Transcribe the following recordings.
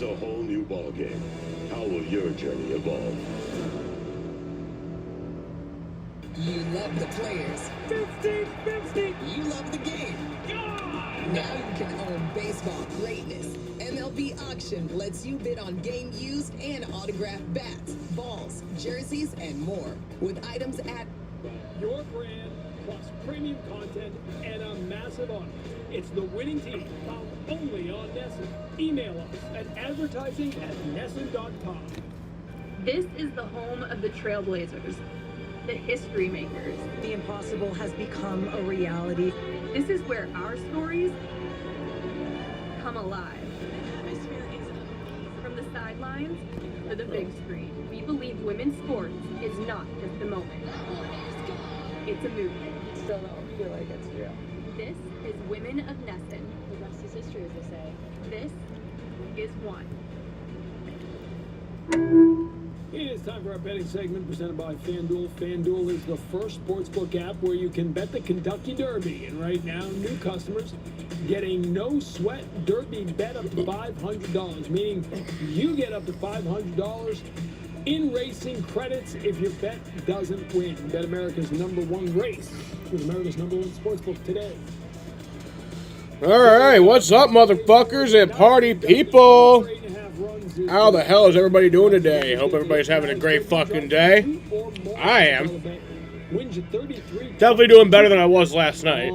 It's a whole new ballgame. How will your journey evolve? You love the players. 50-50. You love the game. Now you can own baseball greatness. MLB Auction lets you bid on game used and autographed bats, balls, jerseys, and more. With items at Your brand plus premium content and a massive honor. It's the winning team found only on Nessun. Email us at advertising@nessun.com. This is the home of the Trailblazers, the history makers. The impossible has become a reality. This is where our stories come alive. From the sidelines to the big screen, we believe women's sports is not just a moment. It's a movement. Still don't feel like it's real. This is Women of Nessun. The rest is history, as they say. This is one. It is time for our betting segment presented by FanDuel. FanDuel is the first sportsbook app where you can bet the Kentucky Derby. And right now, new customers getting no sweat Derby bet up to $500, meaning you get up to $500 in racing credits if your bet doesn't win. Bet America's #1 race with America's #1 sportsbook today. Alright, what's up, motherfuckers and party people? How the hell is everybody doing today? Hope everybody's having a great fucking day. I am. Definitely doing better than I was last night.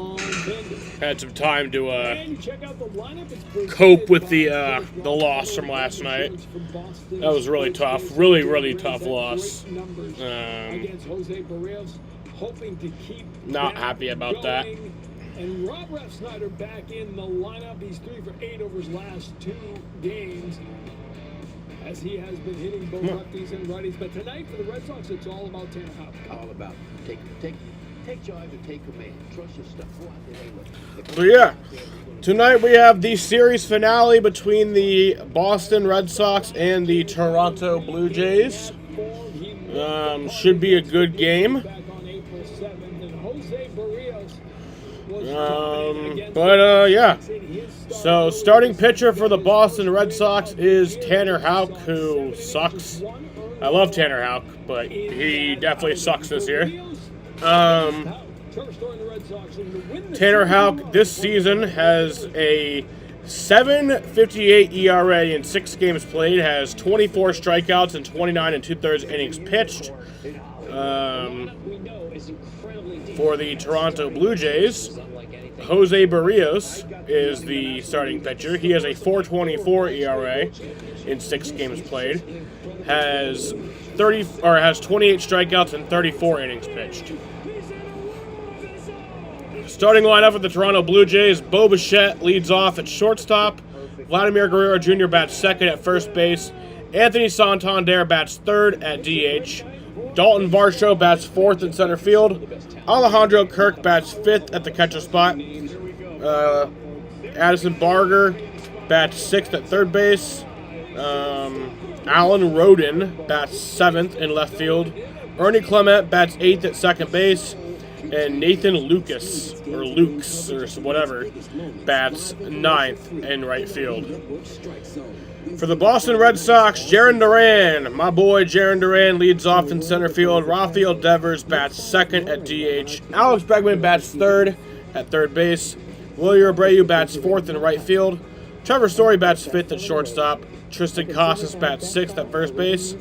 Had some time to cope with the loss from last night. That was really tough. Really tough loss. Not happy about that. And Rob Refsnyder back in the lineup. He's 3 for 8 over his last 2 games, as he has been hitting both lefties and righties. But tonight for the Red Sox, it's all about Tanner Houck. All about take charge and take command. Trust your stuff. Go out there, hey, look. So yeah, tonight we have the series finale between the Boston Red Sox and the Toronto Blue Jays. Should be a good game. Back on April 7th, and Jose Barrios was yeah. So starting pitcher for the Boston Red Sox is Tanner Houck, who sucks. I love Tanner Houck, but he definitely sucks this year. Tanner Houck this season has a 7.58 ERA in 6 games played, has 24 strikeouts and 29 2/3 innings pitched. For the Toronto Blue Jays, Jose Barrios is the starting pitcher. He has a 4.24 ERA in 6 games played, has 28 strikeouts and 34 innings pitched. Starting lineup for the Toronto Blue Jays, Bo Bichette leads off at shortstop. Vladimir Guerrero Jr. bats second at first base. Anthony Santander bats third at DH. Dalton Varsho bats fourth in center field. Alejandro Kirk bats fifth at the catcher spot. Addison Barger bats sixth at third base. Alan Roden bats seventh in left field. Ernie Clement bats eighth at second base. And Nathan Lukes, or whatever, bats ninth in right field. For the Boston Red Sox, Jarren Duran, my boy Jarren Duran leads off in center field. Rafael Devers bats second at DH. Alex Bregman bats third at third base. Wilyer Abreu bats fourth in right field. Trevor Story bats fifth at shortstop. Tristan Casas bats sixth at first base.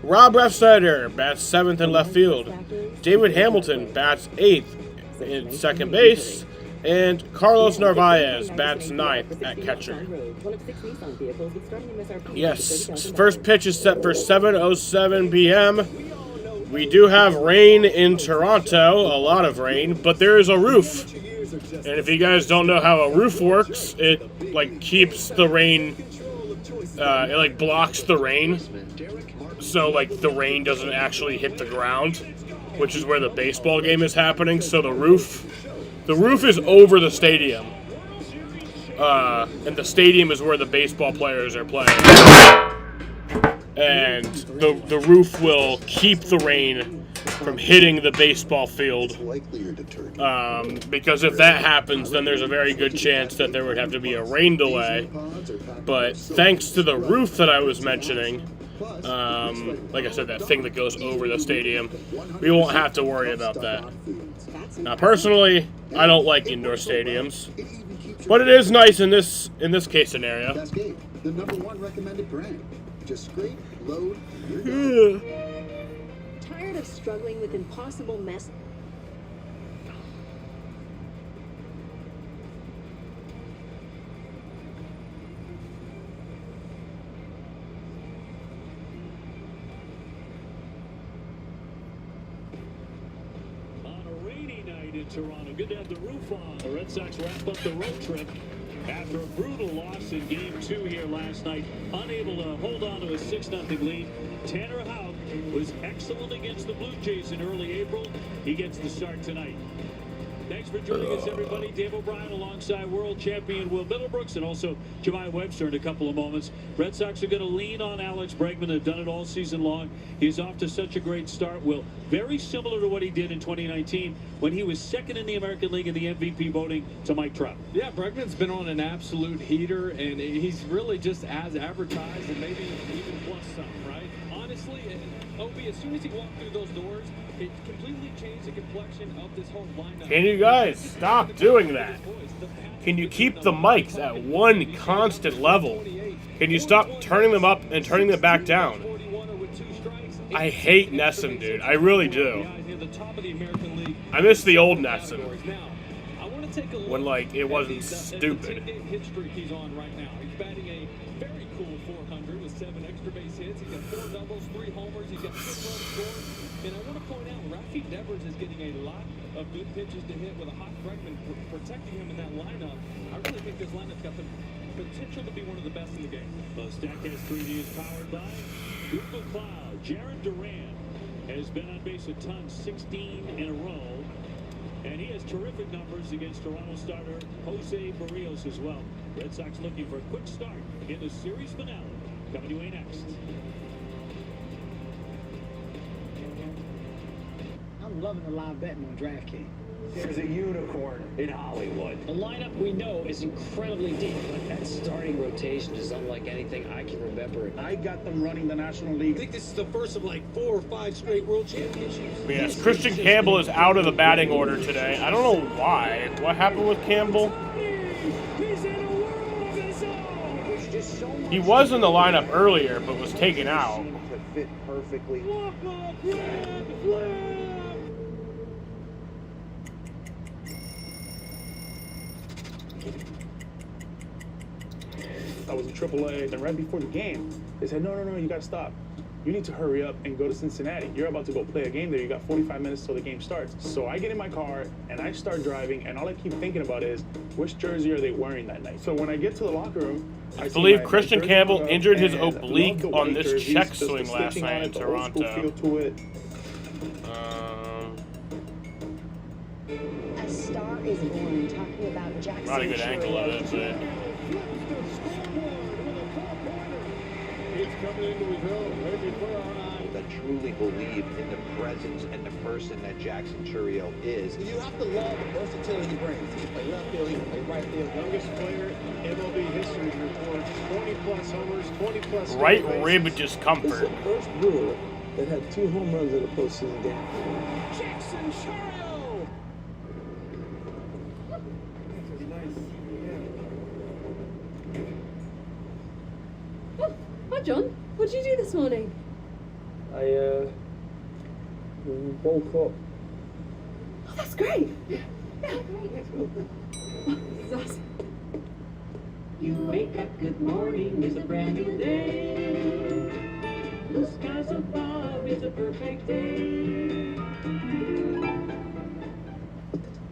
Rob Refsnyder bats seventh in left field. David Hamilton bats eighth in second base. And Carlos Narvaez bats ninth at catcher. Yes, first pitch is set for 7:07 p.m. We do have rain in Toronto, a lot of rain, but there is a roof. And if you guys don't know how a roof works, it keeps the rain, it blocks the rain. So the rain doesn't actually hit the ground, which is where the baseball game is happening. So the roof is over the stadium. And the stadium is where the baseball players are playing. And the roof will keep the rain from hitting the baseball field. Likelier to turn. Because if that happens, then there's a very good chance that there would have to be a rain delay. But thanks to the roof that I was mentioning, like I said, that thing that goes over the stadium, we won't have to worry about that. Now, personally, I don't like indoor stadiums, but it is nice in this case scenario. Cascade, the #1 recommended brand. Just scrape, load, you're done. Tired of struggling with impossible mess? Toronto. Good to have the roof on. The Red Sox wrap up the road trip after a brutal loss in Game 2 here last night. Unable to hold on to a 6-0 lead. Tanner Houck was excellent against the Blue Jays in early April. He gets the start tonight. Thanks for joining us, everybody. Dave O'Brien alongside world champion Will Middlebrooks and also Jemai Webster in a couple of moments. Red Sox are going to lean on Alex Bregman. They've done it all season long. He's off to such a great start, Will. Very similar to what he did in 2019 when he was second in the American League in the MVP voting to Mike Trout. Yeah, Bregman's been on an absolute heater, and he's really just as advertised and maybe even plus some, right? Honestly, Obi, as soon as he walked through those doors, it completely changed the complexion of this whole lineup. Can you guys stop doing that? Can you keep the mics at one constant level? Can you stop turning them up and turning them back down? I hate NESN, dude. I really do. I miss the old NESN. When, like, it wasn't stupid. He's on right now. He's batting a very cool 400 with 7 extra base hits. He's got 4 doubles, 3 homers. He's got 6 runs scored. And I want to point out, Rafi Devers is getting a lot of good pitches to hit with a hot Bregman protecting him in that lineup. I really think this lineup's got the potential to be one of the best in the game. The Statcast 3D is powered by Google Cloud. Jaron Duran has been on base a ton, 16 in a row. And he has terrific numbers against Toronto starter Jose Barrios as well. Red Sox looking for a quick start in the series finale. Coming your way next. I'm loving the live betting on DraftKings. There's a unicorn in Hollywood. The lineup we know is incredibly deep, but that starting rotation is unlike anything I can remember. I got them running the National League. I think this is the first of like 4 or 5 straight world championships. Yes, Christian Campbell is out of the batting order today. I don't know why. What happened with Campbell? He was in the lineup earlier, but was taken out. To fit perfectly. I was in AAA, and right before the game, they said, no, you gotta stop. You need to hurry up and go to Cincinnati. You're about to go play a game there. You got 45 minutes till the game starts. So I get in my car, and I start driving, and all I keep thinking about is, which jersey are they wearing that night? So when I get to the locker room, I believe Christian Campbell injured his oblique on this check swing last night in Toronto. A Star is Born, talking about Jackson. Not a good angle of it, but. That truly believe in the presence and the person that Jackson Chourio is. You have to love the versatility he brings. He can play left field, he can play right field. Youngest player in MLB history to record 20-plus homers, 20-plus... Right rib discomfort. This is the first Brewer that had 2 home runs in a postseason game. Jackson Chourio! Oh, hi, John. What did you do this morning? I woke up. Oh, that's great. Yeah, great. This is awesome. You wake up, good morning, it's a brand new day. The skies above, it's a perfect day.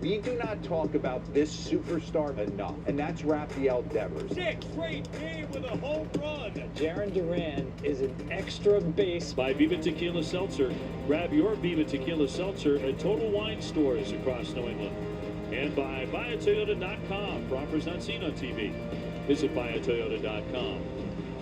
We do not talk about this superstar enough, and that's Rafael Devers. 6 straight game with a home run. Jaron Duran is an extra base. By Viva Tequila Seltzer. Grab your Viva Tequila Seltzer at Total Wine stores across New England. And by BuyAToyota.com for offers not seen on TV. Visit BuyAToyota.com.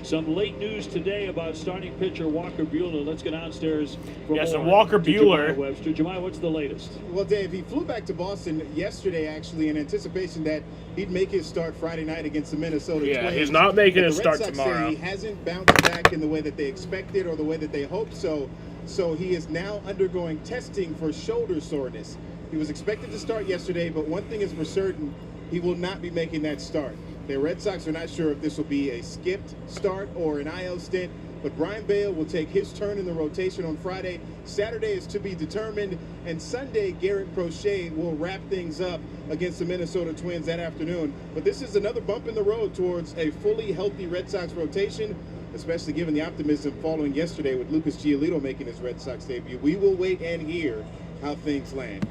Some late news today about starting pitcher Walker Buehler. Let's get downstairs. Yeah, so Walker Buehler. Webster. Jemai, what's the latest? Well, Dave, he flew back to Boston yesterday, actually, in anticipation that he'd make his start Friday night against the Minnesota Twins. Yeah, he's not making his start Red Sox tomorrow. say he hasn't bounced back in the way that they expected or the way that they hoped so. So he is now undergoing testing for shoulder soreness. He was expected to start yesterday, but one thing is for certain, he will not be making that start. The Red Sox are not sure if this will be a skipped start or an IL stint, but Brian Bale will take his turn in the rotation on Friday. Saturday is to be determined, and Sunday, Garrett Crochet will wrap things up against the Minnesota Twins that afternoon. But this is another bump in the road towards a fully healthy Red Sox rotation, especially given the optimism following yesterday with Lucas Giolito making his Red Sox debut. We will wait and hear how things land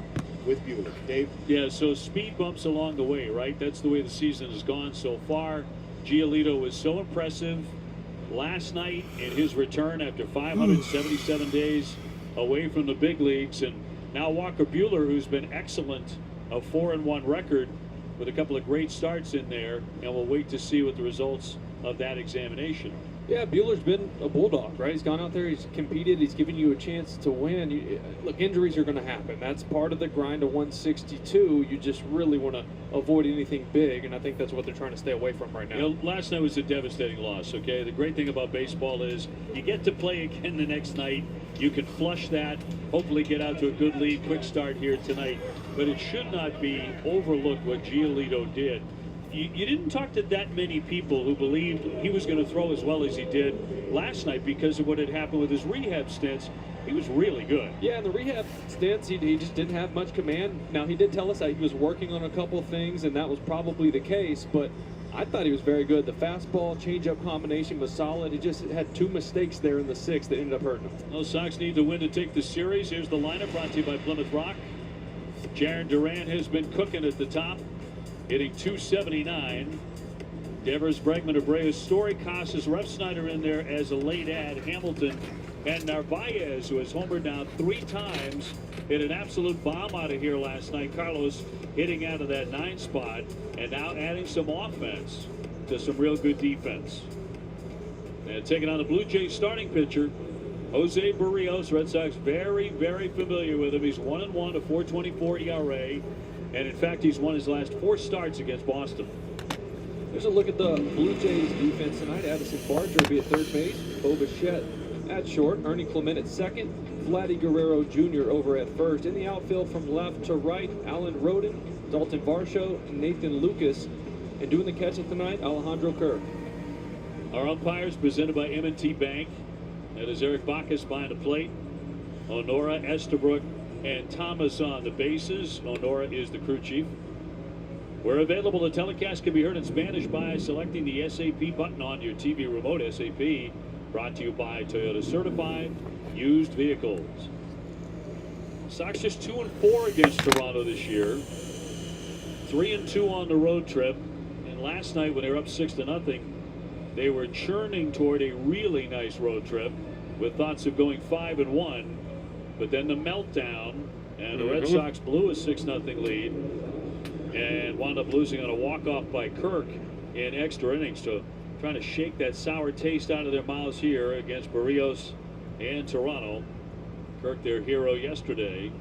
with Buehler. Dave? Yeah, so speed bumps along the way, right? That's the way the season has gone so far. Giolito was so impressive last night in his return after 577 days away from the big leagues. And now Walker Buehler, who's been excellent, a 4-1 record with a couple of great starts in there. And we'll wait to see what the results of that examination. Yeah, Buehler's been a bulldog, right? He's gone out there, he's competed, he's given you a chance to win. Look, injuries are going to happen. That's part of the grind of 162. You just really want to avoid anything big, and I think that's what they're trying to stay away from right now. You know, last night was a devastating loss, okay? The great thing about baseball is you get to play again the next night. You can flush that, hopefully get out to a good lead, quick start here tonight. But it should not be overlooked what Giolito did. You didn't talk to that many people who believed he was going to throw as well as he did last night because of what had happened with his rehab stints. He was really good. Yeah, in the rehab stints, he just didn't have much command. Now, he did tell us that he was working on a couple of things, and that was probably the case, but I thought he was very good. The fastball changeup combination was solid. He just had two mistakes there in the sixth that ended up hurting him. Those Sox need to win to take the series. Here's the lineup brought to you by Plymouth Rock. Jarren Duran has been cooking at the top, hitting .279. Devers, Bregman, Abreu, Story, Casas, Refsnyder in there as a late add. Hamilton and Narvaez, who has homered now 3 times, hit an absolute bomb out of here last night. Carlos hitting out of that 9 spot and now adding some offense to some real good defense. And taking on the Blue Jays starting pitcher, Jose Barrios. Red Sox very, very familiar with him. He's 1-1, a 4.24 ERA. And in fact, he's won his last 4 starts against Boston. There's a look at the Blue Jays defense tonight. Addison Barger will be at third base. Bo Bichette at short. Ernie Clement at second. Vladdy Guerrero Jr. over at first. In the outfield from left to right, Alan Roden, Dalton Varsho, Nathan Lucas. And doing the catching tonight, Alejandro Kirk. Our umpires presented by M&T Bank. That is Eric Bacchus behind the plate. Honora, Estabrook, and Thomas on the bases. Honora is the crew chief. We're available. The telecast can be heard in Spanish by selecting the SAP button on your TV remote. SAP brought to you by Toyota Certified Used Vehicles. Sox just 2-4 against Toronto this year. 3-2 on the road trip. And last night when they were up 6-0, they were churning toward a really nice road trip with thoughts of going 5-1. But then the meltdown, and the Red Sox blew a 6-0 lead and wound up losing on a walk-off by Kirk in extra innings. So trying to shake that sour taste out of their mouths here against Barrios and Toronto. Kirk, their hero yesterday.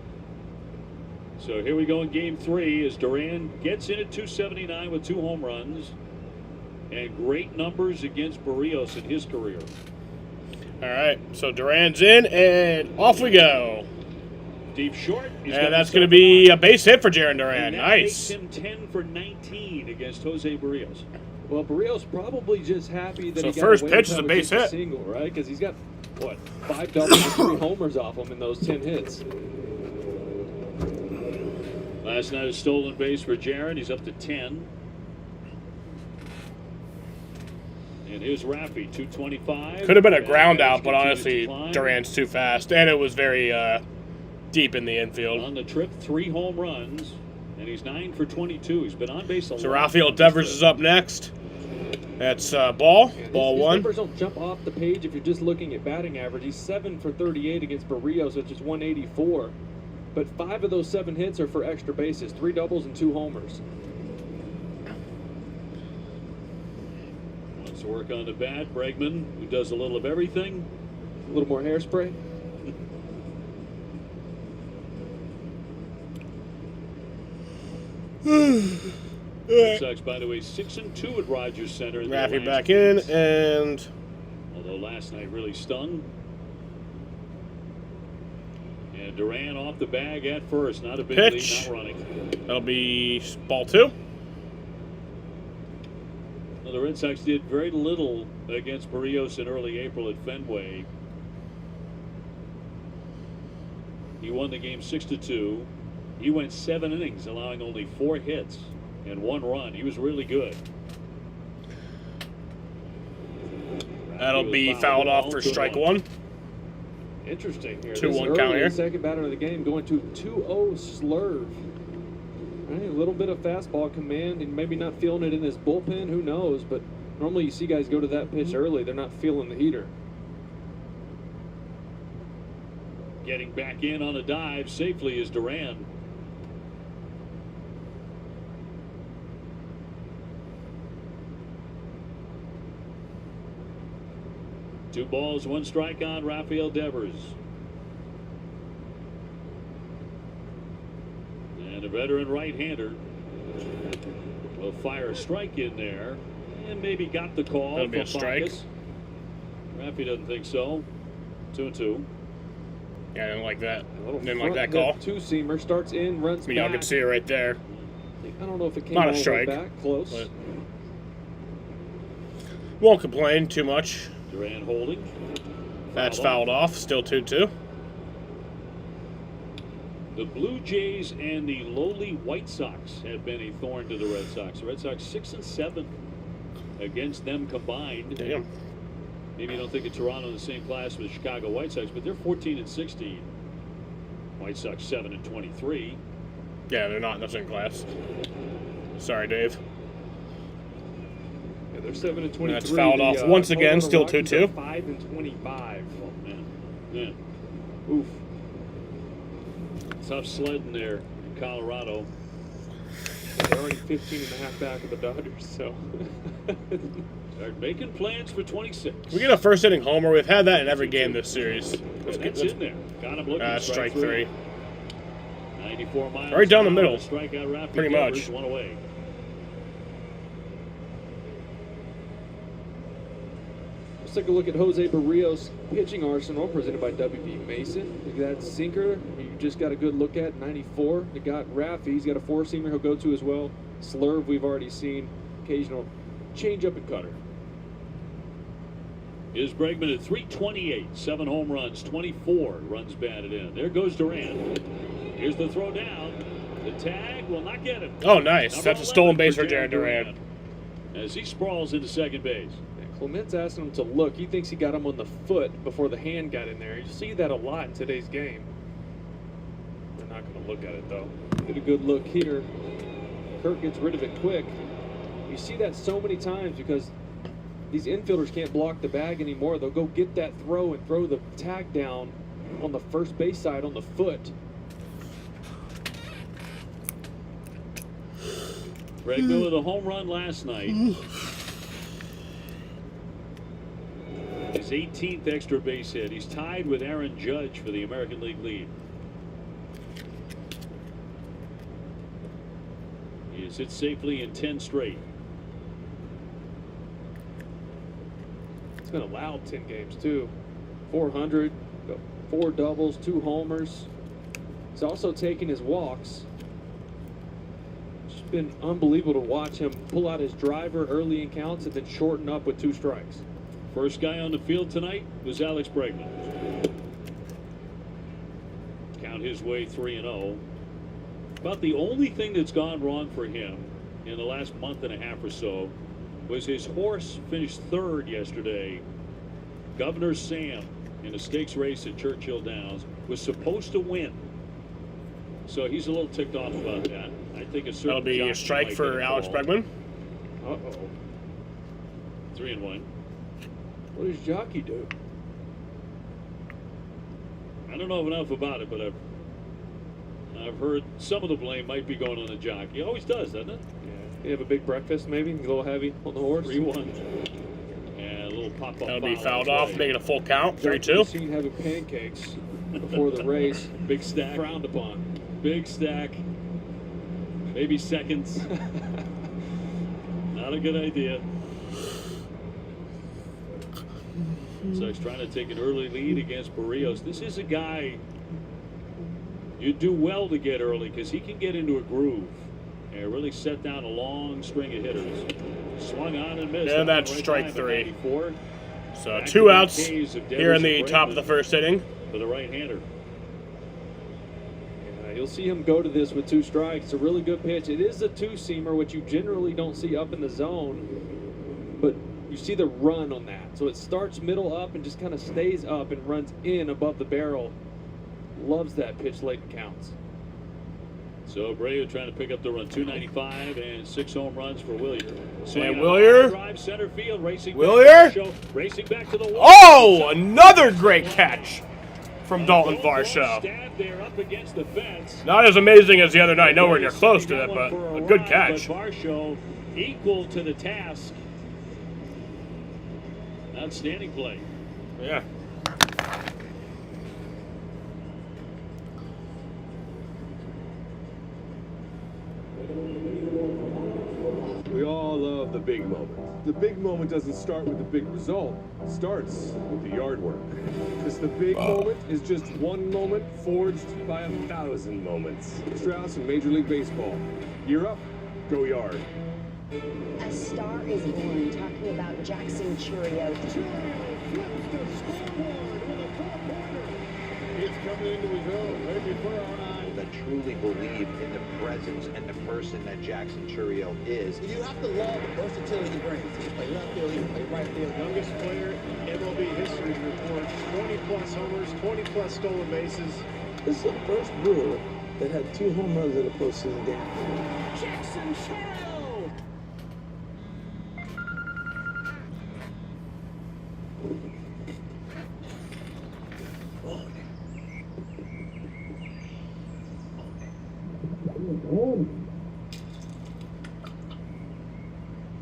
So here we go in game 3 as Duran gets in at .279 with 2 home runs and great numbers against Barrios in his career. All right, so Duran's in, and off we go. Deep short. And that's going to be a base hit for Jarren Duran. And that Nice. makes him 10 for 19 against Jose Barrios. Well, Barrios probably just happy that So he got first away pitch with is a that base with hit. single, right? Because he's got, what, 5 doubles and 3 homers off him in those 10 hits. Last night a stolen base for Jarren. He's up to 10. And here's Raffy, 225. Could have been a ground out, but Continues honestly, to climb. Duran's too fast, and it was very deep in the infield. On the trip, 3 home runs, and he's 9 for 22. He's been on base a lot. So Rafael Devers is up next. That's ball His 1. numbers don't jump off the page if you're just looking at batting average. He's 7 for 38 against Barrios, which is 184. But 5 of those 7 hits are for extra bases, 3 doubles and 2 homers. Nice work on the bat. Bregman, who does a little of everything. A little more hairspray. Red Sox, by the way, 6-2 at Rogers Center. Raffy back in, and although last night really stung. And Duran off the bag at first. Not a big pitch. lead, not running. That'll be ball 2. Well, the Red Sox did very little against Barrios in early April at Fenway. He won the game 6-2. He went 7 innings, allowing only 4 hits and 1 run. He was really good. That'll be fouled off for strike 1. Interesting here. 2-1 count here. Second batter of the game going to 2-0 Slurve. Right, a little bit of fastball command and maybe not feeling it in his bullpen. Who knows? But normally you see guys go to that pitch early. They're not feeling the heater. Getting back in on a dive safely is Duran. Two balls, 1 strike on Rafael Devers. And a veteran right-hander will fire a strike in there. And maybe got the call. That'll be a strike. Raffy doesn't think so. 2-2. Yeah, I didn't like that. Didn't Front like that call. Two-seamer starts in, runs I mean, y'all back. can see it right there. I don't know if it came Not all a the strike. way back. Close. But won't complain too much. Duran holding. That's fouled off. Still 2-2. The Blue Jays and the lowly White Sox have been a thorn to the Red Sox. The Red Sox 6-7 against them combined. Damn. Maybe you don't think of Toronto in the same class with the Chicago White Sox, but they're 14-16. White Sox 7-23. Yeah, they're not in the same class. Sorry, Dave. Yeah, they're 7-23. That's fouled off once again. Still 2-2. 5-25. Oh man, yeah. Oof. Tough sledding there in Colorado. They're already 15.5 back of the Dodgers, so. Start making plans for 26. We get a first inning homer. We've had that in every game this series. That's in there. Got him looking. Strike 3. 94 miles. Right down the middle. Strikeout Raffy Pretty Devers, much. 1 away. Let's take a look at Jose Barrios' pitching arsenal presented by WB Mason. Look at that sinker. You just got a good look at 94. You got Raffy. He's got a 4-seamer he'll go to as well. Slurve we've already seen. Occasional change-up and cutter. Is Bregman at 328, 7 home runs, 24 runs batted in. There goes Duran. Here's the throw down. The tag will not get him. Oh, nice. Number That's a stolen 11 base for for Jared Duran. As he sprawls into second base. Clement's asking him to look. He thinks he got him on the foot before the hand got in there. You see that a lot in today's game. They're not going to look at it, though. Get a good look here. Kirk gets rid of it quick. You see that so many times because these infielders can't block the bag anymore. They'll go get that throw and throw the tag down on the first base side on the foot. Bregman with a home run last night. His 18th extra base hit. He's tied with Aaron Judge for the American League lead. He has hit safely in 10 straight. It's been allowed 10 games, too. 400, 4 doubles, 2 homers. He's also taken his walks. It's been unbelievable to watch him pull out his driver early in counts and then shorten up with 2 strikes. First guy on the field tonight was Alex Bregman. Count his way 3-0. About the only thing that's gone wrong for him in the last month and a half or so was his horse finished 3rd yesterday. Governor Sam in a stakes race at Churchill Downs was supposed to win. So he's a little ticked off about that. I think it's That'll be a strike for Alex Bregman. Uh-oh. 3-1. What does Jockey do? I don't know enough about it, but I've heard some of the blame might be going on the jockey. He always does, doesn't it? Yeah. You have a big breakfast, maybe? A little heavy on the horse? 3-1. little pop-up That'll be foul fouled off, play. making a full count. Don't 3-2. Seen having pancakes before the race. Big stack. Frowned upon. Big stack. Maybe seconds. Not a good idea. So he's trying to take an early lead against Barrios. This is a guy you do well to get early because he can get into a groove and really set down a long string of hitters. Swung on and missed. And that's Right strike time at 3. 94. So Back 2 to outs the K's of here in the Devers top of the first inning. for the right-hander. You'll see him go to this with 2 strikes. It's a really good pitch. It is a 2-seamer, which you generally don't see up in the zone, but you see the run on that. So it starts middle up and just kind of stays up and runs in above the barrel. Loves that pitch late in counts. So Abreu trying to pick up the run. 295 and 6 home runs for Willier. Swinging Willier. Drive center field, racing Willier. Back racing back to the wall. Oh, another great catch from Dalton Varsho. Stab there up against the fence. Not as amazing as the other night. Nowhere near close to it, but a good catch. But Varsho equal to the task. Outstanding play. Yeah. We all love the big moment. The big moment doesn't start with the big result. It starts with the yard work. Because the big moment is just one moment forged by 1,000 moments. Strauss in Major League Baseball. You're up. Go yard. A star is born, talking about Jackson Churio. It's coming into his own right before our eyes. That truly believe in the presence and the person that Jackson Churio is. You have to love the versatility he brings. He can play left field, he can play right field. Youngest player in MLB history reports 20-plus homers, 20-plus stolen bases. This is the first Brewer that had 2 home runs in a postseason game. Jackson Churio!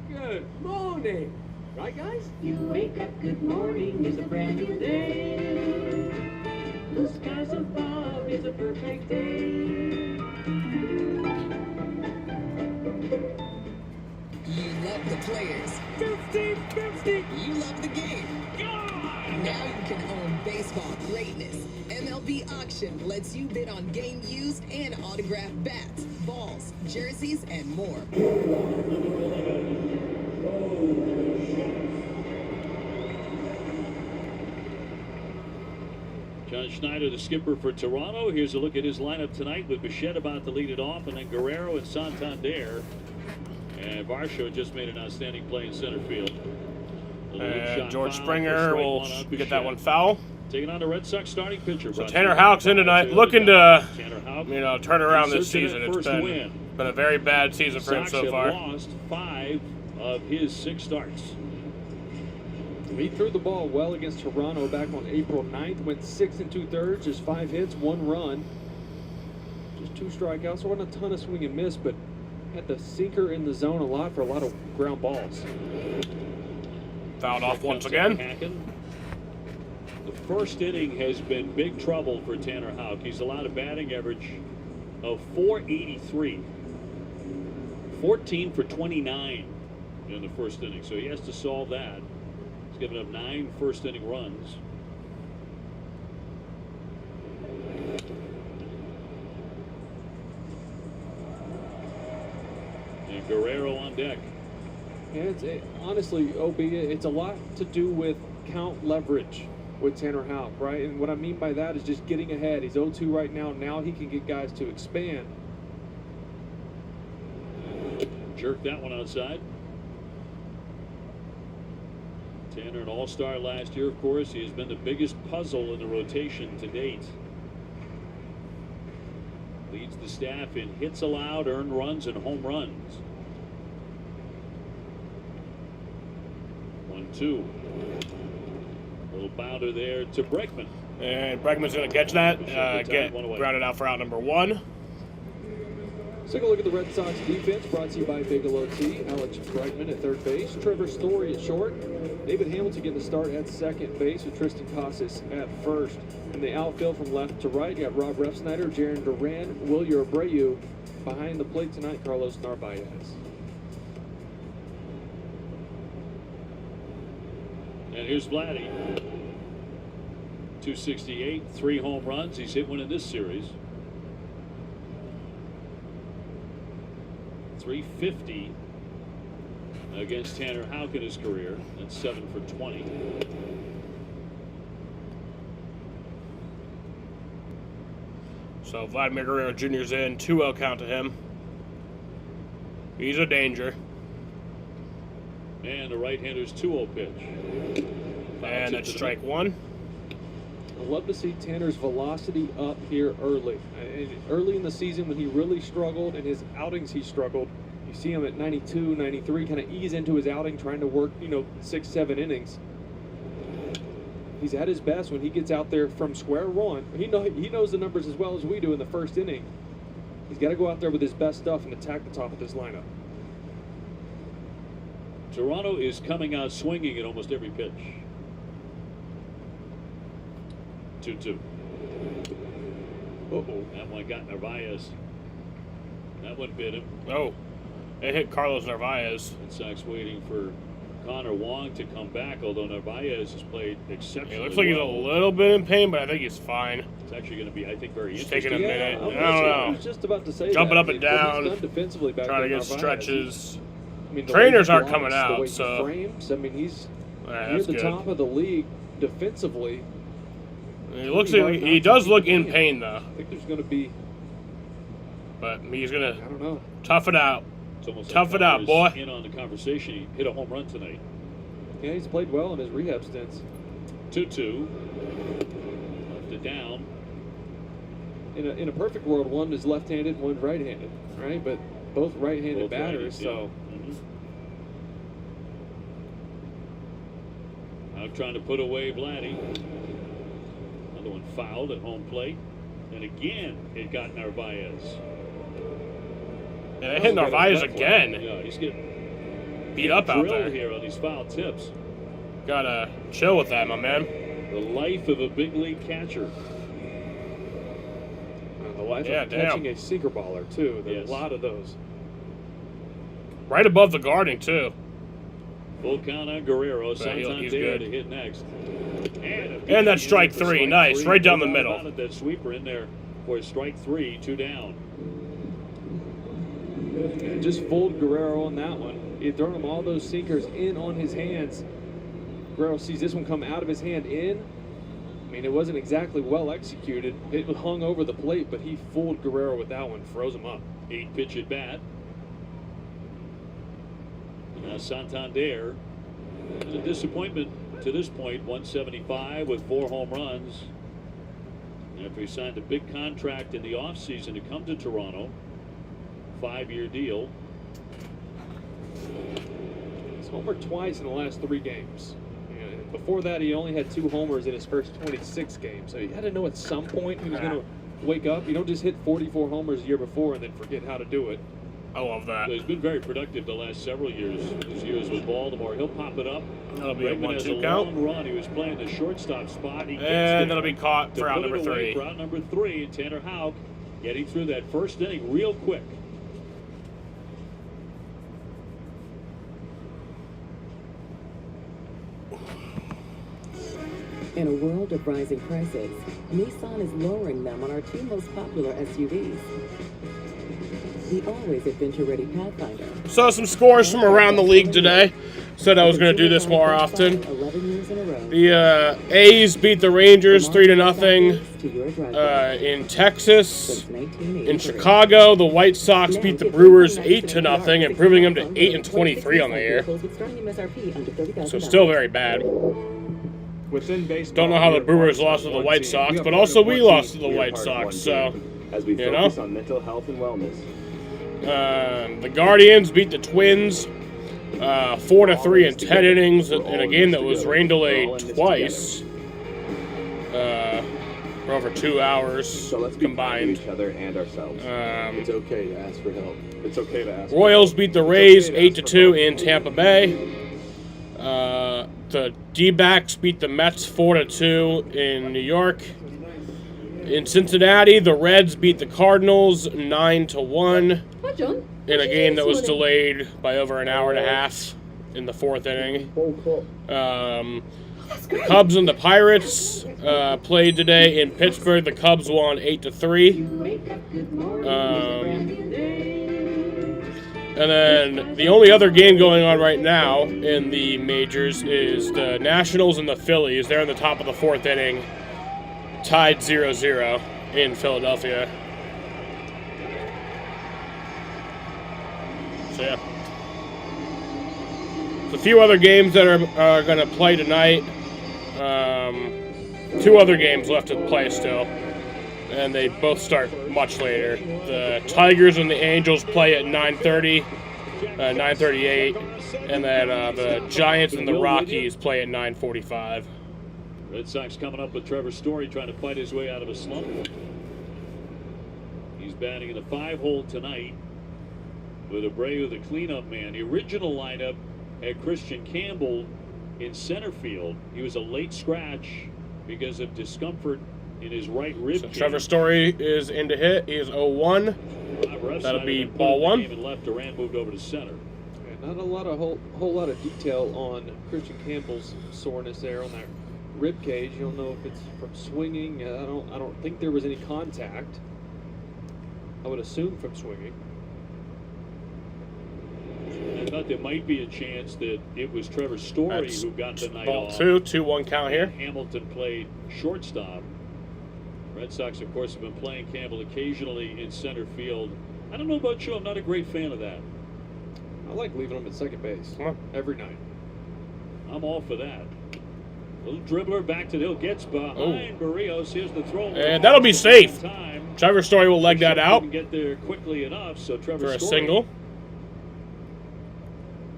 Good morning. Right, guys? You wake up, good morning, is a brand new day. Blue skies above is a perfect day. You love the players. 50-50. You love the game. Now you can own baseball greatness. MLB Auction lets you bid on game used and autographed bats, balls, jerseys, and more. John Schneider, the skipper for Toronto. Here's a look at his lineup tonight with Bichette about to lead it off, and then Guerrero and Santander. And Varsho just made an outstanding play in center field. And George Springer will get that one foul. Taking on the Red Sox starting pitcher. So Tanner Houck's in tonight, looking to turn around this season. It's been a very bad season for him so far. Lost 5 of his 6 starts. He threw the ball well against Toronto back on April 9th. Went 6 2/3, just 5 hits, 1 run. Just 2 strikeouts. So wasn't a ton of swing and miss, but had the sinker in the zone a lot for a lot of ground balls. Fouled off once again. The first inning has been big trouble for Tanner Houck. He's allowed a batting average of .483. 14 for 29 in the first inning, so he has to solve that. He's given up 9 first inning runs. And Guerrero on deck. And honestly, OB, it's a lot to do with count leverage with Tanner Houck, right? And what I mean by that is just getting ahead. He's 0-2 right now. Now he can get guys to expand. Jerk that one outside. Tanner, an all-star last year, of course. He has been the biggest puzzle in the rotation to date. Leads the staff in hits allowed, earned runs, and home runs. 1-2. Little bounder there to Bregman. And Bregman's going to catch that. Get grounded out for out number 1. Let's take a look at the Red Sox defense, brought to you by Bigelow Tea. Alex Bregman at third base, Trevor Story at short, David Hamilton getting the start at second base with Tristan Casas at first. In the outfield from left to right, you got Rob Refsnyder, Jaron Duran, Wilyer Abreu. Behind the plate tonight, Carlos Narvaez. And here's Vladdy. 268, 3 home runs. He's hit one in this series. 350 against Tanner Houck in his career. That's 7 for 20. So Vladimir Guerrero Jr.'s in. 2-0 count to him. He's a danger. And the right-hander's 2-0 pitch. And that's strike one. I love to see Tanner's velocity up here early. Early in the season when he really struggled, and his outings he struggled, you see him at 92, 93, kind of ease into his outing, trying to work, 6, 7 innings. He's at his best when he gets out there from square one. He knows the numbers as well as we do in the first inning. He's got to go out there with his best stuff and attack the top of this lineup. Toronto is coming out swinging at almost every pitch. 2-2. Uh-oh. That one got Narvaez. That one bit him. Oh, it hit Carlos Narvaez. Red Sox waiting for Connor Wong to come back, although Narvaez has played exceptionally It looks like he's a little bit in pain, but I think he's fine. It's actually going to be, I think, very Just interesting. taking a minute. I don't know. I was just about to say Jumping that. up and down, What he's done defensively back trying to there, get Narvaez. stretches. I mean, the Trainers way he aren't coming blocks, the out, way so. he frames, I mean, he's Alright, near that's the good. top of the league defensively. He does look in pain though. I think there's going to be. But he's gonna. I don't know. Tough it out. It's almost Tough like it out, boy. Connor's in on the conversation. He hit a home run tonight. Yeah, he's played well in his rehab stints. 2-2. Left it down. In a perfect world, one is left-handed, one right-handed, right? But both right-handed Both batters, righties, so. Now trying to put away Vladdy. Another one fouled at home plate. And again, it got Narvaez. Yeah, they hit Narvaez again. Yeah, he's getting Beat up out drilled there. here on these foul tips. Gotta chill with that, my man. The life of a big league catcher. The life of catching a sinker baller, too. There's a lot of those. Right above the guarding, too. Full count on Guerrero. He's Santander good. to hit next. And that's strike three. Nice. Right down the How middle. about it? That sweeper in there for strike 3, 2 down. Just fooled Guerrero on that one. He had thrown him all those sinkers in on his hands. Guerrero sees this one come out of his hand in. I mean, it wasn't exactly well executed. It hung over the plate, but he fooled Guerrero with that one, froze him up. 8 pitch at bat. Now Santander is a disappointment to this point. 175 with 4 home runs. After he signed a big contract in the offseason to come to Toronto, 5-year deal. He's homered twice in the last 3 games. Before that, he only had 2 homers in his first 26 games. So he had to know at some point he was going to wake up. You don't just hit 44 homers a year before and then forget how to do it. I love that. So he's been very productive the last several years. His years with Baltimore. He'll pop it up. That'll be a Bregman has 1-2 a count. long run. He was playing the shortstop spot. He gets And it that'll be caught to for out put it number away 3. For out number 3, and Tanner Houck getting through that first inning real quick. In a world of rising prices, Nissan is lowering them on our 2 most popular SUVs. The always adventure-ready Pathfinder. So some scores from around the league today. Said I was going to do this more often. 11 years in a row. The A's beat the Rangers 3-0 in Texas. In Chicago, the White Sox beat the Brewers 8-0, improving them to 8-23 on the year. So still very bad. Within baseball, Don't know how the Brewers lost to the White Sox, but also we lost to the White Sox. So, as we you focus know. on mental health and wellness. The Guardians beat the Twins 4-3 in 10 innings in a game that was rain delayed twice. for over 2 hours So let's be kind combined. to each other and ourselves. It's okay to ask for help. It's okay to ask. Royals beat the Rays 8-2 in Tampa Bay. The D-backs beat the Mets 4-2 in New York. In Cincinnati, the Reds beat the Cardinals 9-1 Hi, John. in a game that was delayed by over an hour and a half in the 4th inning. The Cubs and the Pirates played today in Pittsburgh. The Cubs won 8-3. And then the only other game going on right now in the majors is the Nationals and the Phillies. They're in the top of the 4th inning, tied 0-0 in Philadelphia. So yeah. There's a few other games that are going to play tonight. 2 other games left to play still. And they both start much later. The Tigers and the Angels play at 9:30, 9:38, and then the Giants and the Rockies play at 9:45. Red Sox coming up with Trevor Story trying to fight his way out of a slump. He's batting in the 5-hole tonight with Abreu, the cleanup man. The original lineup had Christian Campbell in center field. He was a late scratch because of discomfort in his right rib. So Trevor Story is in to hit. He is 0-1. That'll be ball 1. And left, Durant moved over to center. Yeah, not a lot of whole lot of detail on Christian Campbell's soreness there on that rib cage. You don't know if it's from swinging. I don't think there was any contact. I would assume from swinging. I thought there might be a chance that it was Trevor Story who got the night ball off. 2-1 count here. Hamilton played shortstop. Red Sox, of course, have been playing Campbell occasionally in center field. I don't know about you. I'm not a great fan of that. I like leaving him at second base every night. I'm all for that. Little dribbler back to the hill. Gets behind Barrios. Here's the throw. And that'll be safe. Trevor Story will leg that out. Get there quickly enough, so Trevor for a Story, single.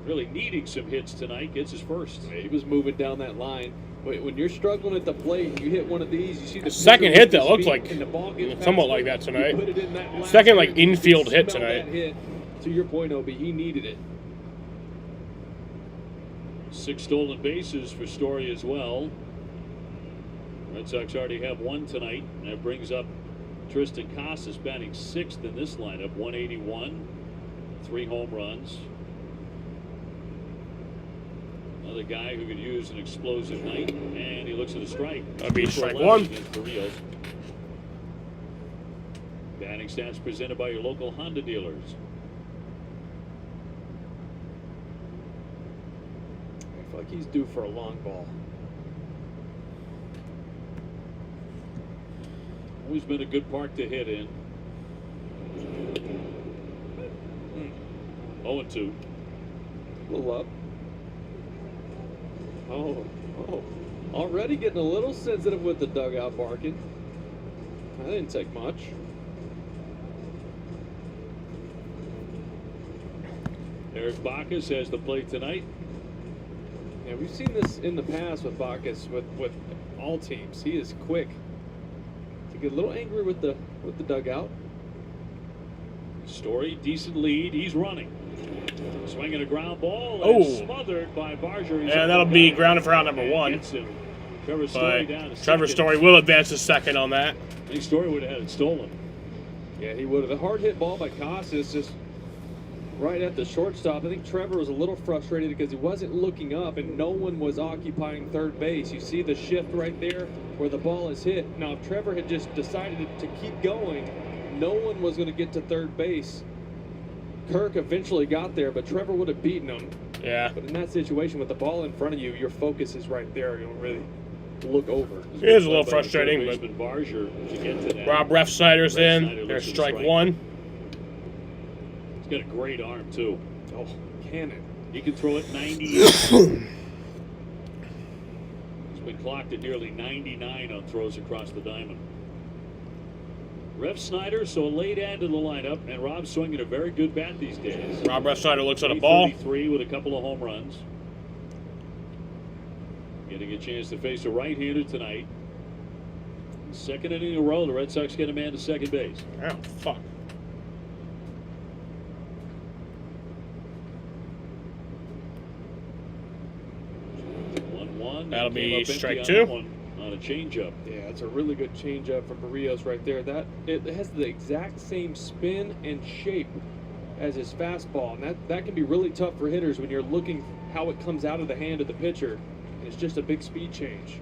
Really needing some hits tonight. Gets his first. He was moving down that line. When you're struggling at the plate and you hit one of these, you see the second hit that looks like somewhat like that tonight. Second like infield hit tonight. To your point, Obi, he needed it. 6 stolen bases for Story as well. Red Sox already have 1 tonight. And that brings up Tristan Casas batting 6th in this lineup. 181, 3 home runs. Another guy who could use an explosive night, and he looks at a strike. That'll be strike 1. Batting stats presented by your local Honda dealers. I feel like he's due for a long ball. Always been a good park to hit in. 0-2. A little up. Oh, already getting a little sensitive with the dugout barking. That didn't take much. Eric Bacchus has the plate tonight. Yeah, we've seen this in the past with Bacchus with all teams. He is quick to get a little angry with the dugout. Story, decent lead. He's running. Swinging a ground ball and smothered by Barger. And that'll be grounded for out number 1. Trevor Story down to Trevor Story will advance to second on that. I think Story would have had it stolen. Yeah, he would have. A hard hit ball by Casas just right at the shortstop. I think Trevor was a little frustrated because he wasn't looking up and no one was occupying third base. You see the shift right there where the ball is hit. Now, if Trevor had just decided to keep going, no one was going to get to third base. Kirk eventually got there, but Trevor would have beaten him. Yeah. But in that situation, with the ball in front of you, your focus is right there. You don't really look over. It is a little frustrating, but Barger to get to that. Rob Refsnyder's in. There's strike 1. He's got a great arm, too. Oh, cannon. He can throw it 90. He's been clocked at nearly 99 on throws across the diamond. Refsnyder, so a late end in the lineup, and Rob swinging a very good bat these days. Rob Refsnyder looks at a ball. 3 with a couple of home runs. Getting a chance to face a right-hander tonight. Second inning in a row, the Red Sox get a man to second base. Oh, fuck. That'll be strike two. On a changeup. Yeah, it's a really good changeup from Barrios right there. That it has the exact same spin and shape as his fastball, and that can be really tough for hitters when you're looking how it comes out of the hand of the pitcher, and it's just a big speed change.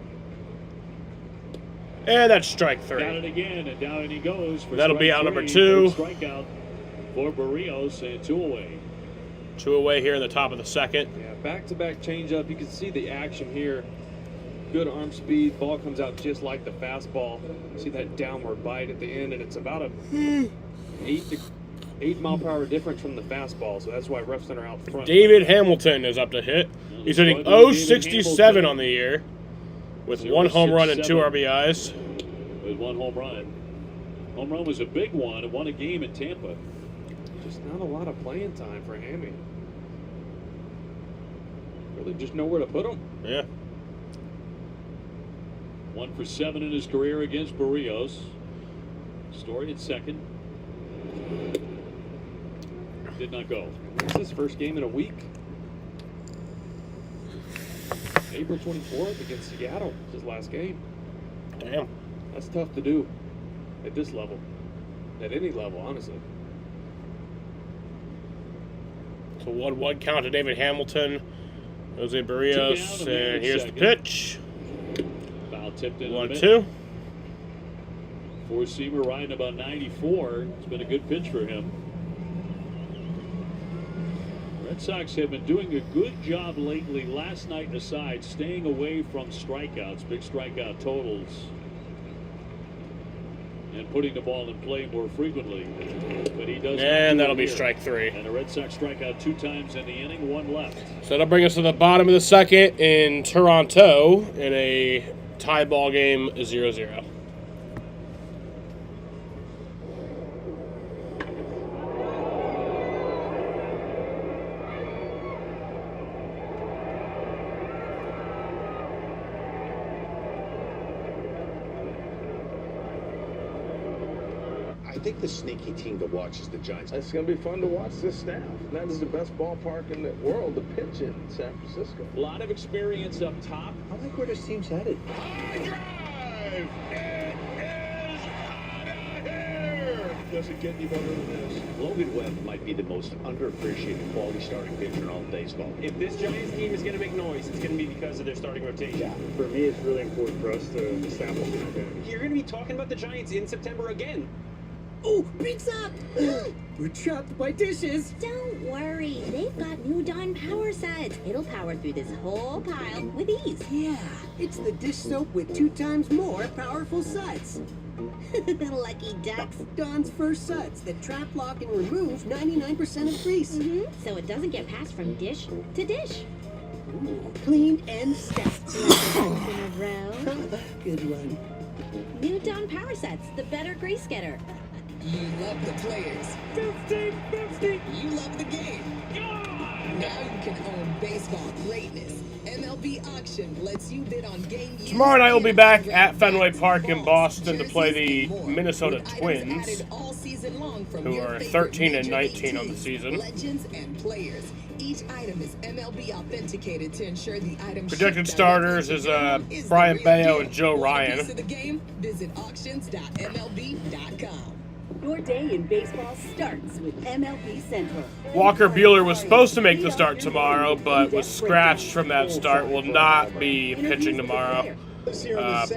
And that's strike three. Got it again, and down he goes. For that'll be out three. number two. Strikeout for Barrios, and 2 away. 2 away here in the top of the second. Yeah, back-to-back changeup. You can see the action here. Good arm speed. Ball comes out just like the fastball. See that downward bite at the end, and it's about a 8 mile per hour difference from the fastball. So that's why refs are out front. David Hamilton is up to hit. He's hitting .067 on the year with 1 home run and 2 RBIs. With 1 home run. Home run was a big one. It won a game in Tampa. Just not a lot of playing time for Hammy. Really just nowhere to put him. Yeah. 1 for 7 in his career against Barrios. Story at second. Did not go. It's his first game in a week. April 24th against Seattle. It's his last game. Damn. That's tough to do at this level. At any level, honestly. So 1-1 count to David Hamilton. Jose Barrios, and here's the pitch. Foul tipped in 1-2. 4-seamer riding about 94. It's been a good pitch for him. Red Sox have been doing a good job lately, last night aside, staying away from strikeouts, big strikeout totals, and putting the ball in play more frequently. But he does. And that'll be strike 3. And the Red Sox strike out 2 times in the inning, 1 left. So that'll bring us to the bottom of the second in Toronto in a tie ball game, 0-0. I think the sneaky team to watch is the Giants. It's going to be fun to watch this staff. That is the best ballpark in the world to pitch in San Francisco. A lot of experience up top. I like where this team's headed. Doesn't get any better than this. Logan Webb might be the most underappreciated quality starting pitcher in all of baseball. If this Giants team is going to make noise, it's going to be because of their starting rotation. Yeah. For me, it's really important for us to establish an identity. You're going to be talking about the Giants in September again. Oh, pizza! We're trapped by dishes. Don't worry, they've got new Dawn power sets. It'll power through this whole pile with ease. Yeah, it's the dish soap with 2 times more powerful suds. Lucky ducks. Dawn's first suds that trap, lock, and remove 99% of grease. So it doesn't get passed from dish to dish. Ooh, cleaned and stacked. In a row. Good one. New Dawn power sets, the better grease getter. You love the players. 50-50. You love the game. Now you can own baseball greatness. MLB Auction lets you bid on game use. Tomorrow night we'll be back at Fenway Park in Boston to play the Minnesota Twins, who are 13 and 19 on the season. Legends and players. Each item is MLB authenticated to ensure the item. Projected starters is Brian Bayo and Joe Ryan. To the game, visit auctions.mlb.com. Your day in baseball starts with MLB Central. Walker Buehler was supposed to make the start tomorrow, but was scratched from that start. Will not be pitching tomorrow.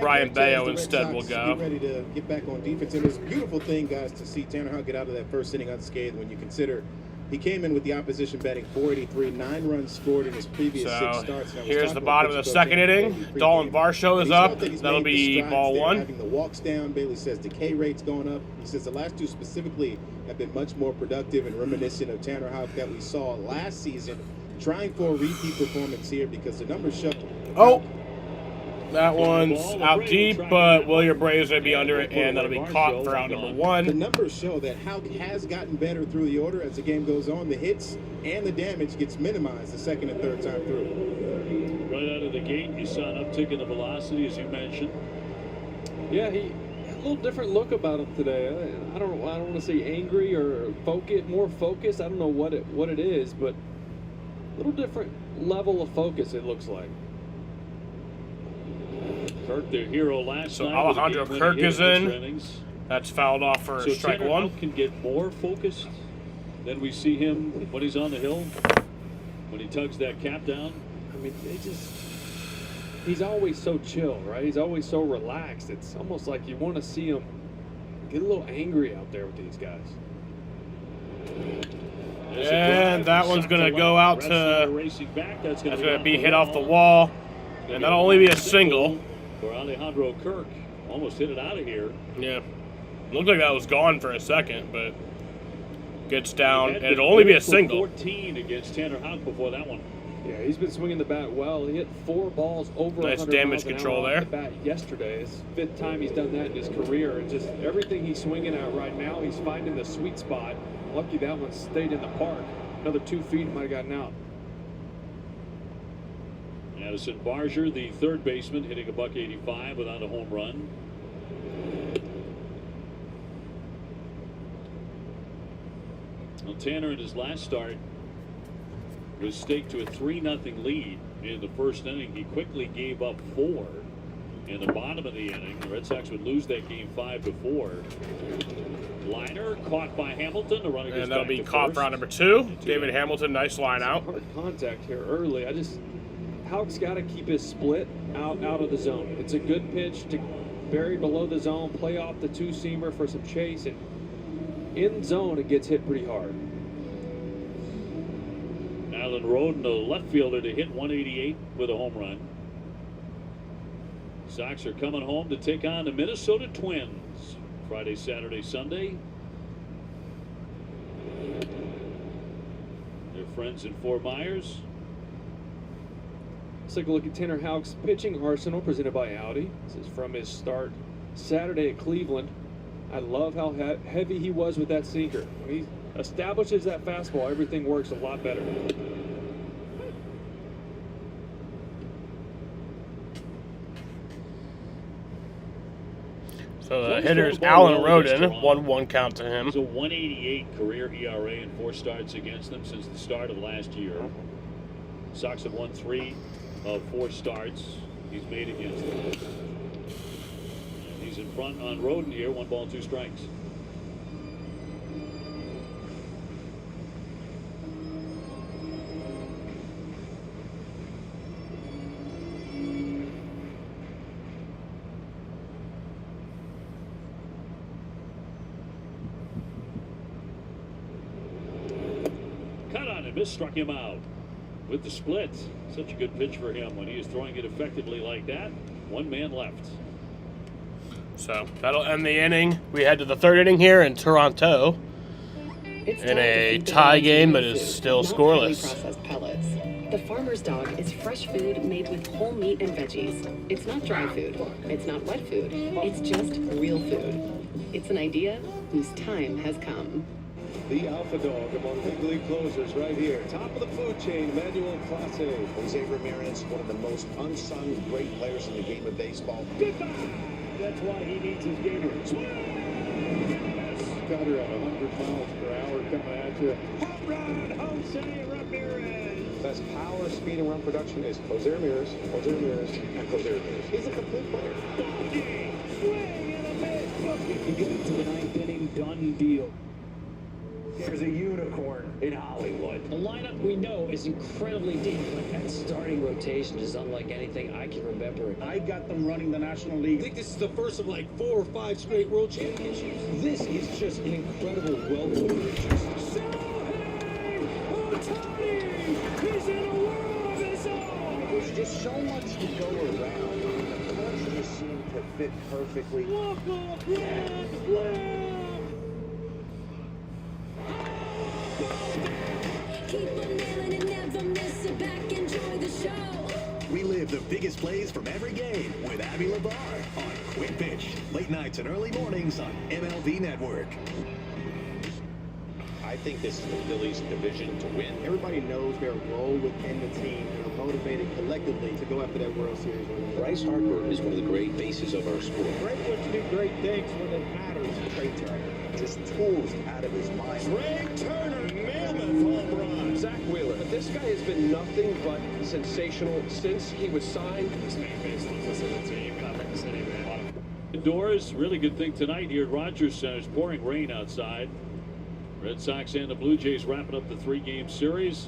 Brian Bayo instead will go. Ready to get back on defense, and it's a beautiful thing, guys, to see Tanner Houck get out of that first inning unscathed. When you consider he came in with the opposition batting 483, 9 runs scored in his previous 6 starts. Here's the bottom of the second inning. Dalton Varsho is up. That'll be ball 1. Having the walks down, Bailey says decay rate's going up. He says the last 2 specifically have been much more productive and reminiscent of Tanner Houck that we saw last season. Trying for a repeat performance here because the numbers show. Oh, that one's out deep, but William Bray's going to be under it, and that'll be caught for out number 1. The numbers show that Houck has gotten better through the order as the game goes on. The hits and the damage gets minimized the second and third time through. Right out of the gate, you saw an uptick in the velocity, as you mentioned. Yeah, little different look about him today. I don't want to say angry or more focused. I don't know what it is, but a little different level of focus it looks like. Kirk, their hero last night. So Alejandro Kirk is in. That's fouled off for strike Tanner one. Houck can get more focused than we see him when he's on the hill, when he tugs that cap down. I mean, he's always so chill, right? He's always so relaxed. It's almost like you want to see him get a little angry out there with these guys. And that one's going to go out to, that's going to be hit off the wall. And that'll only be a single. For Alejandro Kirk. Almost hit it out of here. Yeah. Looked like that was gone for a second, but gets down. And it'll only be a single. 14 against Tanner Houck before that one. Yeah, he's been swinging the bat well. He hit 4 balls over 100 damage miles an control hour there. off the bat yesterday. It's the 5th time he's done that in his career. And just everything he's swinging at right now, he's finding the sweet spot. Lucky that one stayed in the park. Another 2 feet might have gotten out. Addison Barger, the third baseman, hitting a $185 without a home run. Well, Tanner in his last start was staked to a 3-0 lead in the first inning. He quickly gave up 4 in the bottom of the inning. The Red Sox would lose that game 5-4. Liner caught by Hamilton. The runner and that'll be caught for round number 2. David Hamilton, nice line out. Hard contact here early. Houck's got to keep his split out of the zone. It's a good pitch to bury below the zone, play off the 2-seamer for some chase, and in zone it gets hit pretty hard. Alan Roden, the left fielder, to hit 188 with a home run. Sox are coming home to take on the Minnesota Twins Friday, Saturday, Sunday. Their friends in Fort Myers. Let's take a look at Tanner Houck's pitching arsenal presented by Audi. This is from his start Saturday at Cleveland. I love how heavy he was with that sinker. When he establishes that fastball, everything works a lot better. So the hitter's Alan Roden, 1-1 count to him. So 188 career ERA in 4 starts against them since the start of last year. Sox have won 3 of 4 starts he's made against them. He's in front on Roden here, 1 ball, 2 strikes. Cut on him, struck him out. With the split, such a good pitch for him when he is throwing it effectively like that. 1 man left. So that'll end the inning. We head to the 3rd inning here in Toronto in a tie game that is still scoreless. Processed pellets. The farmer's dog is fresh food made with whole meat and veggies. It's not dry food. It's not wet food. It's just real food. It's an idea whose time has come. The alpha dog among big league closers right here. Top of the food chain, Manuel Clase. Jose Ramirez, one of the most unsung great players in the game of baseball. Goodbye! That's why he needs his Gators. Cutter at 100 miles per hour coming at you. Home run, Jose Ramirez. Best power, speed, and run production is Jose Ramirez, and Jose Ramirez. He's a complete player. Swing and a miss. You get into the 9th inning, done deal. There's a unicorn in Hollywood. The lineup we know is incredibly deep, but that starting rotation is unlike anything I can remember. I got them running the National League. I think this is the first of like 4 or 5 straight world championships. This is just an incredible wealth of riches. Shohei Ohtani! He's in a world of his own! There's just so much to go around. The cards just seem to fit perfectly. Walk-off grand slam! We live the biggest plays from every game with Abby Labar on Quick Pitch. Late nights and early mornings on MLB Network. I I think this is the Phillies' division to win. Everybody knows their role within the team and are motivated collectively to go after that World Series win. Bryce Harper is one of the great faces of our sport. Great ones do great things when it matters. Trey Turner just tools out of his mind. Trey Turner, mammoth home run. Zach Wheeler. But this guy has been nothing but sensational since he was signed. This fan base loves us as a team. I make the city, man. Indoors, really good thing tonight here at Rogers Center. It's pouring rain outside. Red Sox and the Blue Jays wrapping up the 3-game series.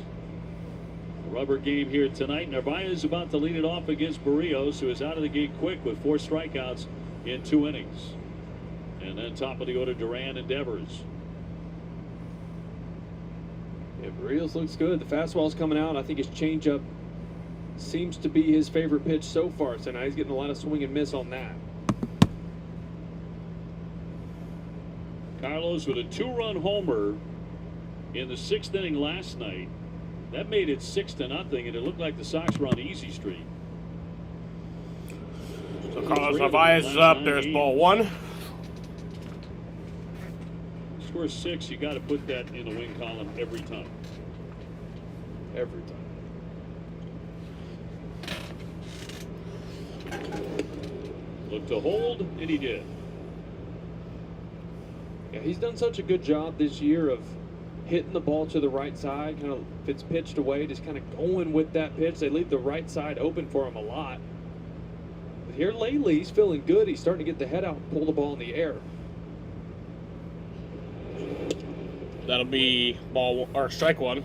A rubber game here tonight. Narvaez about to lead it off against Barrios, who is out of the gate quick with 4 strikeouts in 2 innings. And then top of the order, Duran and Devers. Yeah, Barrios looks good. The fastball's coming out. I think his changeup seems to be his favorite pitch so far tonight. He's getting a lot of swing and miss on that. Carlos with a 2-run homer in the 6th inning last night. That made it 6-0, and it looked like the Sox were on easy street. So Carlos Narvaez is up. There's ball 1. Score 6, you got to put that in the win column every time. Every time. Look to hold, and he did. Yeah, he's done such a good job this year of hitting the ball to the right side. Kind of, if it's pitched away, just kind of going with that pitch. They leave the right side open for him a lot. But here lately, he's feeling good. He's starting to get the head out and pull the ball in the air. That'll be ball or strike 1.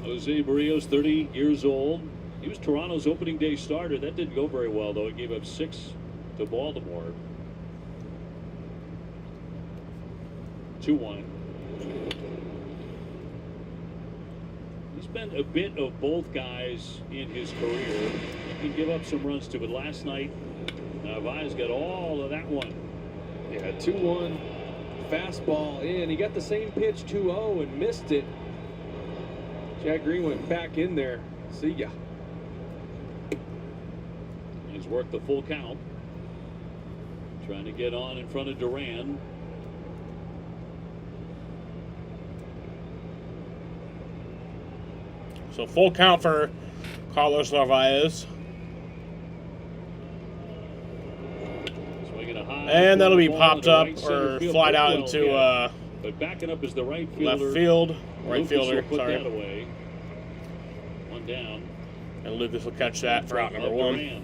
Jose Barrios, 30 years old. He was Toronto's opening day starter. That didn't go very well, though. He gave up 6 to Baltimore. 2-1. He's been a bit of both guys in his career. He can give up some runs too, but last night, Narvaez got all of that one. Yeah, 2-1, fastball in. He got the same pitch 2-0 and missed it. Chad Green went back in there. See ya. He's worked the full count. Trying to get on in front of Duran. So full count for Carlos Narvaez. Swinging a high. And that'll be ball popped to up right center or field. flied out Well, into yeah. But backing up is the right fielder. left field. Right Lucas fielder, will put sorry. that away. 1 down. And Lucas will catch that for out number 1. Duran.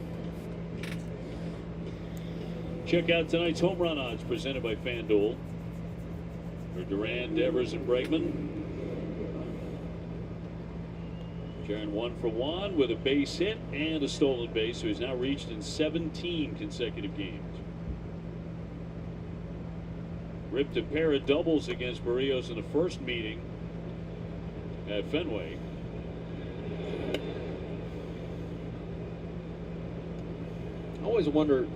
Check out tonight's home run odds presented by FanDuel. For Duran, Devers, and Bregman. Jaron 1 for 1 with a base hit and a stolen base, so he's now reached in 17 consecutive games. Ripped a pair of doubles against Barrios in the first meeting at Fenway. I always wonder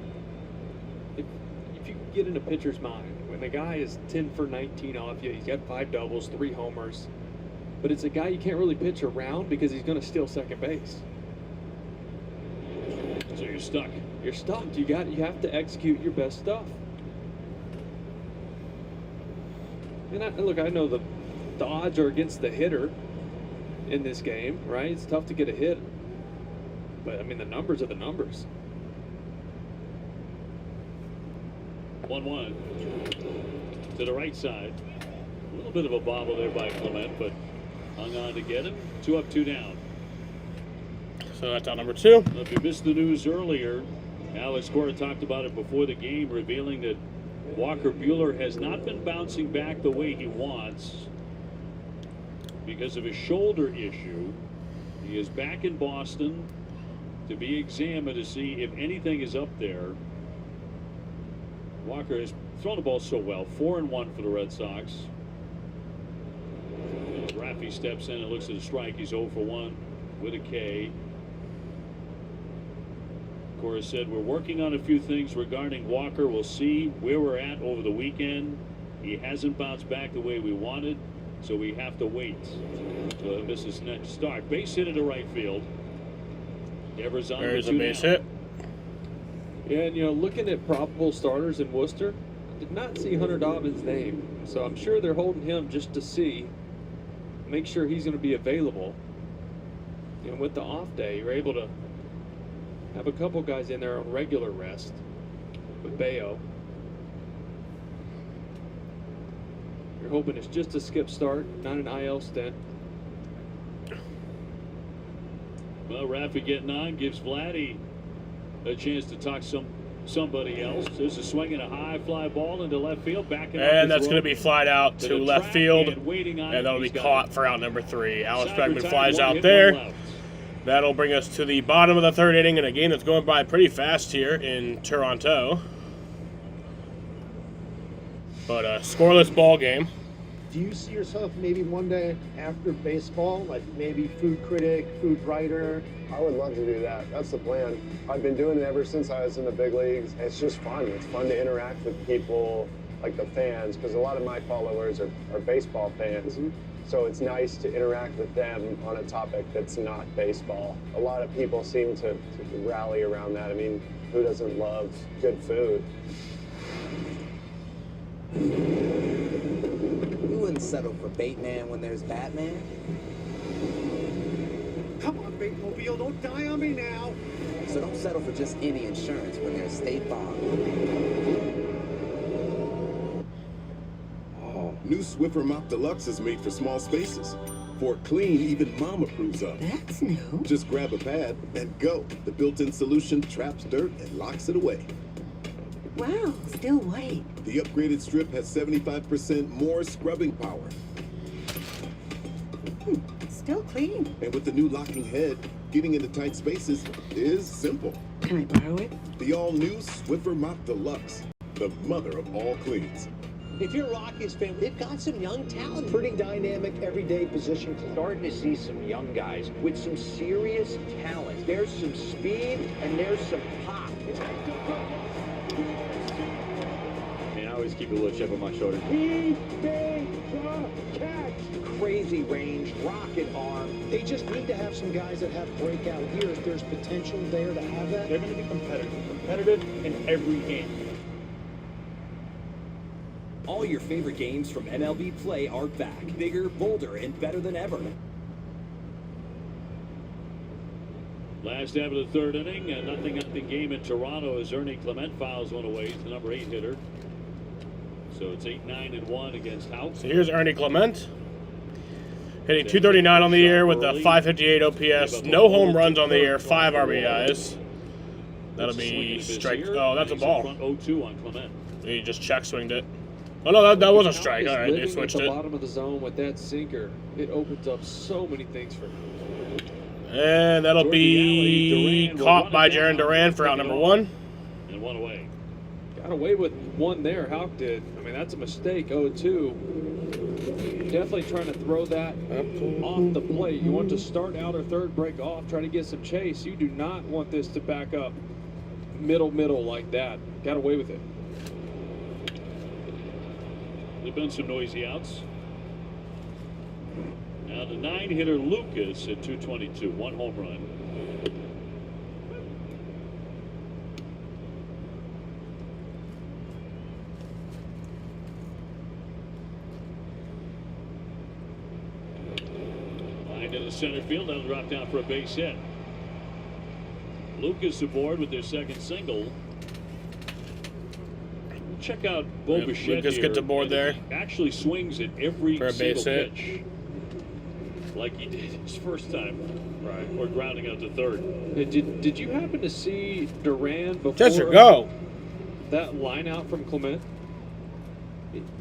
if you can get in a pitcher's mind when the guy is 10 for 19 off you. He's got 5 doubles, 3 homers, but it's a guy you can't really pitch around because he's going to steal second base. So you're stuck. You're stuck. You have to execute your best stuff. And look, I know the odds are against the hitter in this game, right? It's tough to get a hit, but I mean the numbers are the numbers. 1-1 to the right side. A little bit of a bobble there by Clement, but hung on to get him. 2 up, 2 down. So that's out number 2. If you missed the news earlier, Alex Cora talked about it before the game, revealing that Walker Buehler has not been bouncing back the way he wants because of a shoulder issue. He is back in Boston to be examined to see if anything is up there. Walker has thrown the ball so well. 4-1 for the Red Sox. As Raffy steps in and looks at a strike, he's 0 for 1 with a K. Cora said, we're working on a few things regarding Walker. We'll see where we're at over the weekend. He hasn't bounced back the way we wanted, so we have to wait. So he'll miss his next start. Base hit into right field. Devers on. There's a base hit. Yeah, and looking at probable starters in Worcester, Did not see Hunter Dobbins' name, so I'm sure they're holding him just to see, make sure he's going to be available. And with the off day, you're able to have a couple guys in there on regular rest with Bayo. You're hoping it's just a skip start, not an IL stint. Well, Rafi getting on gives Vladdy a chance to talk somebody else. There's a swing and a high fly ball into left field. And that's going to be flied out to left field, and that'll be caught for out number 3. Alex Bregman flies out there. That'll bring us to the bottom of the 3rd inning in a game that's going by pretty fast here in Toronto. But a scoreless ball game. Do you see yourself maybe one day after baseball, like maybe food critic, food writer? I would love to do that. That's the plan. I've been doing it ever since I was in the big leagues. It's just fun. It's fun to interact with people, like the fans, because a lot of my followers are baseball fans. So it's nice to interact with them on a topic that's not baseball. A lot of people seem to rally around that. I mean, who doesn't love good food? We wouldn't settle for Bateman when there's Batman. Come on, Batemobile, don't die on me now. So don't settle for just any insurance when there's State Farm. New Swiffer Mop Deluxe is made for small spaces. For clean, even Mom approves of. That's new. Just grab a pad and go. The built-in solution traps dirt and locks it away. Wow, still white. The upgraded strip has 75% more scrubbing power. Still clean. And with the new locking head, getting into tight spaces is simple. Can I borrow it? The all-new Swiffer Mop Deluxe, the mother of all cleans. If you're a Rockies fan, they've got some young talent. Pretty dynamic, everyday position. Starting to see some young guys with some serious talent. There's some speed and there's some pop. I always keep a little chip on my shoulder. He made the catch. Crazy range, rocket arm. They just need to have some guys that have breakout years. There's potential there to have that. They're going to be competitive in every game. All your favorite games from MLB Play are back, bigger, bolder, and better than ever. Last half of the 3rd inning, and nothing game in Toronto as Ernie Clement fouls one away. He's the number 8 hitter. So it's 8-9-1 against House. So here's Ernie Clement. Hitting 239 on the year with a 558 OPS. No home runs on the year, 5 RBIs. That'll be strike. Oh, that's a ball. 0-2 on Clement. He just check swinged it. Oh no, that was a strike. All right, they switched at the it. Bottom of the zone with that sinker, it opens up so many things for him. And that'll be caught by Jarren Duran for out number 1. And 1 away. Got away with 1 there. Houck did. I mean, that's a mistake. 0-2. Definitely trying to throw that off the plate. You want to start out or 3rd break off, try to get some chase. You do not want this to back up middle like that. Got away with it. There've been some noisy outs. Now the 9-hitter Lucas at 222, 1 home run. Line to the center field, that'll drop down for a base hit. Lucas aboard with their 2nd single. Check out Bo Bichette. Lucas gets aboard there. He actually swings at every for a base single hit. pitch, like he did his first time. Right. Or grounding out to 3rd. Did you happen to see Duran before Chester, go. that line out from Clement?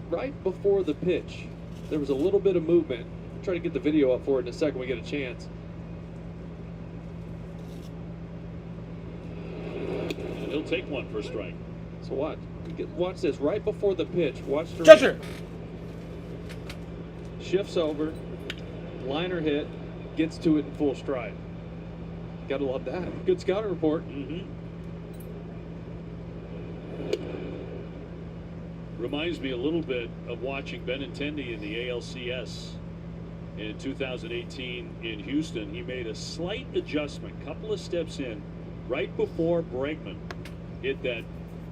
Right before the pitch, there was a little bit of movement. I'll try to get the video up for it in a second. We get a chance. And he'll take 1 for a strike. So what? Watch this. Right before the pitch. Watch Duran. Chester. Shifts over. Liner hit. Gets to it in full stride. Gotta love that. Good scouting report. Reminds me a little bit of watching Benintendi in the ALCS in 2018 in Houston. He made a slight adjustment, couple of steps in, right before Bregman hit that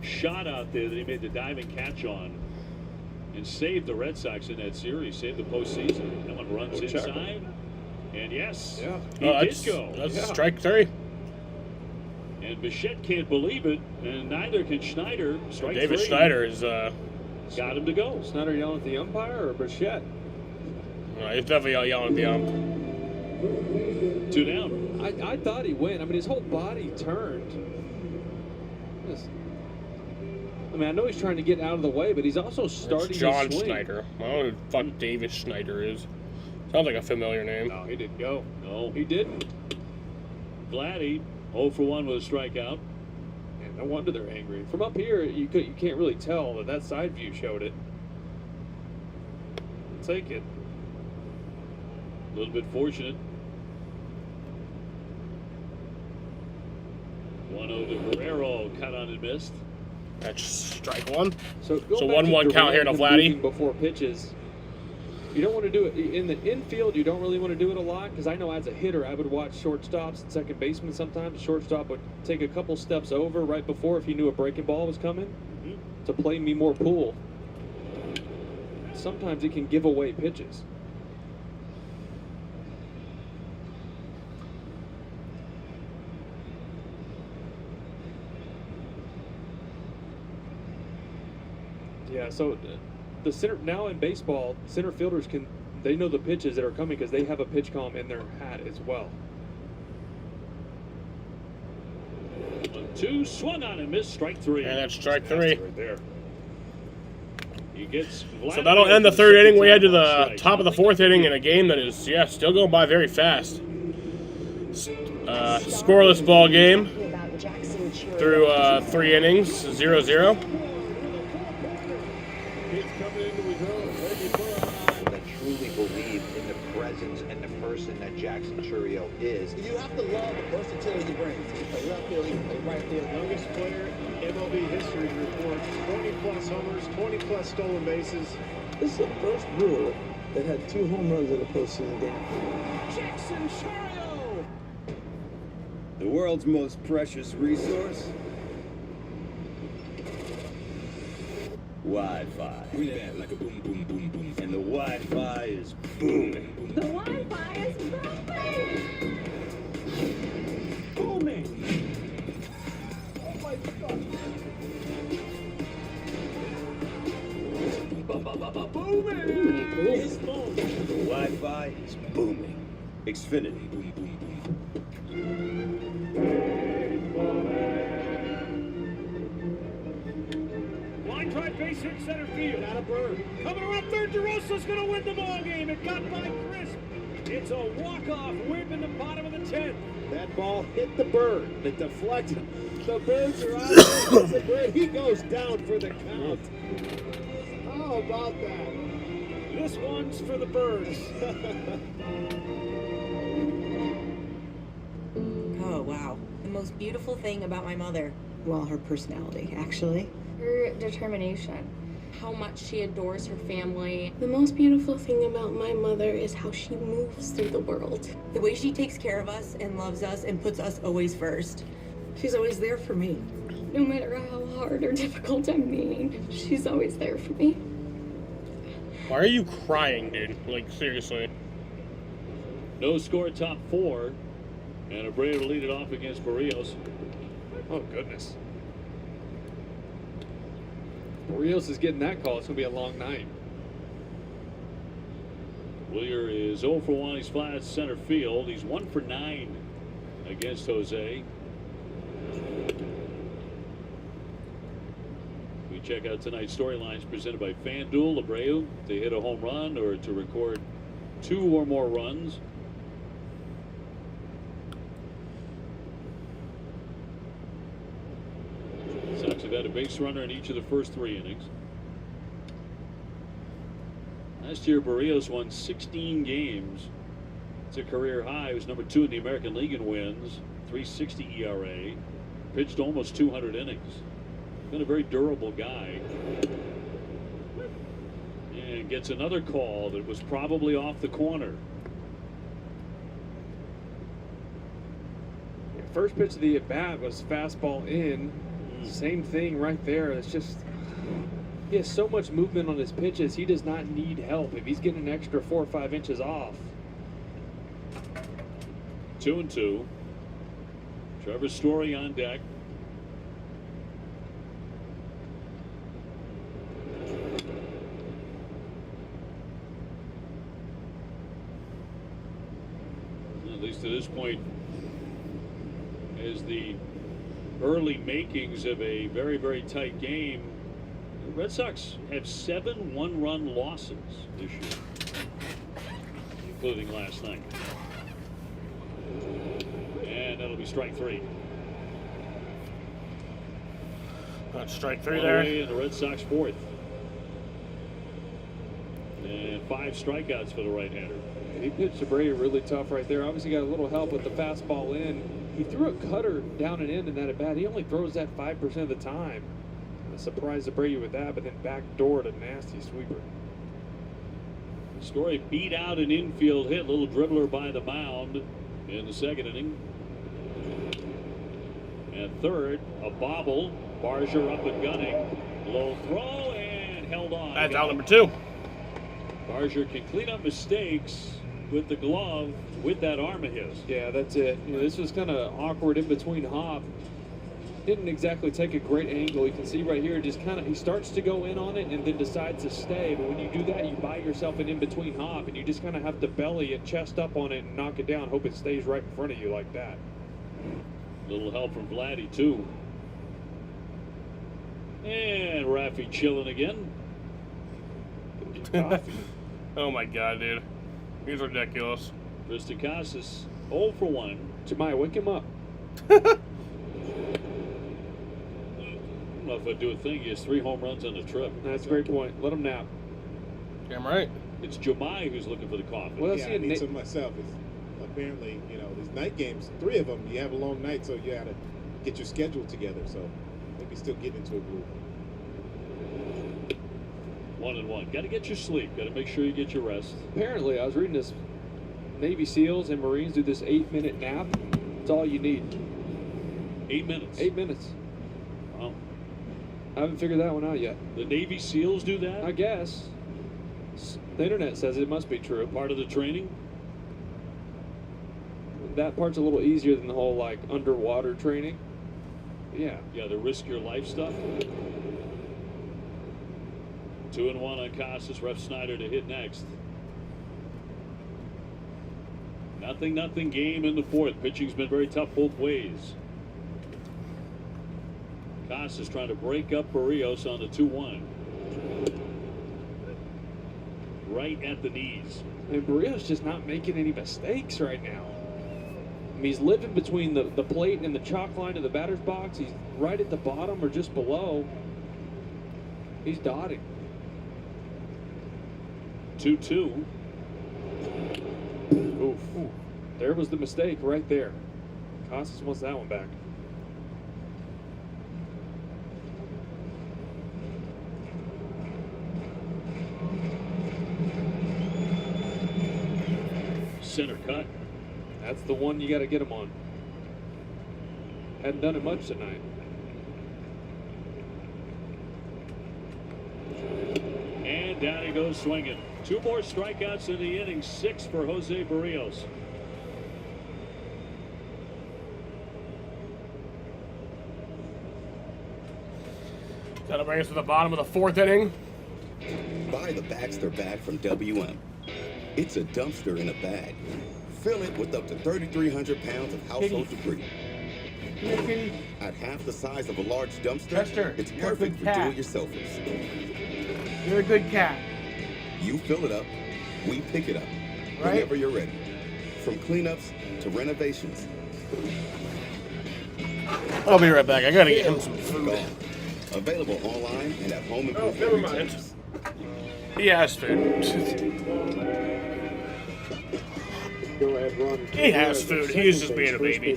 shot out there that he made the diving catch on and saved the Red Sox in that series, saved the postseason. That one runs inside. And yes, he did go. That's strike 3. And Bichette can't believe it, and neither can Schneider. Strike David 3. Schneider is got him to go. Schneider yelling at the umpire or Bichette? No, he's definitely yelling at the ump. 2 down. I thought he went. I mean, his whole body turned. I mean, I know he's trying to get out of the way, but he's also starting It's John to swing. Schneider. I don't know who the fuck David Schneider is. Sounds like a familiar name. No, he didn't go. No. He didn't. Vladdy, 0 for 1 with a strikeout. And no wonder they're angry. From up here, you can't really tell that side view showed it. Take it. A little bit fortunate. 1-0 to Guerrero, cut on and missed. That's strike 1. So So 1-1 count here to Vladdy. Before pitches. You don't want to do it in the infield. You don't really want to do it a lot because I know as a hitter, I would watch shortstops and second baseman sometimes. The shortstop would take a couple steps over right before if he knew a breaking ball was coming to play me more pool. Sometimes it can give away pitches. Yeah, so the center now in baseball, center fielders they know the pitches that are coming because they have a pitch comm in their hat as well. 1-2, swung on and missed, strike 3. And that's strike 3. Right there. He gets So that'll end the 3rd inning. We head to the top of the 4th inning in a game that is, still going by very fast. Scoreless ball game through 3 innings, 0-0. That truly believe in the presence and the person that Jackson Churio is. You have to love the versatility he brings. He play left field, he can play right field. Youngest player in MLB history to record 20-plus homers, 20-plus stolen bases. This is the first Brewer that had 2 home runs in a postseason game. Jackson Churio! The world's most precious resource? Wi-Fi. We that like a boom, boom, boom, boom. And the Wi-Fi is booming. The Wi-Fi is Booming! Oh my God! Booming! It's booming. The Wi-Fi is booming. Xfinity. Boom, boom, boom. Line drive, base hit, center field. Not a bird. Coming around third, DeRosa's going to win the ball game. It got by Crisp. It's a walk-off whip in the bottom of the 10th. That ball hit the bird. It deflected. The Birds are out there. It's a bird. He goes down for the count. How about that? This one's for the Birds. Oh, wow. The most beautiful thing about my mother. Well, her personality, actually. her determination. How much she adores her family. The most beautiful thing about my mother is how she moves through the world. The way she takes care of us and loves us and puts us always first. She's always there for me. No matter how hard or difficult I'm being, she's always there for me. Why are you crying, dude? Like, seriously. No score, top four. And Abreu to lead it off against Barrios. Oh, goodness. Barrios is getting that call. It's going to be a long night. Willier is 0 for 1. He's flat at center field. He's 1 for 9 against Jose. We check out tonight's storylines presented by FanDuel. Abreu to hit a home run or to record 2 or more runs. Sox have had a base runner in each of the first 3 innings. Last year, Barrios won 16 games. It's a career high. He was number 2 in the American League in wins, 3.60 ERA. Pitched almost 200 innings. Been a very durable guy. And gets another call that was probably off the corner. First pitch of the at-bat was fastball in. Same thing right there. It's just he has so much movement on his pitches. He does not need help. If he's getting an extra 4 or 5 inches off. 2-2. Trevor Story on deck. At least to this point, as the early makings of a very, very tight game, the Red Sox have 7 one-run losses this year, including last night. And that'll be strike 3. That's strike 3 One there. away in the Red Sox 4th. And 5 strikeouts for the right-hander. He pitched Abreu really tough right there. Obviously got a little help with the fastball in. He threw a cutter down and in that at bat. He only throws that 5% of the time. I surprised Abreu with that, but then backdoored a nasty sweeper. Story beat out an infield hit, little dribbler by the mound in the second inning. And third, a bobble. Barger up and gunning. Low throw and held on. That's out number 2. Barger can clean up mistakes with the glove with that arm of his. Yeah, that's it. You know, this was kind of awkward in between Hop. Didn't exactly take a great angle. You can see right here, just kind of, he starts to go in on it and then decides to stay. But when you do that, you buy yourself an in-between hop, and you just kind of have to belly and chest up on it and knock it down, hope it stays right in front of you like that. Little help from Vladdy, too. And Raffy chilling again. Oh my God, dude. He's ridiculous. Tristan Casas, 0 for 1. Jemai, wake him up. I don't know if I'd do a thing. He has 3 home runs on the trip. That's a great point. Let him nap. Damn right. It's Jemai who's looking for the coffin. Well, Yeah, I need some myself. It's apparently, you know, these night games, 3 of them, you have a long night, so you got to get your schedule together. So maybe still get into a groove. 1-1. Got to get your sleep. Got to make sure you get your rest. Apparently, I was reading this. Navy SEALs and Marines do this 8-minute nap. It's all you need. 8 minutes. 8 minutes. Wow. I haven't figured that one out yet. The Navy SEALs do that? I guess. The internet says it must be true. Part of the training? That part's a little easier than the whole, like, underwater training. Yeah. Yeah, the risk your life stuff. 2-1 on Casas. Ref Snyder to hit next. 0-0 game in the 4th. Pitching's been very tough both ways. Casas trying to break up Barrios on the 2-1. Right at the knees. And Barrios just not making any mistakes right now. I mean, he's living between the plate and the chalk line of the batter's box. He's right at the bottom or just below. He's dotting. 2-2. Oof. There was the mistake right there. Casas wants that one back. Center cut. That's the one you got to get him on. Hadn't done it much tonight. And down he goes swinging. 2 more strikeouts in the inning. 6 for Jose Barrios. That'll bring us to the bottom of the 4th inning. Buy the Baxter bag from WM. It's a dumpster in a bag. Fill it with up to 3,300 pounds of household debris. At half the size of a large dumpster, Chester, it's you're a perfect good for cat. do-it-yourselfers. You're a good cat. You fill it up, we pick it up. Right. Whenever you're ready. From cleanups to renovations. I'll be right back. I gotta get him some food. Gone. Available online and at home Oh, improvement never mind. retailers. He has food. go-ahead run. He has food. He was just being a baby.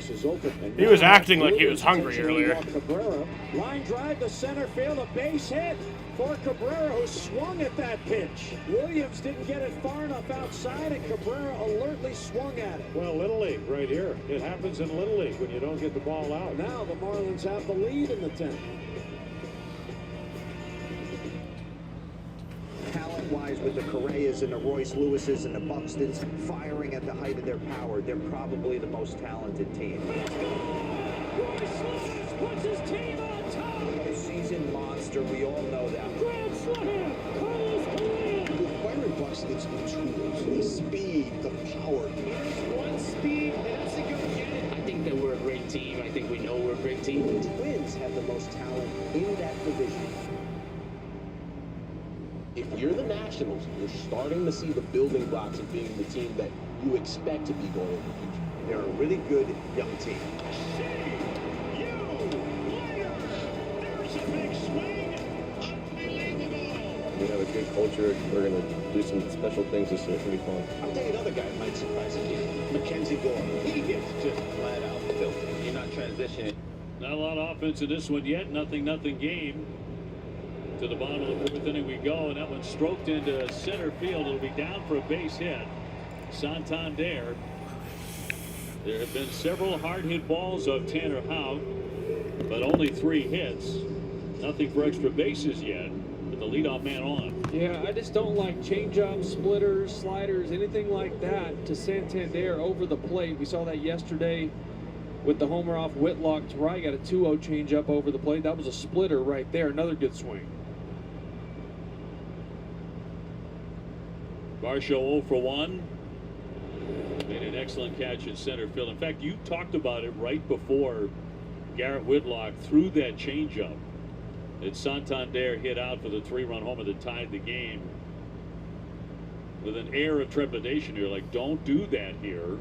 He was acting like he was hungry earlier. Cabrera, line drive to center field, a base hit for Cabrera, who swung at that pitch. Williams didn't get it far enough outside, and Cabrera alertly swung at it. Well, Little League right here. It happens in Little League when you don't get the ball out. Now the Marlins have the lead in the 10th. Talent-wise, with the Correas and the Royce Lewises and the Buxtons firing at the height of their power, they're probably the most talented team. Royce Lewis puts his team on top. A seasoned monster, we all know that. Grand slam, Carlos Correa. With Byron Buxton's tools, the speed, the power. Here's one speed, and that's a good get. I think that we're a great team. I think we know we're a great team. The Twins have the most talent in that division. If you're the Nationals, you're starting to see the building blocks of being the team that you expect to be going in the future. They're a really good young team. There's a big swing. Unbelievable. We have a good culture. We're going to do some special things this year. It's going to be fun. I'll tell you another guy might surprise you. Mackenzie Gore. He gets just flat out filthy. You're not transitioning. Not a lot of offense in this one yet. Nothing game. To the bottom of the 4th inning we go, and that one stroked into center field. It'll be down for a base hit. Santander. There have been several hard hit balls of Tanner Houck, but only 3 hits. Nothing for extra bases yet. But the leadoff man on. Yeah, I just don't like changeups, splitters, sliders, anything like that to Santander over the plate. We saw that yesterday with the homer off Whitlock to right. Got a 2-0 changeup over the plate. That was a splitter right there. Another good swing. Varsho 0 for 1. Made an excellent catch in center field. In fact, you talked about it right before Garrett Whitlock threw that changeup that Santander hit out for the 3-run homer that tied the game. With an air of trepidation, you're like, don't do that here.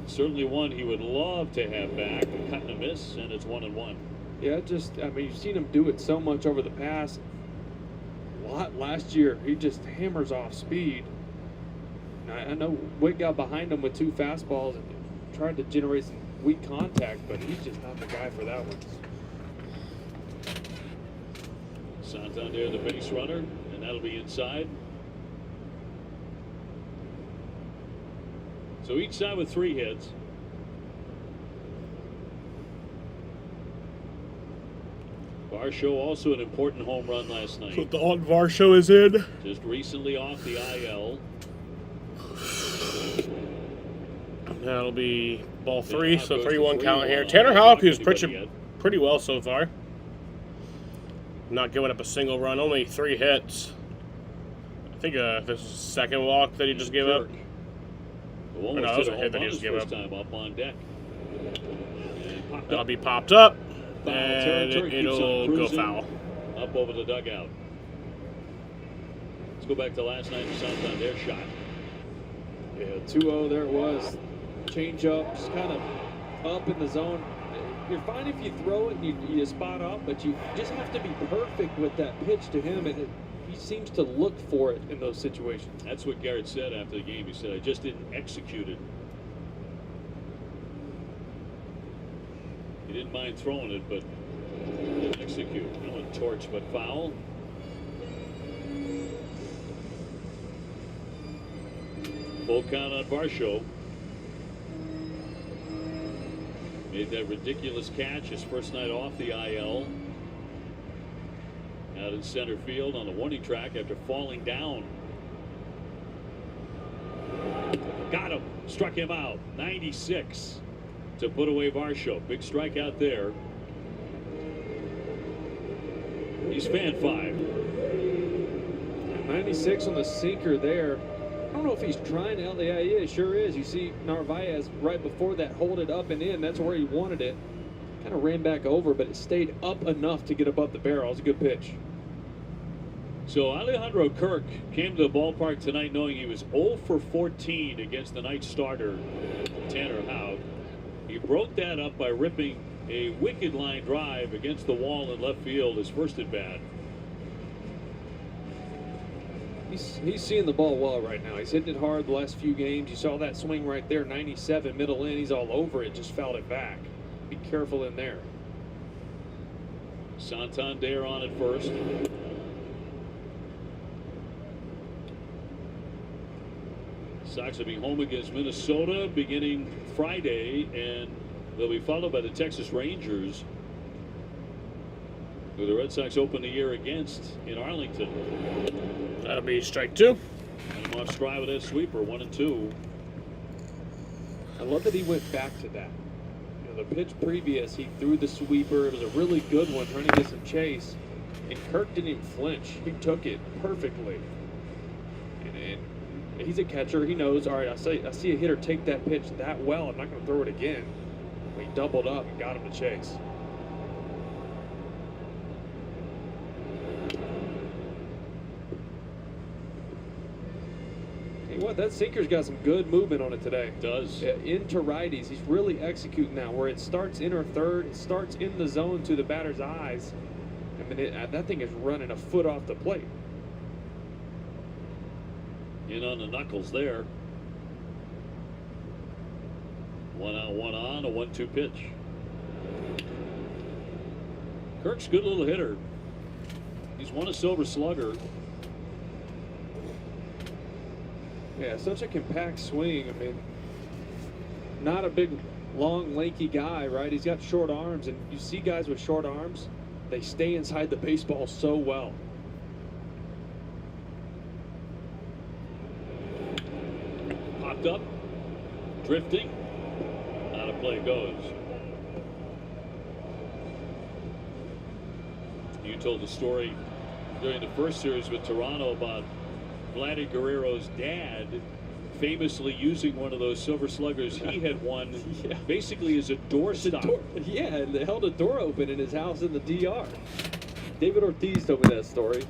Certainly one he would love to have back. A cut and a miss, and it's 1-1. Yeah, I mean, you've seen him do it so much over the past. Last year, he just hammers off speed. I know Witt got behind him with 2 fastballs and tried to generate some weak contact, but he's just not the guy for that one. Santander, the base runner, and that'll be inside. So each side with 3 hits. Varsho also an important home run last night. So Dalton Varsho is in. Just recently off the IL. That'll be ball 3, so 3-1 count here. Tanner Houck is pretty well so far. Not giving up a single run, only 3 hits. I think this is the second walk that he just gave up. No, that was a hit that he just gave up. Time up on deck. That'll be popped up. And it'll go foul. Up over the dugout. Let's go back to last night's Santander shot. Yeah, 2-0, there it was. Change up, just kind of up in the zone. You're fine if you throw it and you spot up, but you just have to be perfect with that pitch to him, and he seems to look for it in those situations. That's what Garrett said after the game. He said, I just didn't execute it. He didn't mind throwing it, but didn't execute. That one torch, but foul. Full count on Varsho. Made that ridiculous catch his first night off the IL. Out in center field on the warning track after falling down. Got him. Struck him out. 96 to put away Varsho. Big strikeout there. He's fan 5. 96 on the sinker there. I don't know if he's trying to. Yeah, he sure is. You see Narvaez right before that, hold it up and in. That's where he wanted it. Kind of ran back over, but it stayed up enough to get above the barrel. It was a good pitch. So Alejandro Kirk came to the ballpark tonight knowing he was 0 for 14 against the night starter, Tanner Houck. He broke that up by ripping a wicked line drive against the wall in left field his first at bat. He's seeing the ball well right now. He's hitting it hard the last few games. You saw that swing right there, 97 middle in. He's all over it, just fouled it back. Be careful in there. Santander on it first. Sox will be home against Minnesota beginning Friday, and they'll be followed by the Texas Rangers, who the Red Sox open the year against in Arlington. That'll be strike two. And I'm off stride with that sweeper, 1-2. I love that he went back to that. You know, the pitch previous, he threw the sweeper. It was a really good one, trying to get some chase. And Kirk didn't even flinch. He took it perfectly. And he's a catcher. He knows, all right, I see a hitter take that pitch that well. I'm not going to throw it again. He doubled up and got him to chase. What, that sinker's got some good movement on it today. It does. Into righties. He's really executing now, where it starts in or third, it starts in the zone to the batter's eyes. I mean, that thing is running a foot off the plate. In on the knuckles there. 1 out, 1 on, a 1-2 pitch. Kirk's a good little hitter. He's won a Silver Slugger. Yeah, such a compact swing. I mean, not a big, long, lanky guy, right? He's got short arms, and you see guys with short arms, they stay inside the baseball so well. Popped up, drifting, out of play goes. You told the story during the first series with Toronto about Vladdy Guerrero's dad famously using one of those Silver Sluggers he had won basically as a doorstop. Yeah, and they held a door open in his house in the DR. David Ortiz told me that story.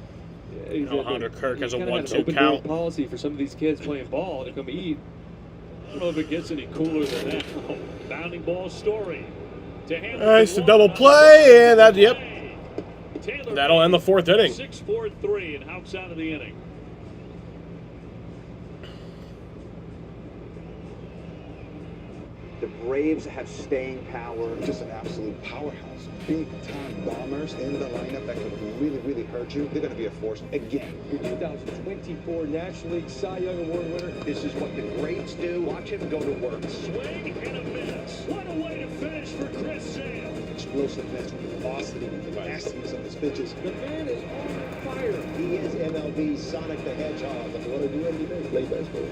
Yeah, Alejandro Kirk has a kinda had an 1-2 open count. door policy for some of these kids playing ball to come eat. I don't know if it gets any cooler than that. Bounding ball Story to Hamilton. Nice, the double play, and that, yep. That'll end the fourth inning. 6-4-3, and Houck's out of the inning. The Braves have staying power. Just an absolute powerhouse. Big-time bombers in the lineup that could really, really hurt you. They're going to be a force again. Your 2024 National League Cy Young Award winner. This is what the greats do. Watch him go to work. Swing and a miss. What a way to finish for Chris Sale. Explosiveness, velocity, the nastiness of his pitches. The man is on fire. He is MLB's Sonic the Hedgehog. If you want to do anything, play baseball.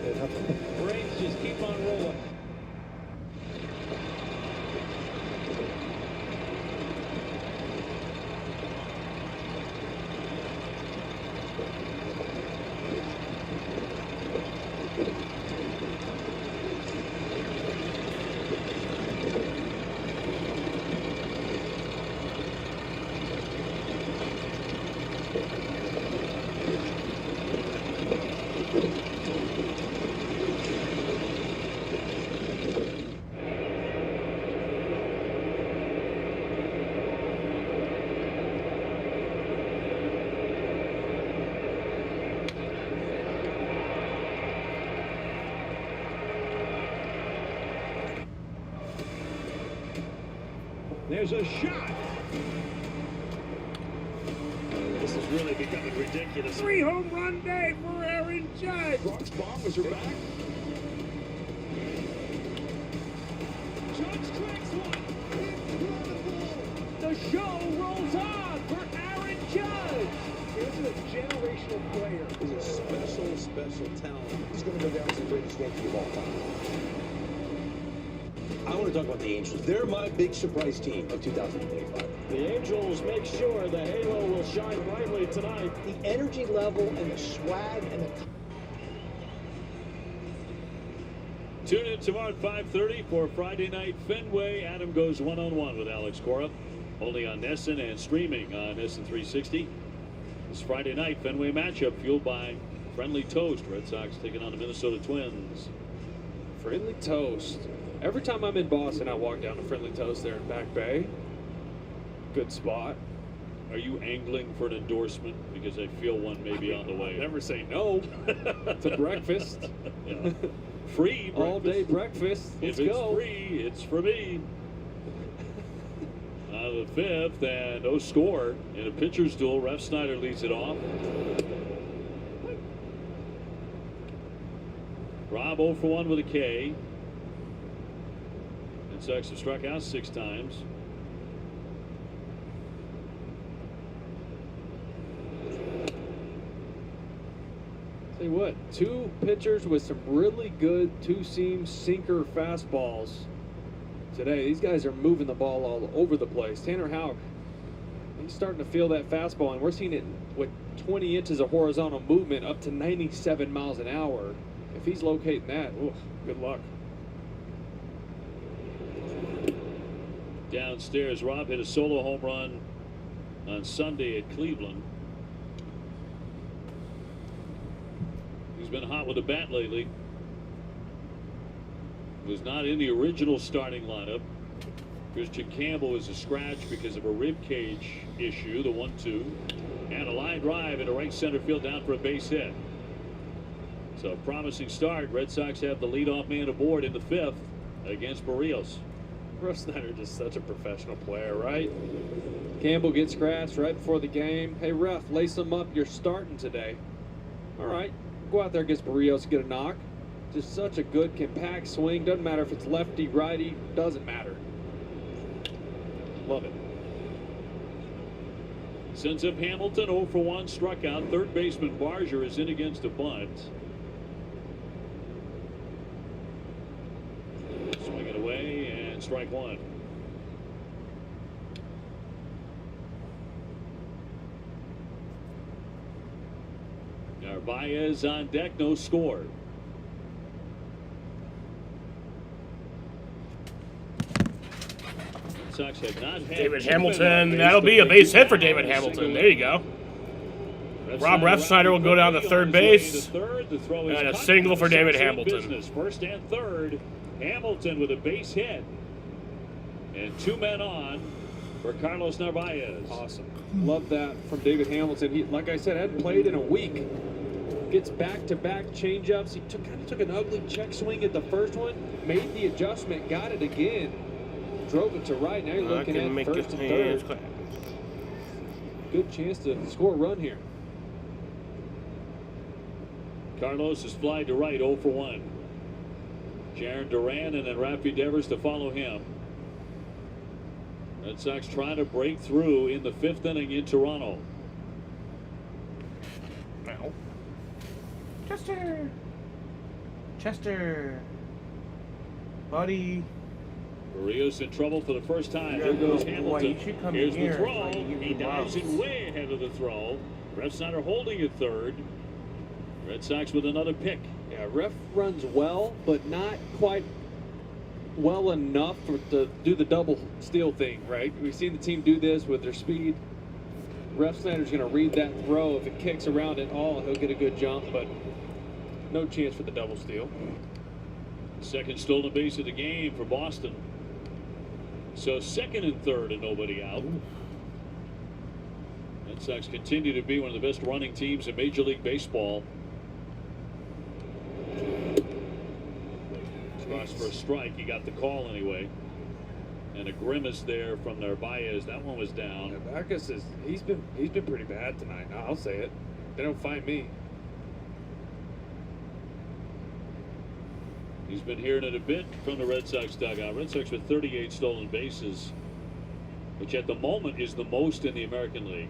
Braves just keep on rolling. There's a shot. This is really becoming ridiculous. 3-home run day for Aaron Judge. Bronx Bombers are back. Judge strikes one. The show rolls on for Aaron Judge. This is a generational player. He's a special talent. He's going to go down as the greatest Yankee of all time. I want to talk about the Angels. They're my big surprise team of 2025. The Angels make sure the halo will shine brightly tonight. The energy level and the swag and the... Tune in tomorrow at 5:30 for Friday Night Fenway. Adam goes one-on-one with Alex Cora, only on NESN and streaming on NESN 360. This Friday night Fenway matchup fueled by Friendly Toast. Red Sox taking on the Minnesota Twins. Friendly Toast. Every time I'm in Boston, I walk down to Friendly Toast there in Back Bay. Good spot. Are you angling for an endorsement? Because I feel one may be on the way. Never say no to breakfast. Yeah. Free breakfast. All day breakfast. Let's if it's go. free, it's for me. The fifth, and no score in a pitcher's duel. Ref Snyder leads it off. Rob 0 for 1 with a K. And Sox have struck out 6 times. Tell you what, 2 pitchers with some really good two-seam sinker fastballs today. These guys are moving the ball all over the place. Tanner Houck, he's starting to feel that fastball, and we're seeing it with 20 inches of horizontal movement up to 97 miles an hour. If he's locating that, ooh, good luck. Downstairs, Rob hit a solo home run on Sunday at Cleveland. He's been hot with the bat lately. Was not in the original starting lineup. Christian Campbell is a scratch because of a rib cage issue, the 1-2. And a line drive into right center field down for a base hit. So a promising start. Red Sox have the leadoff man aboard in the 5th against Barrios. Russ Snyder just such a professional player, right? Campbell gets scratched right before the game. Hey, ref, lace him up. You're starting today. All right, go out there against Barrios, get a knock. Just such a good compact swing. Doesn't matter if it's lefty, righty, doesn't matter. Love it. Sends up Hamilton 0 for 1, struck out. Third baseman Barger is in against a bunt. Swing it away and strike 1. Narvaez on deck, no score. Sox have not had David Hamilton. That'll be a base hit for David Hamilton. There you go. Rob Refsnyder will go down to third base. And a single for David Hamilton. First and third. Hamilton with a base hit. And 2 men on for Carlos Narvaez. Awesome. Love that from David Hamilton. He, like I said, hadn't played in a week. Gets back-to-back changeups. He kind of took an ugly check swing at the first one. Made the adjustment. Got it again. Drove it to right. Now you're looking at first and third. Good chance to score a run here. Carlos is flied to right, 0 for 1. Jarren Duran and then Rafi Devers to follow him. Red Sox trying to break through in the 5th inning in Toronto. Now. Chester. Buddy. Barrios in trouble for the first time. There goes Hamilton. Here's the throw. He dives in way ahead of the throw. Refsnyder holding at third. Red Sox with another pick. Yeah, ref runs well, but not quite well enough to do the double steal thing, right? We've seen the team do this with their speed. Refsnyder's going to read that throw. If it kicks around at all, he'll get a good jump, but no chance for the double steal. Second stolen base of the game for Boston. So 2nd and 3rd and nobody out. Red Sox continue to be one of the best running teams in Major League Baseball. Cross for a strike. He got the call anyway. And a grimace there from Narvaez. That one was down. Yeah, Backus is he's been pretty bad tonight. I'll say it. They don't find me. He's been hearing it a bit from the Red Sox dugout. Red Sox with 38 stolen bases, which at the moment is the most in the American League.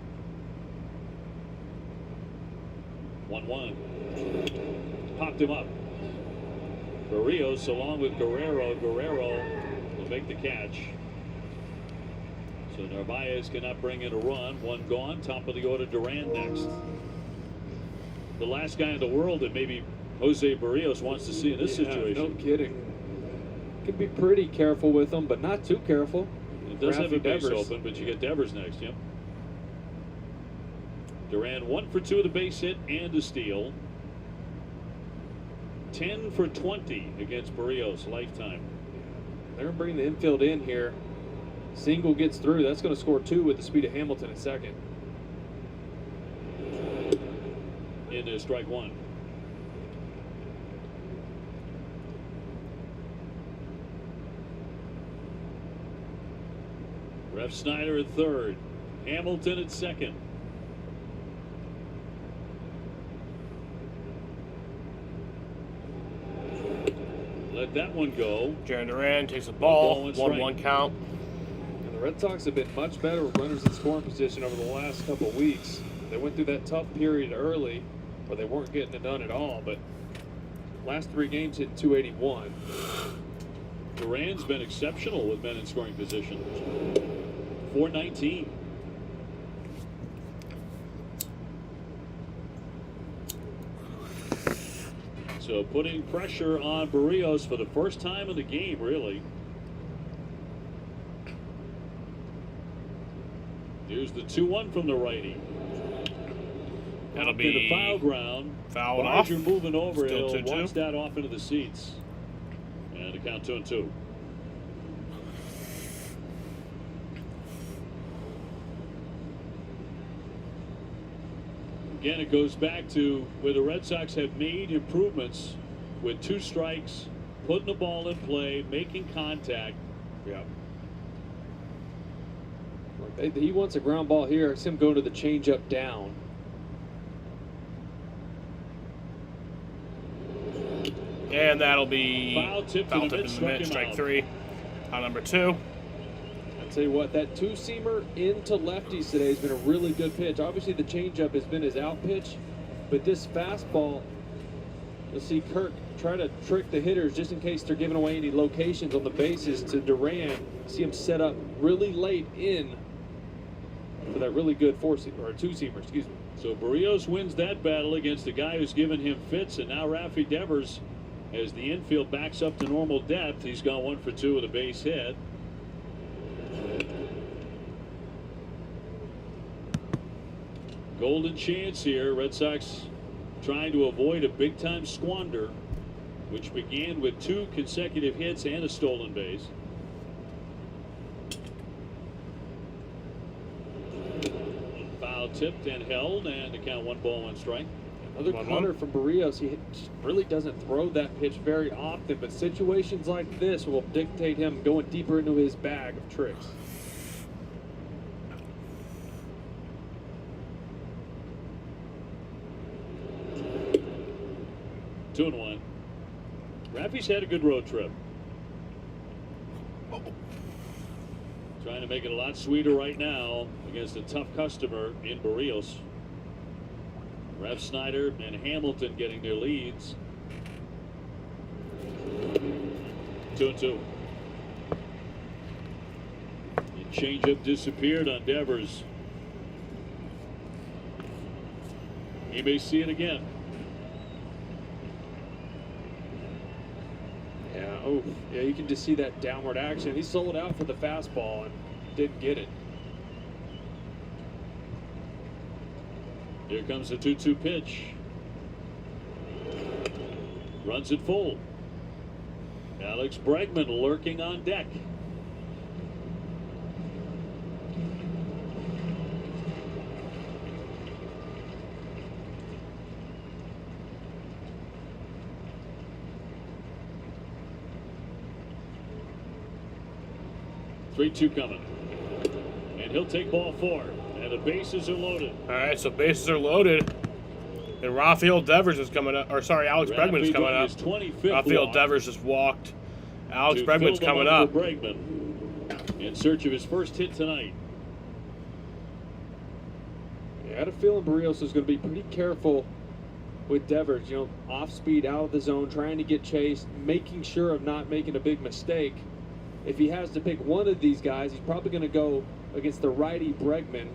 1-1. Popped him up. Barrios along with Guerrero. Guerrero will make the catch. So Narvaez cannot bring in a run. 1 gone. Top of the order, Duran next. The last guy in the world that maybe Jose Barrios wants to see in this situation. No kidding. Can be pretty careful with them, but not too careful. It does have a base open, but you get Devers next, yep. Duran 1 for 2 with a base hit and a steal. 10 for 20 against Barrios lifetime. They're going to bring the infield in here. Single gets through. That's going to score 2 with the speed of Hamilton at second. Into strike 1. Ref Snyder at third. Hamilton at second. Let that one go. Jarren Duran takes the ball. 1-1 count. And the Red Sox have been much better with runners in scoring position over the last couple of weeks. They went through that tough period early where they weren't getting it done at all, but last 3 games hit 281. Duran's been exceptional with men in scoring position. 419. So putting pressure on Berrios for the first time in the game, really. Here's the 2-1 from the righty. That'll Up be to the foul ground. fouled off. Barger moving over. Still He'll 2-2. watch that off into the seats. And to count 2-2. Again, it goes back to where the Red Sox have made improvements with 2 strikes, putting the ball in play, making contact. Yeah. He wants a ground ball here. It's him going to the changeup down. And that'll be Foul tip foul in the tip mid, in the struck mid, him strike out. 3. On number 2. I'll tell you what, that 2-seamer into lefties today has been a really good pitch. Obviously, the changeup has been his out pitch, but this fastball, you'll see Kirk try to trick the hitters just in case they're giving away any locations on the bases to Duran. See him set up really late in for that really good 2-seamer, excuse me. So Berrios wins that battle against a guy who's given him fits, and now Rafi Devers, as the infield backs up to normal depth, he's gone 1 for 2 with a base hit. Golden chance here. Red Sox trying to avoid a big-time squander, which began with 2 consecutive hits and a stolen base. Foul tipped and held, and to count 1 ball, 1 strike. Another cutter from Berrios. He really doesn't throw that pitch very often, but situations like this will dictate him going deeper into his bag of tricks. Two and 1. Rafi's had a good road trip. Trying to make it a lot sweeter right now against a tough customer in Berrios. Ref Snyder and Hamilton getting their leads. 2-2. The changeup disappeared on Devers. He may see it again. Oh, yeah, you can just see that downward action. He sold out for the fastball and didn't get it. Here comes the 2-2 pitch. Runs it full. Alex Bregman lurking on deck. Three-two coming. And he'll take ball 4. And the bases are loaded. All right, so bases are loaded. And Rafael Devers is coming up. Or sorry, Alex Bregman is coming up. Rafael Devers just walked. Alex Bregman's coming up. Bregman in search of his first hit tonight. Yeah, I had a feeling Berrios was going to be pretty careful with Devers. You know, off speed, out of the zone, trying to get chased, making sure of not making a big mistake. If he has to pick one of these guys, he's probably going to go against the righty Bregman.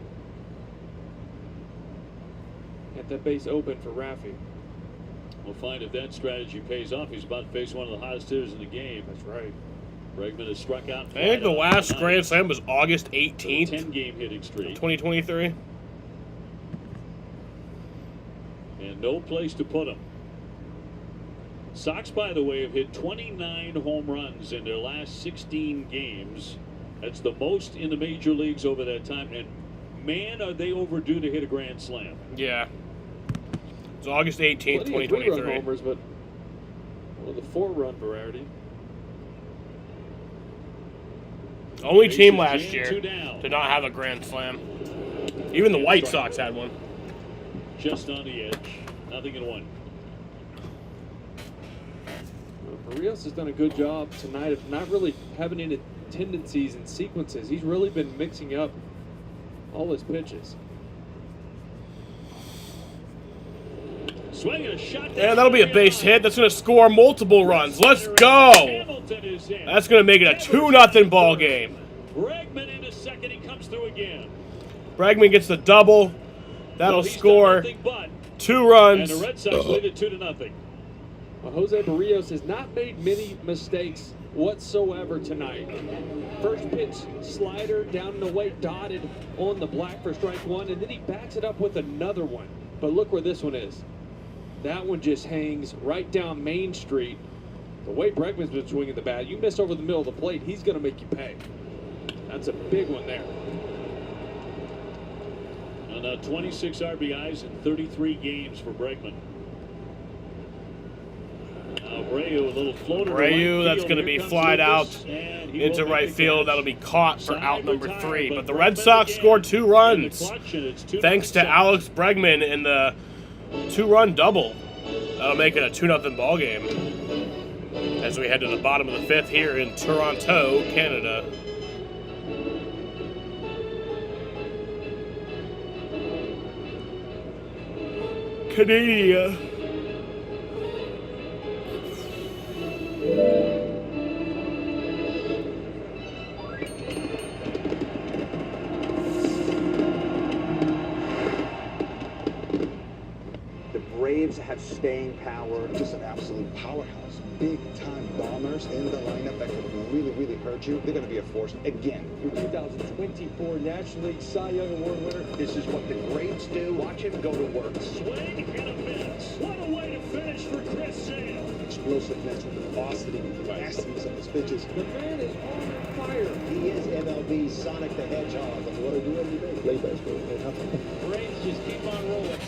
At the base open for Rafi. We'll find if that strategy pays off. He's about to face one of the hottest hitters in the game. That's right. Bregman has struck out. I think the last Grand Slam was August 18th. 10-game hitting streak. 2023. And no place to put him. Sox, by the way, have hit 29 home runs in their last 16 games. That's the most in the major leagues over that time. And man, are they overdue to hit a grand slam. Yeah. It's August 18th, 2023. Three-run homers, but well, the 4-run variety. Only team last year to not have a grand slam. Even the White Sox had one. Just on the edge. 0-1. Barrios has done a good job tonight of not really having any tendencies and sequences. He's really been mixing up all his pitches. Swinging a shot. Yeah, that'll be a base hit. That's going to score multiple runs. Let's go. That's going to make it a 2-0 ball game. Bregman into second. He comes through again. Bregman gets the double. That'll score 2 runs. And the Red Sox lead it 2-0. Well, Jose Barrios has not made many mistakes whatsoever tonight. First pitch slider down and away, dotted on the black for strike 1, and then he backs it up with another one. But look where this one is. That one just hangs right down Main Street. The way Bregman's been swinging the bat, you miss over the middle of the plate, he's going to make you pay. That's a big one there. And 26 RBIs in 33 games for Bregman. Abreu, a little floater. Abreu, that's going to be flied out into right field. That'll be caught for out number 3. But the Red Sox scored 2 runs thanks to Alex Bregman in the 2-run double. That'll make it a 2-0 ball game as we head to the bottom of the 5th here in Toronto, Canada. Canada. The Braves have staying power. Just an absolute powerhouse. Big-time bombers in the lineup that could really, really hurt you. They're going to be a force again. Your 2024 National League Cy Young Award winner. This is what the greats do. Watch him go to work. Swing and a miss. What a way to finish for Chris Sale. Explosiveness with the velocity and the nastiness of his pitches. The man is on fire. He is MLB's Sonic the Hedgehog. That's what I do every day. Play baseball. Braves just keep on rolling.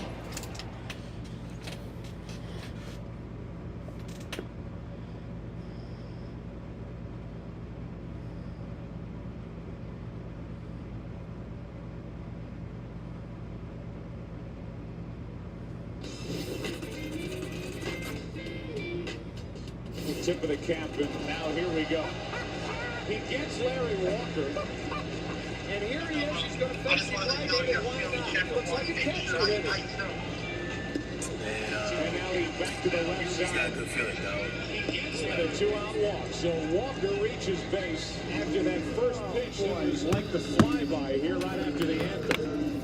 Tip of the cap, and now here we go. He gets Larry Walker, and here he is. He's going to face him right in. Why not? Looks like a catcher with it. And now he's back to the left side. He's got a good feeling, though. He gets it, a 2-out walk. So Walker reaches base after that first pitch. It was like the flyby here right after the anthem.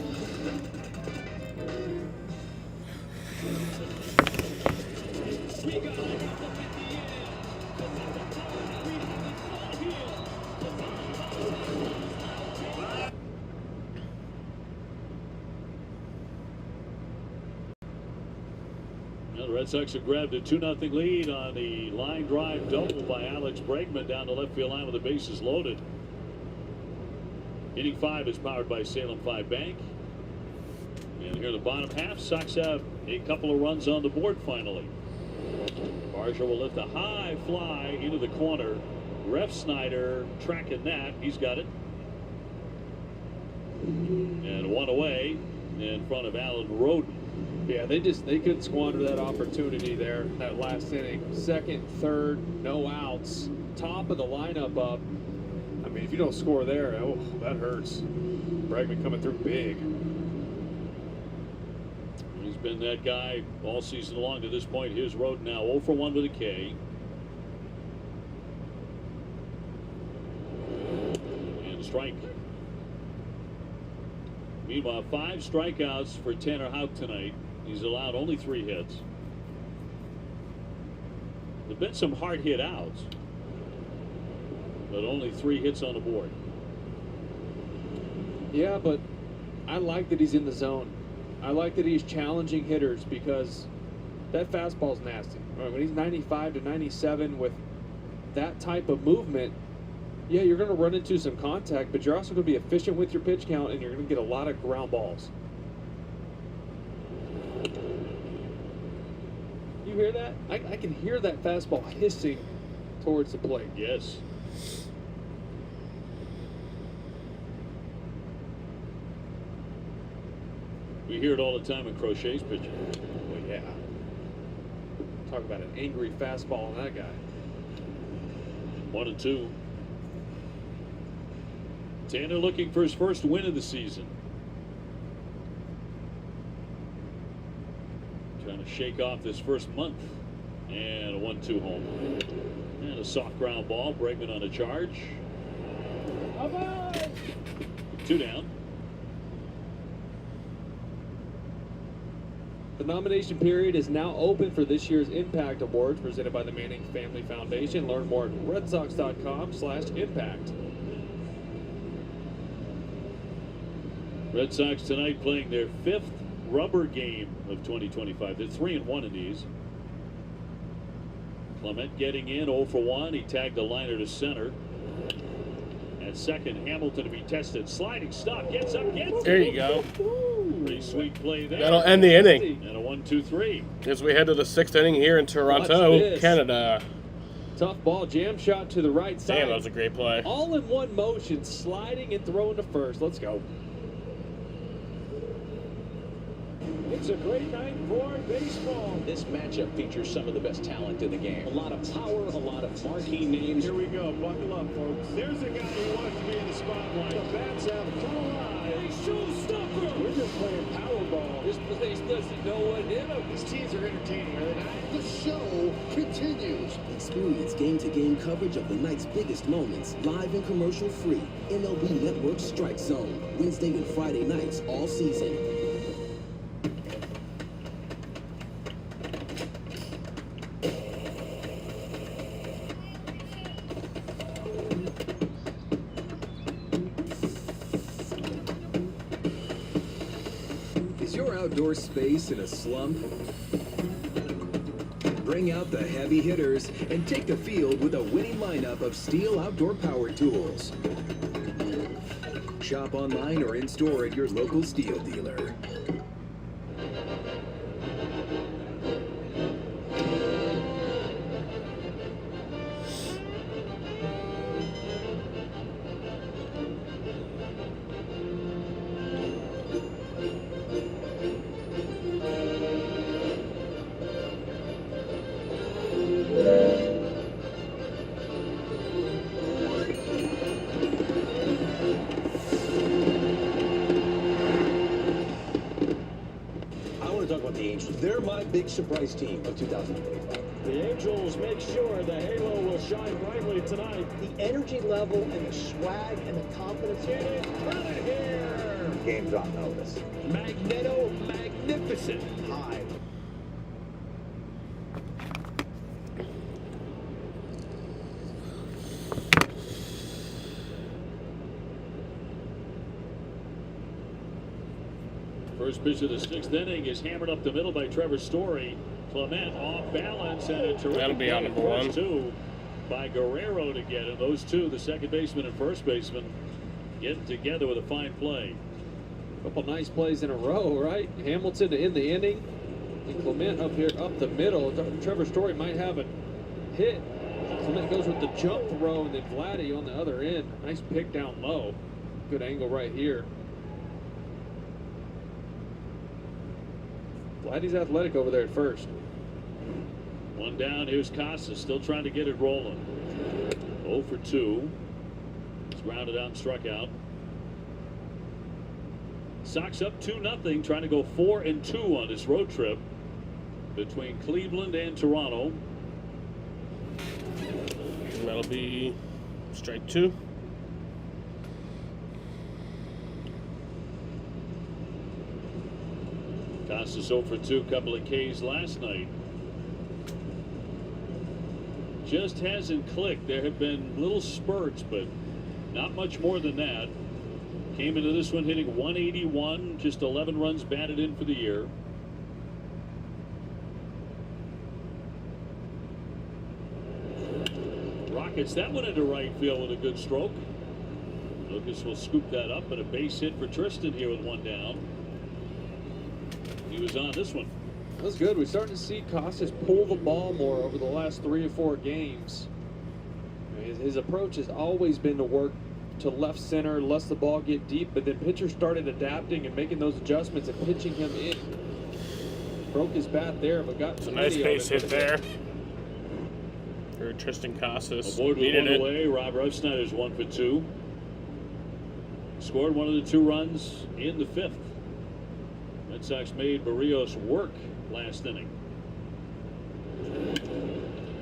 The Red Sox have grabbed a 2-0 lead on the line drive double by Alex Bregman down the left field line with the bases loaded. Inning 5 is powered by Salem 5 Bank. And here in the bottom half, Sox have a couple of runs on the board finally. Barzal will lift a high fly into the corner. Ref Snyder tracking that. He's got it. And one away in front of Alan Roden. Yeah, they couldn't squander that opportunity there, that last inning. Second, third, no outs. Top of the lineup up. I mean, if you don't score there, oh, that hurts. Bregman coming through big. He's been that guy all season long to this point. Here's Roden now 0 for 1 with a K. And a strike. Meanwhile, 5 strikeouts for Tanner Houck tonight. He's allowed only 3 hits. There have been some hard hit outs, but only 3 hits on the board. Yeah, but I like that he's in the zone. I like that he's challenging hitters because that fastball's nasty. Right, when he's 95 to 97 with that type of movement, Yeah, you're going to run into some contact, but you're also going to be efficient with your pitch count, and you're going to get a lot of ground balls. You hear that? I can hear that fastball hissing towards the plate. Yes. We hear it all the time in Crochet's pitching. Well, yeah. Talk about an angry fastball on that guy. 1-2. Tanner looking for his first win of the season. Trying to shake off this first month. And a 1-2 home. And a soft ground ball. Bregman on a charge. 2 down. The nomination period is now open for this year's Impact Awards presented by the Manning Family Foundation. Learn more at redsox.com/impact. Red Sox tonight playing their 5th rubber game of 2025. They're 3-1 in these. Clement getting in 0 for 1. He tagged the liner to center. At second, Hamilton to be tested. Sliding stop. Gets up. Gets There you go. Pretty sweet play there. That'll end the inning. And a 1-2-3. As we head to the 6th inning here in Toronto, Canada. Tough ball, jam shot to the right side. Damn, that was a great play. All in one motion, sliding and throwing to first. Let's go. It's a great night for baseball. This matchup features some of the best talent in the game. A lot of power, a lot of marquee names. Here we go. Buckle up, folks. There's a guy who wants to be in the spotlight. The bats have come alive. A showstopper. We're just playing Powerball. This place doesn't know what hit him. These teams are entertaining, are they not? The show continues. Experience game-to-game coverage of the night's biggest moments, live and commercial-free. MLB Network Strike Zone, Wednesday and Friday nights all season. Is your outdoor space in a slump? Bring out the heavy hitters and take the field with a winning lineup of Steel outdoor power tools. Shop online or in-store at your local Steel dealer. They're my big surprise team of 2025. The Angels make sure the halo will shine brightly tonight. The energy level and the swag and the confidence in it. Out of here. Game's on notice. Magneto Magnificent. High. First pitch of the 6th inning is hammered up the middle by Trevor Story. Clement off balance and a terrific That'll be on number 1. 2 by Guerrero to get him. Those two, the second baseman and first baseman, getting together with a fine play. Couple nice plays in a row, right? Hamilton to end the inning, and Clement up here up the middle. Trevor Story might have a hit. Clement goes with the jump throw, and then Vladdy on the other end. Nice pick down low. Good angle right here. Vladdy's athletic over there at first. One down. Here's Casas still trying to get it rolling. 0 for 2. He's grounded out and struck out. Sox up 2-0, trying to go 4-2 on this road trip between Cleveland and Toronto. That'll be strike 2. Casas 0 for 2, couple of Ks last night. Just hasn't clicked. There have been little spurts, but not much more than that. Came into this one hitting 181, just 11 runs batted in for the year. Gets that one into right field with a good stroke. Lucas will scoop that up, and a base hit for Tristan here with one down. He was on this one. That's good. We're starting to see Casas pull the ball more over the last 3 or 4 games. His approach has always been to work to left center, lets the ball get deep, but then pitchers started adapting and making those adjustments and pitching him in. Broke his bat there, but got a nice base hit there for Tristan Casas. Aboard with one away. Rob Refsnyder's 1 for 2. Scored one of the 2 runs in the 5th. Red Sox made Barrios work last inning.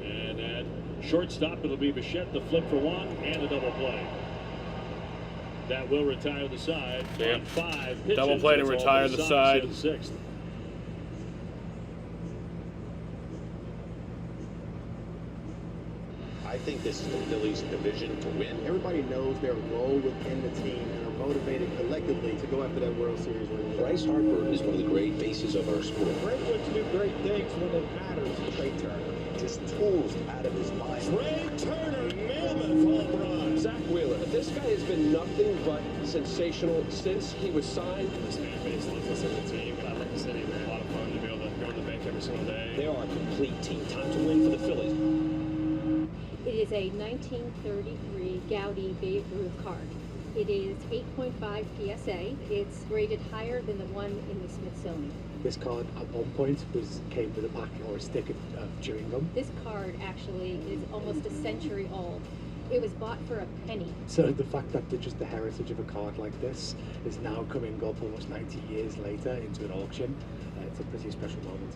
And at shortstop, it'll be Bichette, the flip for 1 and a double play. That will retire the side on 5 pitches. Double play to retire the side. In the 6th. I think this is the Phillies' division to win. Everybody knows their role within the team and are motivated collectively to go after that World Series ring. Bryce Harper is one of the great faces of our sport. Great ones do great things when it matters. Trey Turner just tools out of his mind. Trey Turner, mammoth home run. Zach Wheeler, this guy has been nothing but sensational since he was signed. This fan base loves us as a team, and I like the city. It's a lot of fun to be able to go to the bank every single day. They are a complete team. Time to win for the Phillies. It is a 1933 Gaudi Babe Ruth card. It is 8.5 PSA. It's rated higher than the one in the Smithsonian. This card at one point came with a pack or a stick of chewing gum. This card actually is almost a century old. It was bought for a penny. So the fact that just the heritage of a card like this is now coming up almost 90 years later into an auction, it's a pretty special moment.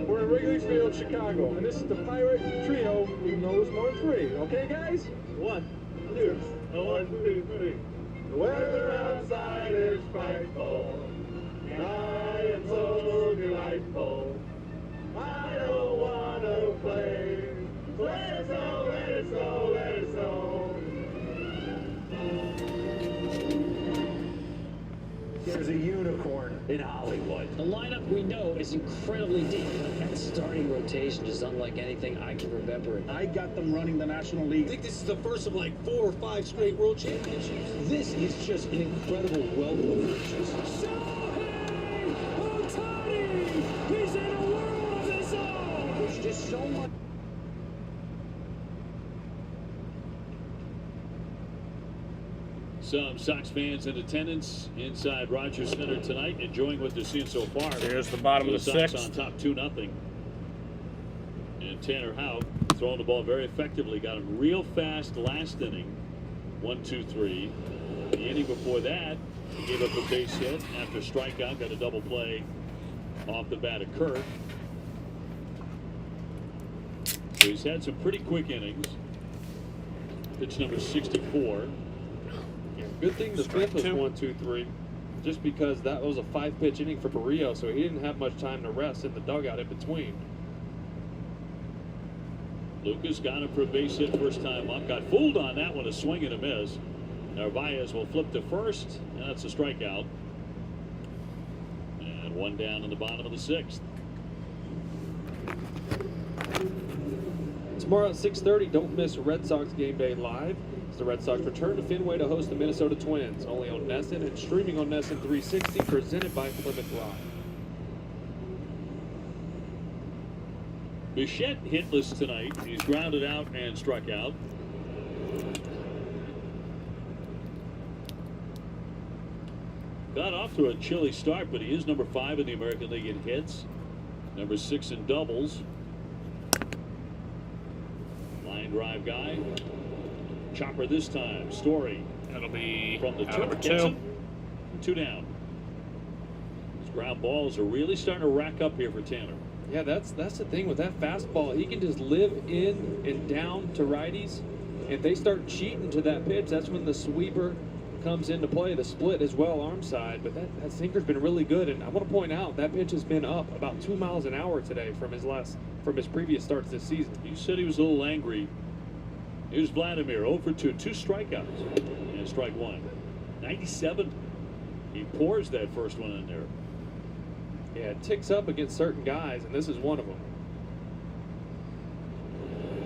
We're in Wrigley Field, Chicago, and this is the Pirate Trio who knows more than 3. Okay, guys? 1, 2, 1, 2, 3. The weather outside is frightful, and I am so delightful. I don't want to play. Let it snow, let it snow, let it snow. There's a unicorn in Hollywood. The lineup we know is incredibly deep. That starting rotation is unlike anything I can remember. I got them running the National League. I think this is the first of like 4 or 5 straight world championships. This is just an incredible wealth of riches. Shohei Ohtani! He's in a world of his own! There's just so much. Some Sox fans in attendance inside Rogers Center tonight, enjoying what they're seeing so far. Here's the bottom of the Sox 6th. on top 2-0. And Tanner Houck throwing the ball very effectively. Got him real fast last inning. 1-2-3. The inning before that, he gave up a base hit after strikeout. Got a double play off the bat of Kirk. So he's had some pretty quick innings. Pitch number 64. Good thing the 5th was 1-2-3, just because that was a 5-pitch inning for Barrios, so he didn't have much time to rest in the dugout in between. Lucas got him for a base hit first time up. Got fooled on that one, a swing and a miss. Narvaez will flip to first, and that's a strikeout. And one down in the bottom of the 6th. Tomorrow at 6:30, don't miss Red Sox Game Day Live. The Red Sox return to Fenway to host the Minnesota Twins, only on NESN and streaming on NESN 360, presented by Plymouth Rock. Bichette hitless tonight. He's grounded out and struck out. Got off to a chilly start, but he is number 5 in the American League in hits, number 6 in doubles. Line drive guy. Chopper this time. Story. That'll be from the number turf. 2. 2 down. These ground balls are really starting to rack up here for Tanner. Yeah, that's the thing with that fastball. He can just live in and down to righties. If they start cheating to that pitch, that's when the sweeper comes into play. The split as well, arm side. But that sinker's been really good. And I want to point out that pitch has been up about 2 miles an hour today from his previous starts this season. You said he was a little angry. Here's Vladimir, 0 for 2, 2 strikeouts, and strike 1. 97. He pours that first one in there. Yeah, it ticks up against certain guys, and this is one of them.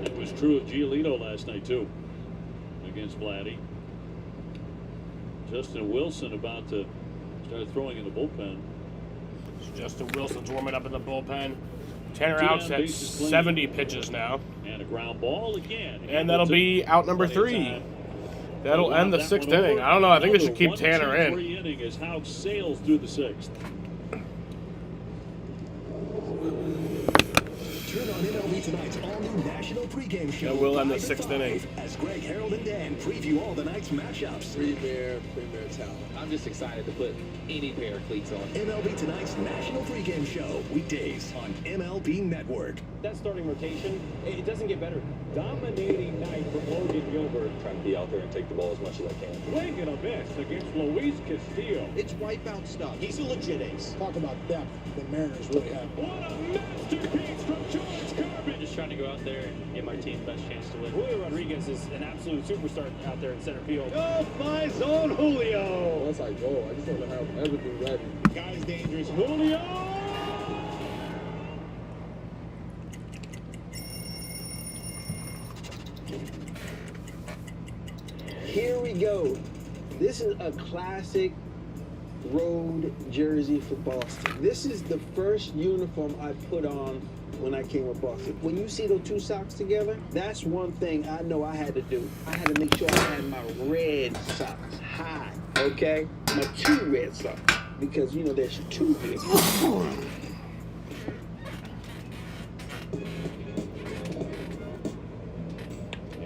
It was true of Giolito last night, too, against Vladdy. Justin Wilson about to start throwing in the bullpen. Justin Wilson's warming up in the bullpen. Tanner Houck's at 70 pitches now. And a ground ball again. And that'll be out number 3. That'll end the 6th inning. I don't know. I think they should keep Tanner in. 1-2-3 inning as Houck sails through the 6th. Turn on MLB Tonight's all-new national pregame show. That will end the 6th inning. As Greg, Harold, and Dan preview all the night's matchups. Premier talent. I'm just excited to put any pair of cleats on. MLB Tonight's national pregame show. Weekdays on MLB Network. That starting rotation, it doesn't get better. Dominating night from Logan Gilbert. Trying to be out there and take the ball as much as I can. Swing and a miss against Luis Castillo. It's wipeout stuff. He's a legit ace. Talk about depth. The Mariners really have. What a masterpiece from George Corbin. Just trying to go out there and give my team the best chance to win. Julio Rodriguez is an absolute superstar out there in center field. Go fly zone, Julio. Once I go, I just want to have everything ready. Guy's dangerous. Julio. Here we go. This is a classic road jersey for Boston. This is the first uniform I put on when I came with Boston. When you see those two socks together, that's one thing I know I had to do. I had to make sure I had my red socks high, okay? My 2 red socks, because, you know, there's 2 here.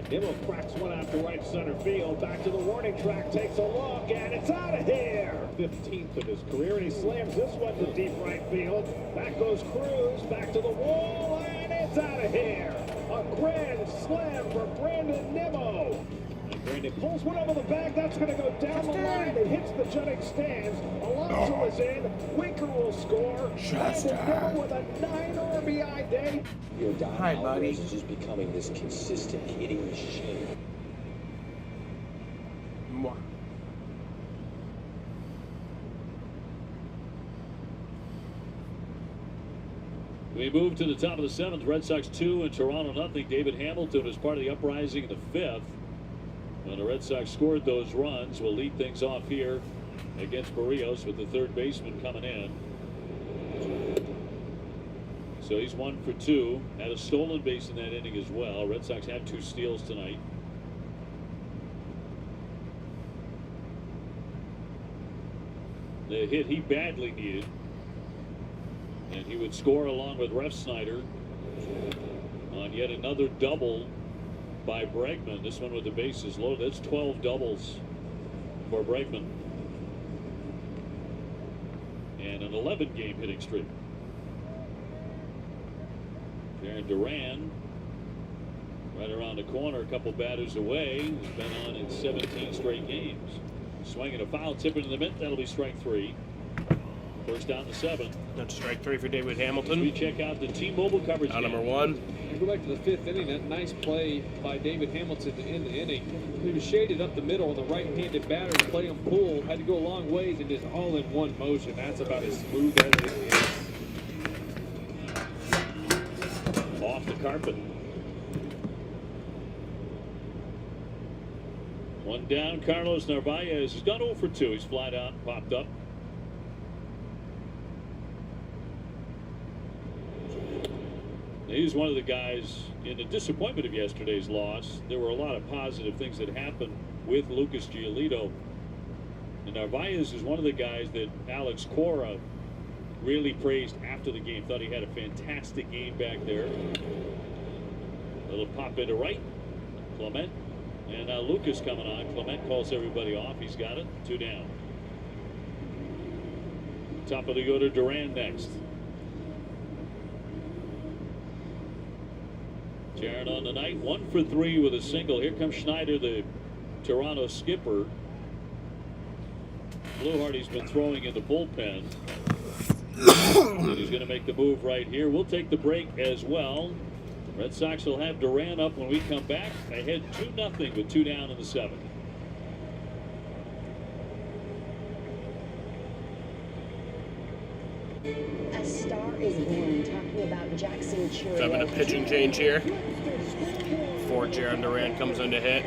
Nimmo cracks one out to right center field. Back to the warning track, takes a look, and it's out of here. 15th of his career, and he slams this one to deep right field. Back goes Cruz, back to the wall, and it's out of here. A grand slam for Brandon Nimmo. And Brandon pulls one over the bag. That's going to go down the line. It hits the jutting stands. Alonso is in. Winker will score. Brandon Nimmo with a 9 RBI day. Hi, buddy. Is just becoming this consistent hitting machine. We move to the top of the 7th. Red Sox 2 and Toronto nothing. David Hamilton was part of the uprising in the 5th. When the Red Sox scored those runs, we'll lead things off here against Barrios with the third baseman coming in. So he's 1 for 2. Had a stolen base in that inning as well. Red Sox have 2 steals tonight. The hit he badly needed. And he would score along with Refsnyder on yet another double by Bregman. This one with the bases loaded. That's 12 doubles for Bregman. And an 11-game hitting streak. Aaron Duran right around the corner, a couple batters away. He's been on in 17 straight games. Swinging a foul, tip it in the mitt. That'll be strike 3. First down to 7. That's strike 3 for David Hamilton. We check out the T-Mobile coverage. Number 1. We go back to the 5th inning. That nice play by David Hamilton to end the inning. He was shaded up the middle, and the right-handed batter play him pull. Had to go a long ways and just all in one motion. That's about as smooth as it is. Off the carpet. 1 down. Carlos Narvaez has gone 0 for 2. He's flat out, popped up. He's one of the guys in the disappointment of yesterday's loss. There were a lot of positive things that happened with Lucas Giolito. And Narvaez is one of the guys that Alex Cora really praised after the game. Thought he had a fantastic game back there. Little pop into right. Clement. And now Lucas coming on. Clement calls everybody off. He's got it. 2 down. Top of the order, Duran next. Jaron on the night, 1 for 3 with a single. Here comes Schneider, the Toronto skipper. Blueharty's been throwing in the bullpen. And he's going to make the move right here. We'll take the break as well. Red Sox will have Duran up when we come back. Ahead 2-0 with 2 down in the 7th. A Star is Born, talking about Jackson Churio. Having a pitching change here before Jaron Duran comes in to hit.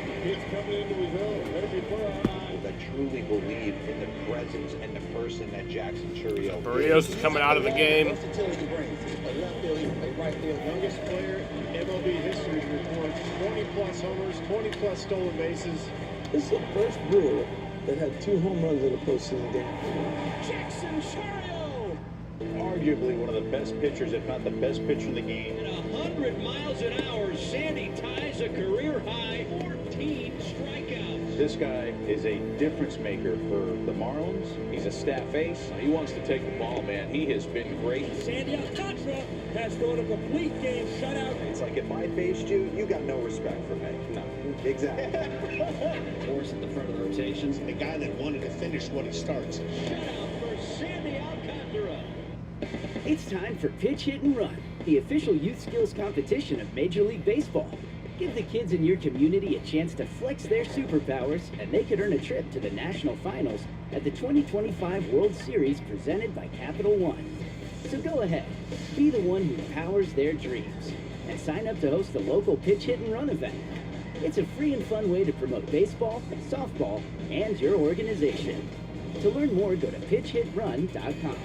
That truly believe in the presence and the person that Jackson Churio. Barrios is coming out of the game. Versatility brings a left field, a right field. Youngest player in MLB history to record 20-plus homers, 20-plus stolen bases. This is the first Brewer that had 2 home runs in a postseason game. Jackson Churio! Arguably one of the best pitchers, if not the best pitcher in the game. At 100 miles an hour, Sandy ties a career-high 14 strikeouts. This guy is a difference maker for the Marlins. He's a staff ace. He wants to take the ball, man. He has been great. Sandy Alcantara has thrown a complete game shutout. It's like if I faced you, you got no respect for me. No, exactly. Force at the front of the rotations. The guy that wanted to finish what he starts. Shutout for Sandy Alcantara. It's time for Pitch Hit and Run, the official youth skills competition of Major League Baseball. Give the kids in your community a chance to flex their superpowers, and they could earn a trip to the national finals at the 2025 World Series presented by Capital One. So go ahead, be the one who powers their dreams, and sign up to host the local Pitch Hit and Run event. It's a free and fun way to promote baseball, softball, and your organization. To learn more, go to pitchhitrun.com.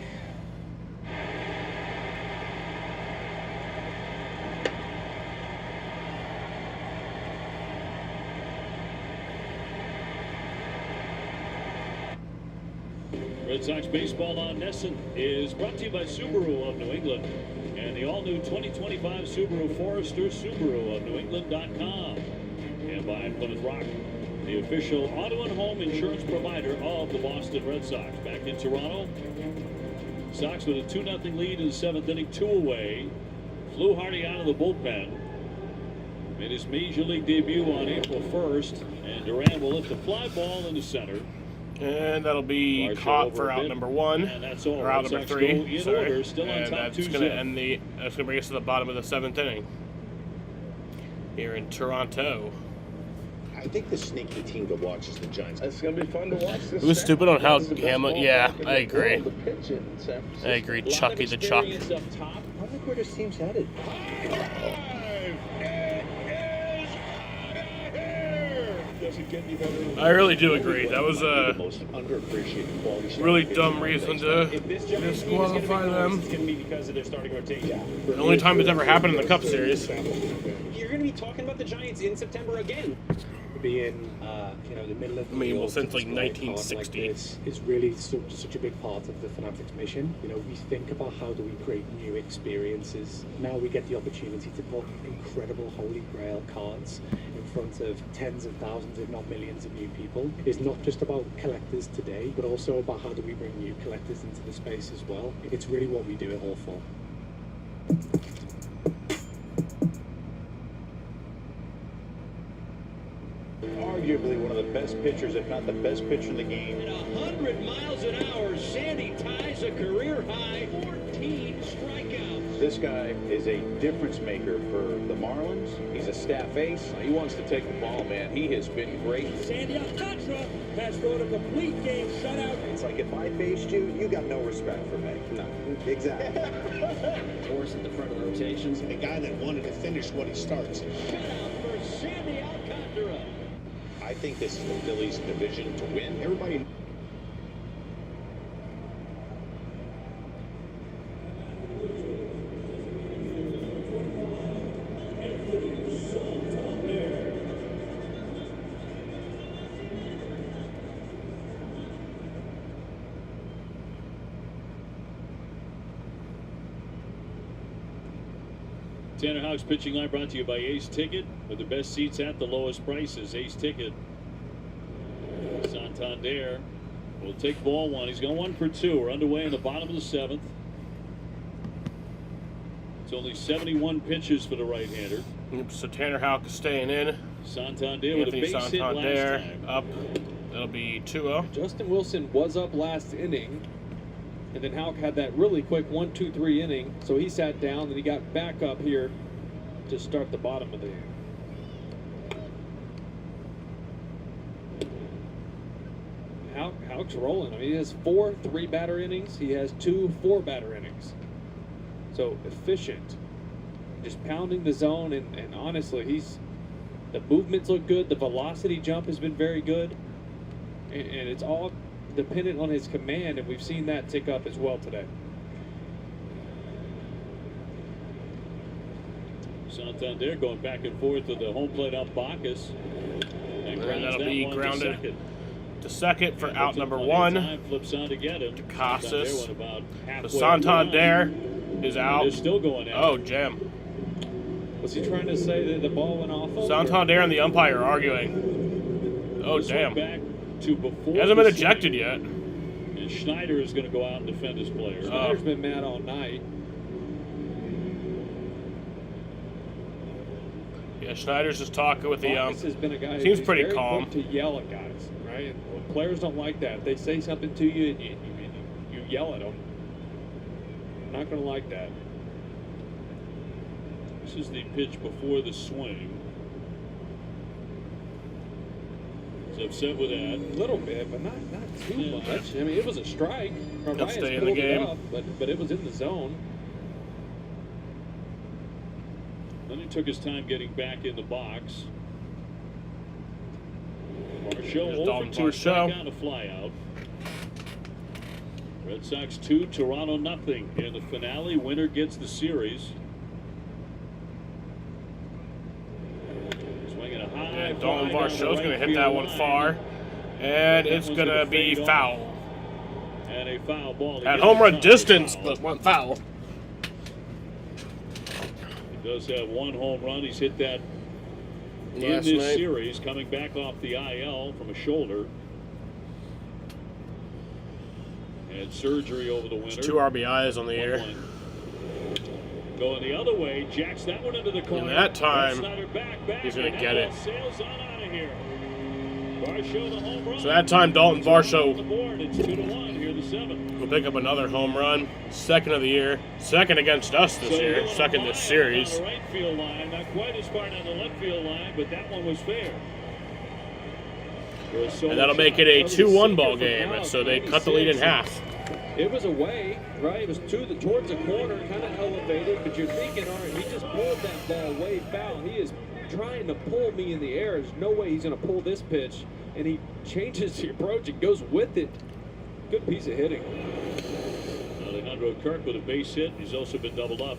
Red Sox baseball on NESN is brought to you by Subaru of New England and the all-new 2025 Subaru Forester, Subaru of New England.com, and by Plymouth Rock, the official auto and home insurance provider of the Boston Red Sox. Back in Toronto, Sox with a 2-0 lead in the 7th inning, 2 away. Flew Hardy out of the bullpen. Made his major league debut on April 1st, and Duran will lift a fly ball into center. And that'll be caught for out number 1, or out number 3. Sorry. And that's going to end that's going to bring us to the bottom of the 7th inning here in Toronto. I think the sneaky team to watch is the Giants. It's going to be fun to watch this. Who's stupid on how Hamlet? Yeah, I agree. I agree. Chucky the Chuck. I like where this team's headed. I really do agree. That was a really dumb reason to disqualify them. It's going to be because of their starting rotation. The only time it's ever happened in the Cup Series. You're going to be talking about the Giants in September again. Being, the middle of the field since like 1960. Like this is really such a big part of the Fanatics mission. We think about how do we create new experiences. Now we get the opportunity to put incredible Holy Grail cards in front of tens of thousands, if not millions of new people. It's not just about collectors today, but also about how do we bring new collectors into the space as well. It's really what we do it all for. Arguably one of the best pitchers, if not the best pitcher in the game. At 100 miles an hour, Sandy ties a career-high 14 strikeouts. This guy is a difference maker for the Marlins. He's a staff ace. He wants to take the ball, man. He has been great. Sandy Alcantara has thrown a complete game shutout. It's like if I faced you, you got no respect for me. No, exactly. Force at the front of the rotations. The guy that wanted to finish what he starts. Shutout for Sandy Alcantara. I think this is the Phillies' division to win. Everybody. Tanner Houck's pitching line brought to you by Ace Ticket, with the best seats at the lowest prices. Ace Ticket. Santander will take ball 1. He's gone 1 for 2. We're underway in the bottom of the 7th. It's only 71 pitches for the right-hander. So Tanner Houck is staying in. Santander with a base hit last time. Up. That'll be 2-0. Justin Wilson was up last inning. And then Houck had that really quick 1-2-3 inning, so he sat down, and he got back up here to start the bottom of the inning. Houck Houck's rolling. I mean, he has 4 3-batter innings. He has 2 4-batter innings. So efficient. Just pounding the zone, and honestly, the movements look good. The velocity jump has been very good. And it's all dependent on his command, and we've seen that tick up as well today. Santander going back and forth with the home plate up Bacchus. And that'll be grounded to second for out number 1. Flips on to get him. Casas. The Santander is out. They're still going out. Oh, jam. Was he trying to say that the ball went off? Santander and the umpire are arguing. Oh, damn. Back to before he hasn't been ejected yet. And Schneider is going to go out and defend his players. Schneider's been mad all night. Yeah, Schneider's just talking with the has been a guy seems who's pretty very calm. quick to yell at guys, right? And players don't like that. If they say something to you and you yell at them, not going to like that. This is the pitch before the swing. He's upset with that. A little bit, but not too much. I mean, it was a strike. He'll stay in the game. Up, but it was in the zone. Then he took his time getting back in the box. Marshall Dalton Varsho on a fly out. Red Sox 2, Toronto nothing in the finale. Winner gets the series. Swinging a high. And Dalton Varsho's going to hit that one far, and it's going to be foul. And a foul ball. At home run distance, but one foul. He does have 1 home run. He's hit that in this series, coming back off the IL from a shoulder. Had surgery over the winter. 2 RBIs on the year. Going the other way, jacks that one into the corner. And that time, back, he's going to get it. Sails on out of here. Varsho, the home run. So that time, Dalton Varsho It's 2-1 here, the 7th. will pick up another home run. 2nd of the year. 2nd against us this year. 2nd this series. On the right field line, not quite as far down the left field line, but that one was fair. And that'll make it a 2-1 ball game. And so they cut the lead in half. It was away, right? It was towards the corner, kind of elevated, but you're thinking, all right, he just pulled that ball way foul. He is trying to pull me in the air. There's no way he's going to pull this pitch. And he changes the approach and goes with it. Good piece of hitting. Alejandro Kirk with a base hit. He's also been doubled up.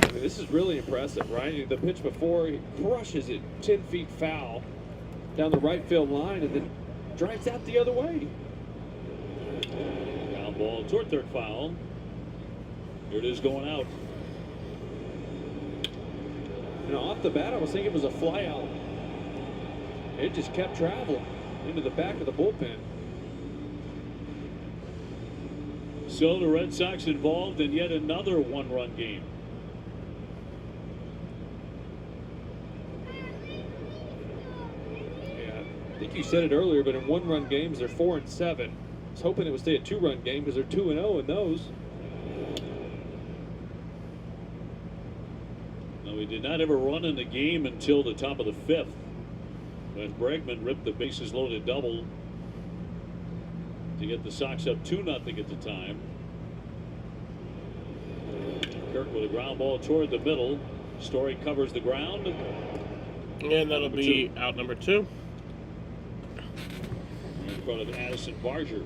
I mean, this is really impressive, right? The pitch before, he crushes it 10 feet foul down the right field line and then drives out the other way. Ground ball toward third foul. Here it is going out. You know, off the bat, I was thinking it was a fly out. It just kept traveling into the back of the bullpen. So the Red Sox involved in yet another 1-run game. Yeah, I think you said it earlier, but in 1-run games, they're 4-7. I was hoping it would stay a 2-run game because they're 2-0 in those. No, we did not have a run in the game until the top of the 5th. When Bregman ripped the bases loaded double to get the Sox up 2-0 at the time. Kirk with a ground ball toward the middle. Story covers the ground. And that'll be out number 2. In front of Addison Barger.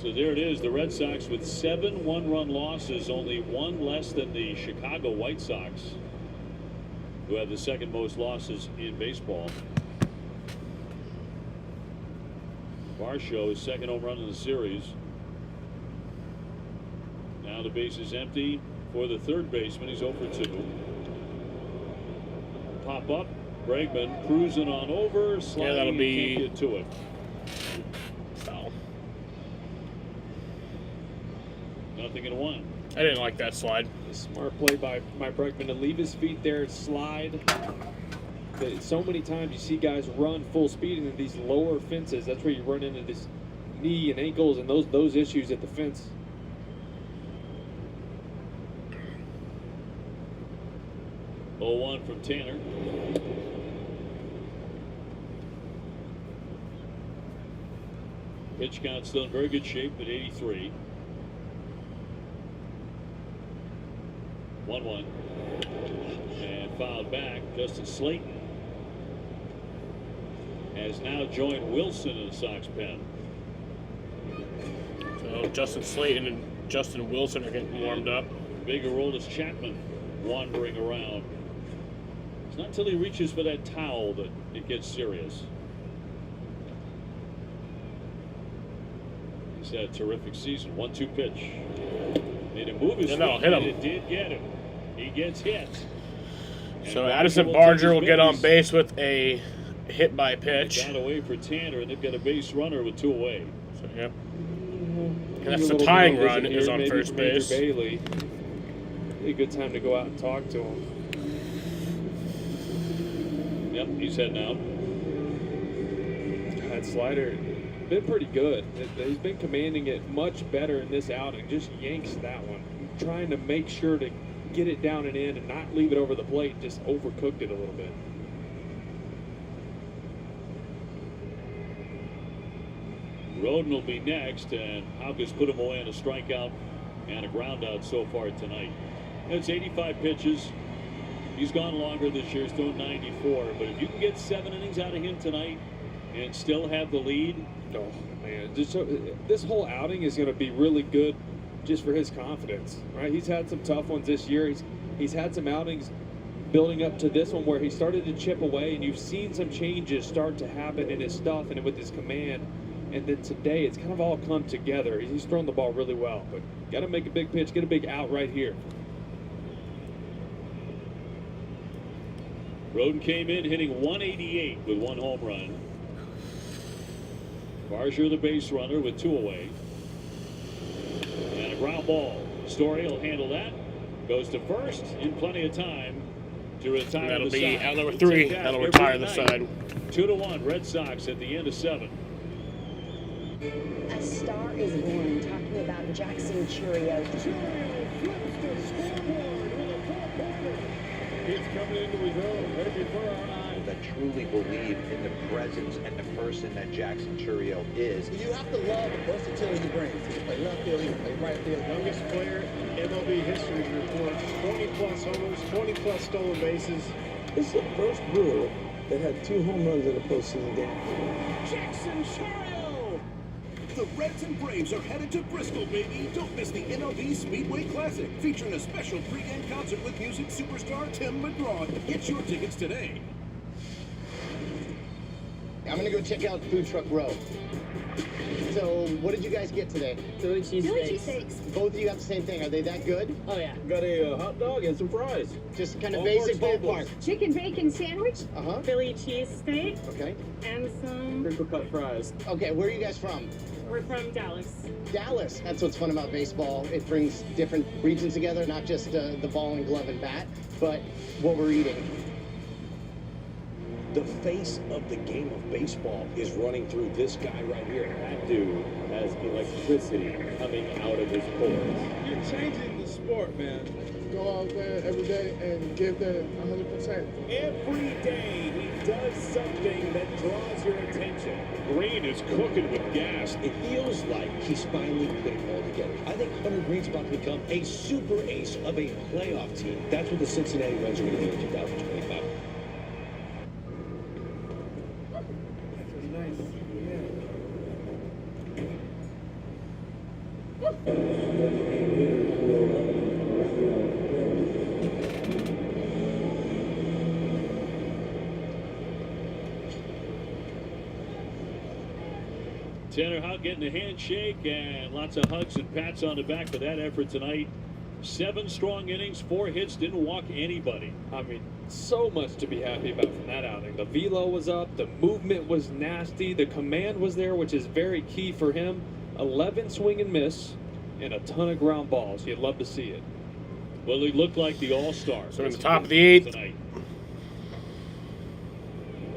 So there it is. The Red Sox with 7 1-run losses, only 1 less than the Chicago White Sox, who have the 2nd most losses in baseball. Varsho, his 2nd home run in the series. Now the base is empty for the 3rd baseman. He's 0 for 2. Pop up. Bregman cruising on over. Sliding, yeah, that'll be can't get to it. Foul. 0-1. I didn't like that slide. Smart play by Bregman to leave his feet there, slide. So many times you see guys run full speed into these lower fences. That's where you run into this knee and ankles and those issues at the fence. Oh, 0-1 from Tanner. Pitch count still in very good shape at 83. 1-1. And fouled back. Justin Slayton has now joined Wilson in the Sox pen. So Justin Slayton and Justin Wilson are getting warmed up. Big Aroldis Chapman wandering around. It's not until he reaches for that towel that it gets serious. He's had a terrific season. 1-2 pitch. Made him move his feet, hit him. and it did get him. He gets hit. So Addison Barger will get on base with a hit by pitch. Got away for Tanner, and they've got a base runner with 2 away. So, yep. And that's the tying run is on first base. Bailey. A good time to go out and talk to him. Yep, he's heading out. That slider been pretty good. He's been commanding it much better in this outing. Just yanks that one. Trying to make sure to get it down and in and not leave it over the plate. Just overcooked it a little bit. Roden will be next, and Houck has put him away on a strikeout and a ground out so far tonight. It's 85 pitches. He's gone longer this year. He's thrown 94. But if you can get 7 innings out of him tonight and still have the lead, oh man, this whole outing is going to be really good, just for his confidence. Right? He's had some tough ones this year. He's had some outings building up to this one where he started to chip away, and you've seen some changes start to happen in his stuff and with his command. And then today, it's kind of all come together. He's thrown the ball really well, but got to make a big pitch, get a big out right here. Roden came in hitting 188 with 1 home run. Barger the base runner with 2 away. And a ground ball. Story will handle that. Goes to first in plenty of time to retire. That'll the be side. out number 3. That'll retire the side. 2-1 Red Sox at the end of 7. A star is born, talking about Jackson Churio. He's coming into his own right before our eyes. That truly believe in the presence and the person that Jackson Churio is. You have to love the versatility he brings. He can play left field, he can play right field. Youngest player in MLB history to record 20-plus homers, 20-plus stolen bases. This is the first Brewer that had 2 home runs in a postseason game. Jackson Churio! The Reds and Braves are headed to Bristol, baby. Don't miss the MLB Speedway Classic, featuring a special pregame concert with music superstar Tim McGraw. Get your tickets today. I'm gonna go check out Food Truck Row. So, what did you guys get today? Philly cheesesteaks. Both of you got the same thing. Are they that good? Oh, yeah. Got a hot dog and some fries. Just kind of basic ballpark. Chicken bacon sandwich. Uh-huh. Philly cheesesteak. Okay. And some... Crinkle cut fries. Okay, where are you guys from? We're from Dallas. Dallas. That's what's fun about baseball. It brings different regions together, not just the ball and glove and bat, but what we're eating. The face of the game of baseball is running through this guy right here. That dude has electricity coming out of his pores. You're changing the sport, man. Go out there every day and give that 100%. Every day he does something that draws your attention. Green is cooking with gas. It feels like he's finally put it all together. I think Hunter Green's about to become a super ace of a playoff team. That's what the Cincinnati Reds are going to do in 2025. Tanner Houck getting a handshake and lots of hugs and pats on the back for that effort tonight. 7 strong innings, 4 hits, didn't walk anybody. I mean, so much to be happy about from that outing. The velo was up, the movement was nasty, the command was there, which is very key for him. 11 swing and miss, and a ton of ground balls. You'd love to see it. Well, he looked like the all-star. So in the top of the 8th. Tonight.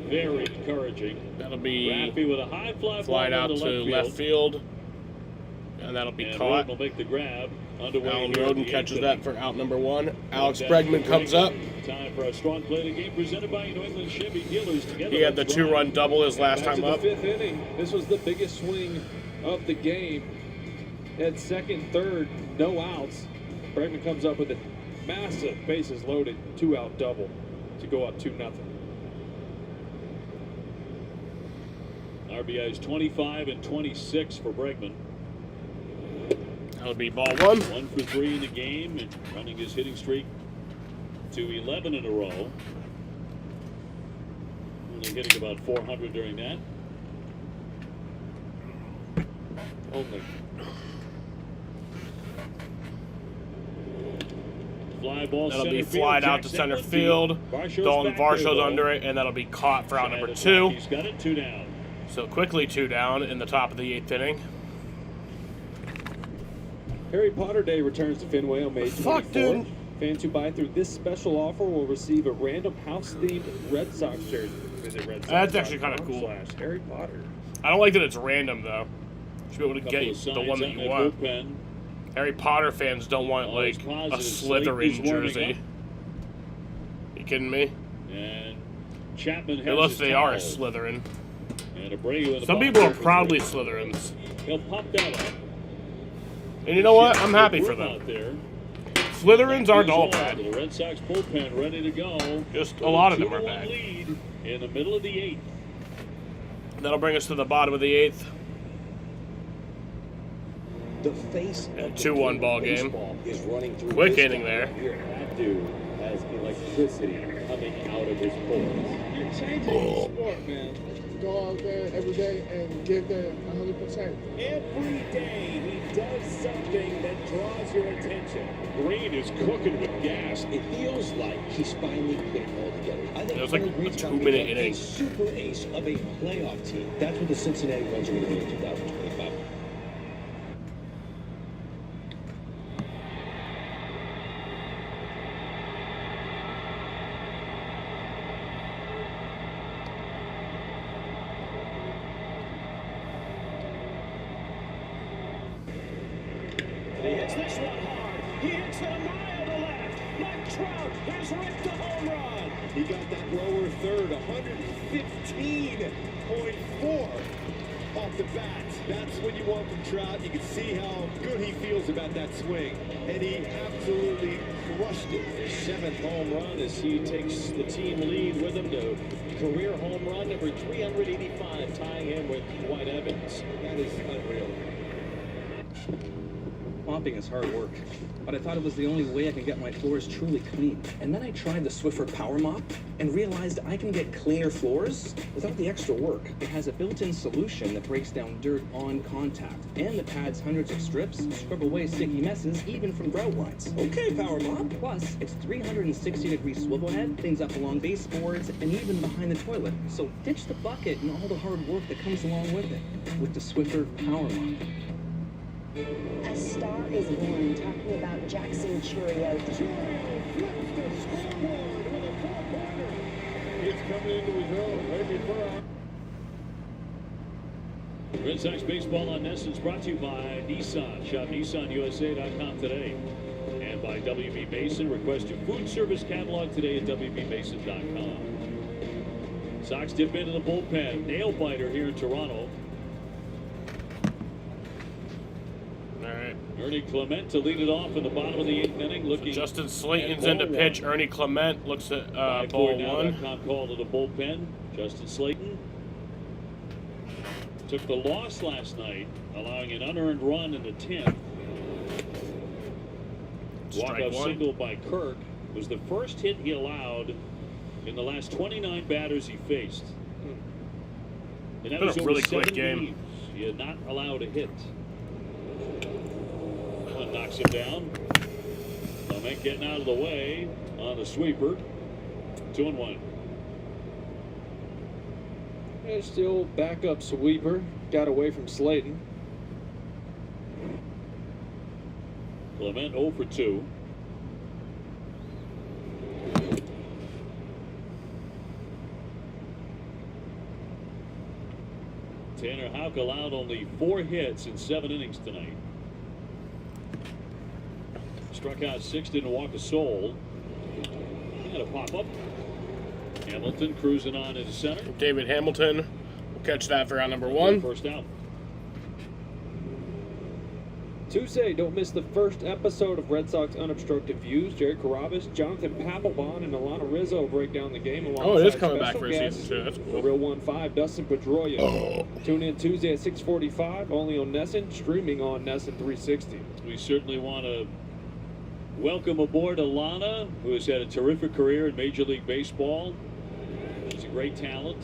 Very encouraging. That'll be Raffy with a high fly flied out to left field. And that'll be caught. Roden will make the grab. Underway. Alan Roden catches that for out number 1. Alex Bregman comes up. Time for a strong play of the game presented by New England Chevy Dealers. Together he had the 2-run double his last time up. The 5th inning. This was the biggest swing of the game. At second, third, no outs. Bregman comes up with a massive bases loaded 2-out double to go up 2-0. RBIs 25 and 26 for Bregman. That'll be ball one. 1 for 3 in the game and running his hitting streak to 11 in a row. Only hitting about 400 during that. Only. Fly ball That'll center be field. flied out to Jacks center that one field. deep. Varshaw's Dalton back there, Varshaw's though. under it, and that'll be caught for out number Side 2. attack, he's got it 2 down. So quickly 2 down in the top of the 8th inning. Harry Potter Day returns to Fenway on May 24th. Fuck, dude. Fans who buy through this special offer will receive a random house-themed Red Sox jersey. Visit Red Sox. That's actually kind of cool. Harry Potter. I don't like that it's random though. You should be able to Couple get of the signs one that out you in want. bullpen. Harry Potter fans don't want Always like a positive. Slate is Slytherin warming jersey. up. You kidding me? And Chapman has Unless his they are a towel. Slytherin. And Abreu in the Some bottom people are there for proudly three. Slytherins. He'll pop that up. And you know what? I'm happy for Room them. out there. Slytherins aren't all Years old. bad. The Red Sox bullpen ready to go. Just a lot of them are 2-1 bad. lead in the middle of the 8th. That'll bring us to the bottom of the 8th. The face And a of the 2-1 game ball of game. baseball is running through Quick this inning guy there. right here. That dude has electricity coming out of his pores. You're changing the sport, man. Go out there every day and give them 100%. Every day he does something that draws your attention. Green is cooking with gas. It feels like he's finally put it all together. I think It was like Hunter a Green's about to 2-minute become inning. a super ace of a playoff team. That's what the Cincinnati Reds are going to be in 2025. And he hits this one hard. He hits it a mile to left. Mike Trout has ripped a home run. He got that lower third, 115.4 off the bat. That's what you want from Trout. You can see how good he feels about that swing. And he absolutely crushed it. His 7th home run as he takes the team lead with him to career home run number 385, tying him with Dwight Evans. That is unreal. Mopping is hard work, but I thought it was the only way I can get my floors truly clean. And then I tried the Swiffer Power Mop and realized I can get cleaner floors without the extra work. It has a built-in solution that breaks down dirt on contact, and the pad's hundreds of strips scrub away sticky messes even from grout lines. Okay, Power Mop. Plus, its 360-degree swivel head cleans up along baseboards and even behind the toilet. So ditch the bucket and all the hard work that comes along with it with the Swiffer Power Mop. A star is born, talking about Jackson Churio. Churio flips the scoreboard with a four-pointer. He's coming into his own. Maybe Red Sox baseball on Nesson's brought to you by Nissan. Shop NissanUSA.com today. And by WB Mason. Request your food service catalog today at WBMason.com. Sox dip into the bullpen. Nail biter here in Toronto. Ernie Clement to lead it off in the bottom of the 8th inning. Looking. So Justin Slayton's in to pitch. Ernie Clement looks at ball one. Call to the bullpen. Justin Slayton took the loss last night, allowing an unearned run in the 10th. Walk-off single by Kirk was the first hit he allowed in the last 29 batters he faced. And that was a over really 7 quick game. games. He had not allowed a hit. One knocks him down. Clement getting out of the way on the sweeper. 2-1. And still backup sweeper. Got away from Slayton. Clement 0 for 2. Tanner Houck allowed only 4 hits in 7 innings tonight. Struck out 6, didn't walk a soul. And a pop-up. Hamilton cruising on into center. David Hamilton will catch that for out number 1. First out. Tuesday, don't miss the first episode of Red Sox Unobstructed Views. Jerry Carabas, Jonathan Papelbon, and Alana Rizzo break down the game alongside Oh, it is coming back special for a guests, season 2. That's cool. The Real 1-5, Dustin Pedroia. Tune in Tuesday at 6:45, only on NESN, streaming on NESN 360. We certainly want to welcome aboard Alana, who has had a terrific career in Major League Baseball. She's a great talent.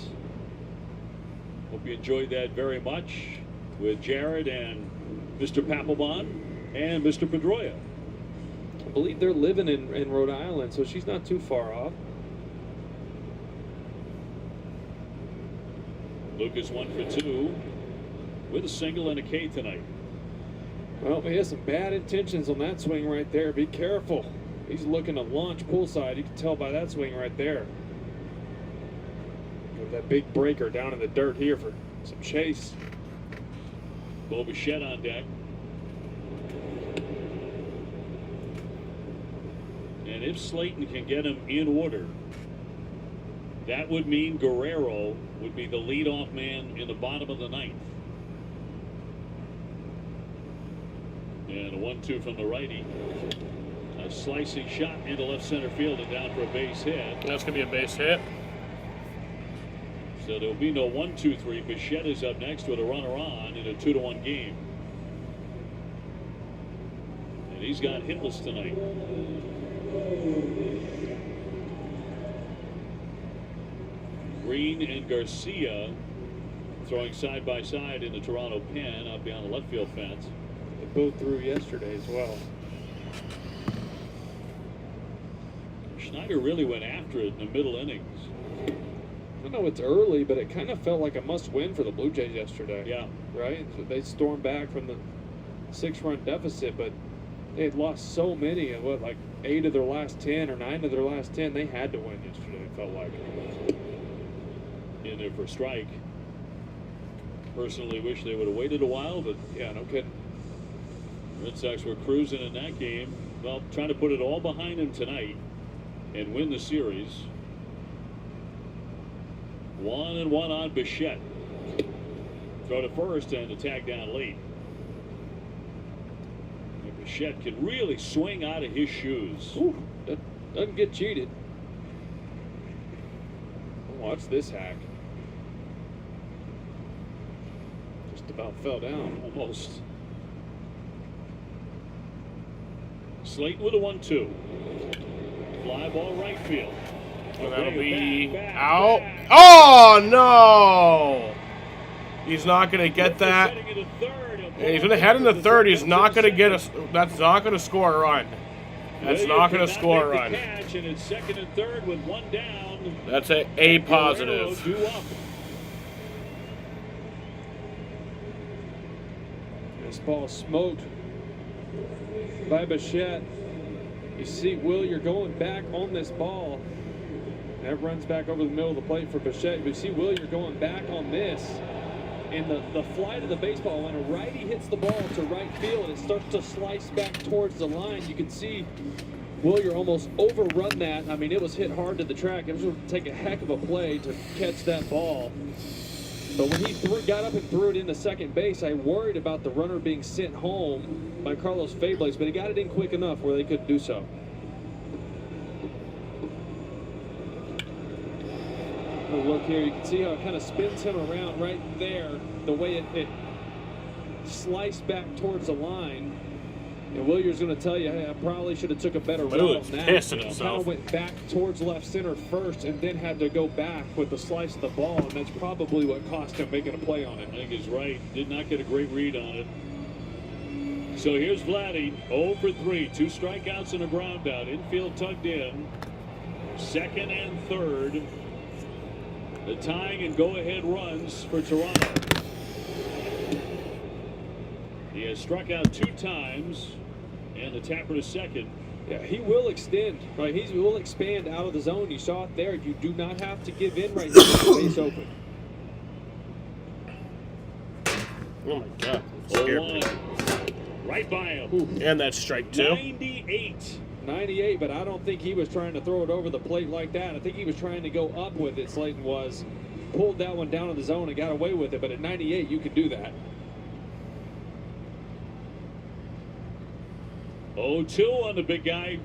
Hope you enjoyed that very much with Jared and Mr. Papelbon and Mr. Pedroia. I believe they're living in Rhode Island, so she's not too far off. Lucas 1 for 2 with a single and a K tonight. Well, he has some bad intentions on that swing right there. Be careful. He's looking to launch poolside. You can tell by that swing right there. Got that big breaker down in the dirt here for some chase. Bo Bichette on deck. And if Slayton can get him in order, that would mean Guerrero would be the leadoff man in the bottom of the ninth. And a 1-2 from the righty. A slicing shot into left center field and down for a base hit. That's going to be a base hit. So there'll be no 1-2-3. Bichette is up next with a runner on in a 2-1 game. And he's got hitless tonight. Green and Garcia throwing side by side in the Toronto pen up beyond the left field fence. They both threw yesterday as well. Schneider really went after it in the middle innings. I know it's early, but it kind of felt like a must-win for the Blue Jays yesterday. Yeah. Right? So they stormed back from the 6-run deficit, but they had lost so many of like 8 of their last 10 or 9 of their last 10. They had to win yesterday, it felt like. In there for a strike. Personally wish they would have waited a while, but yeah, no kidding. Red Sox were cruising in that game. Well, trying to put it all behind them tonight and win the series. 1-1 on Bichette. Throw to first and a tag down late. And Bichette can really swing out of his shoes. Ooh, that doesn't get cheated. Watch this hack. Just about fell down. Almost. Slayton with a 1-2. Fly ball right field. And that'll be out. Oh, no! He's not going to get that. And he's going to head in the third. He's not going to get a. That's not going to score a run. That's not going to score a run. And it's second and third with one down. That's a A positive. Due up. This ball smoked by Bichette. You see, Will, you're going back on this ball. That runs back over the middle of the plate for Bichette. But you see, Will, you're going back on this. And the flight of the baseball, when a righty hits the ball to right field, it starts to slice back towards the line. You can see Willier almost overrun that. I mean, it was hit hard to the track. It was going to take a heck of a play to catch that ball. But when he got up and threw it into second base, I worried about the runner being sent home by Carlos Fables, but he got it in quick enough where they couldn't do so. Look here, you can see how it kind of spins him around right there, the way it sliced back towards the line. And Willier's going to tell you, hey, I probably should have took a better run on that. Pissing Kind himself. of went back towards left center first and then had to go back with the slice of the ball, and that's probably what cost him making a play on it. I think he's right. Did not get a great read on it. So here's Vladdy, 0 for 3. 2 strikeouts and a ground out. Infield tugged in. Second and third. The tying and go-ahead runs for Toronto. He has struck out 2 times, and the tapper to second. Yeah, he will extend, right? He will expand out of the zone. You saw it there. You do not have to give in right now. Base open. Oh my God! Scared me. Right by him. And that's strike 2. 98, but I don't think he was trying to throw it over the plate like that. I think he was trying to go up with it. Slayton was. Pulled that one down in the zone and got away with it, but at 98, you can do that. 0-2 on the big guy.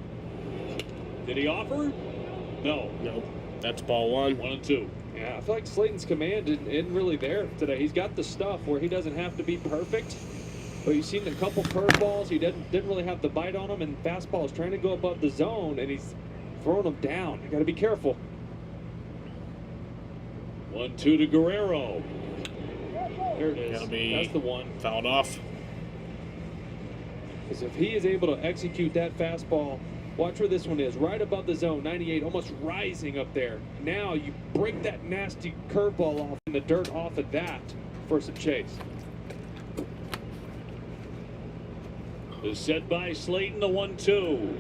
Did he offer? No. Nope. That's ball one. 1-2. Yeah, I feel like Slayton's command isn't really there today. He's got the stuff where he doesn't have to be perfect. But you've seen a couple curveballs. He didn't really have the bite on him, and fastballs trying to go above the zone, and he's throwing them down. You got to be careful. 1-2 to Guerrero. There it is. That'll be That's the one. Fouled off. Because if he is able to execute that fastball, watch where this one is, right above the zone, 98, almost rising up there. Now you break that nasty curveball off and the dirt off of that for some chase. Is set by Slayton, the 1-2.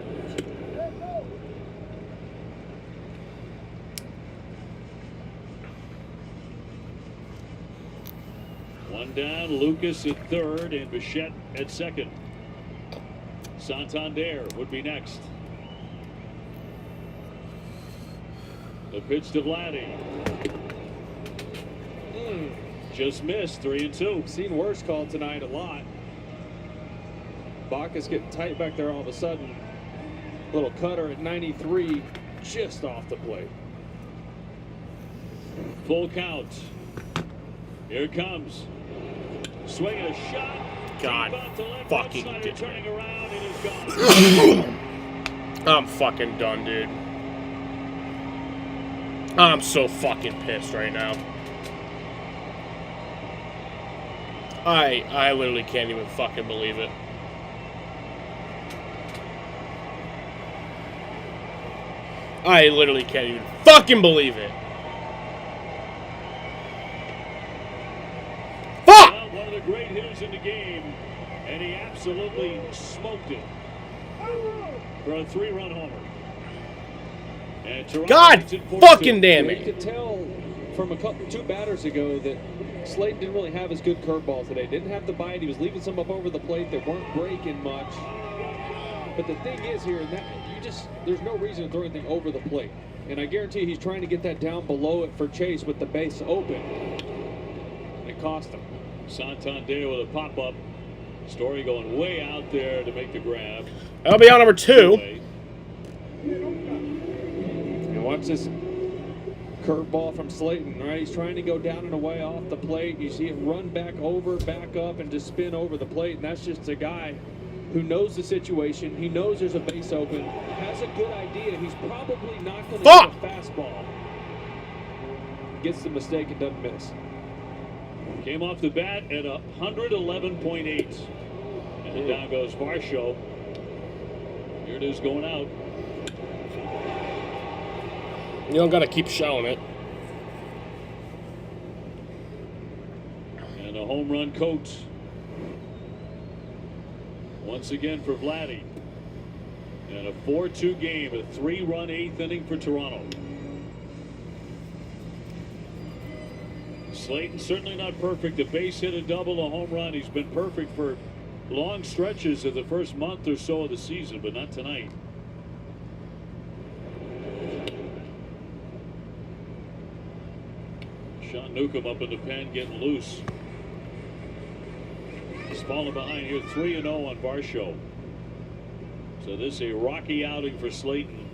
One down, Lucas at third and Bichette at second. Santander would be next. The pitch to Vladdy. Just missed, 3-2. Seen worse called tonight a lot. Bacchus getting tight back there all of a sudden. Little cutter at 93, just off the plate. Full count. Here it comes. Swinging a shot. God fucking damn turning around and is gone. I'm fucking done, dude. I'm so fucking pissed right now. I literally can't even fucking believe it. I literally can't even fucking believe it. Fuck! Well, one of the great hitters in the game, and he absolutely smoked it for a 3-run homer. And Toronto God makes it 4-2. fucking damn You it. could tell from two batters ago that Slayton didn't really have his good curveball today. Didn't have the bite. He was leaving some up over the plate that weren't breaking much. But the thing is here, there's no reason to throw anything over the plate. And I guarantee he's trying to get that down below it for Chase with the base open. And it cost him. Santander with a pop-up. Story going way out there to make the grab. That'll be on number 2. And watch this curveball from Slayton, right? He's trying to go down and away off the plate. You see it run back over, back up, and just spin over the plate. And that's just a guy who knows the situation. He knows there's a base open, has a good idea. He's probably not going to hit a fastball. Gets the mistake and doesn't miss. Came off the bat at 111.8. And down goes Varsho. Here it is going out. You don't gotta keep showing it. And a home run coat. Once again for Vladdy. And a 4-2 game, a 3-run 8th inning for Toronto. Slayton certainly not perfect. A base hit, a double, a home run. He's been perfect for long stretches of the first month or so of the season, but not tonight. Sean Newcomb up in the pen, getting loose. He's falling behind here, 3-0 on Varsho. So this is a rocky outing for Slayton.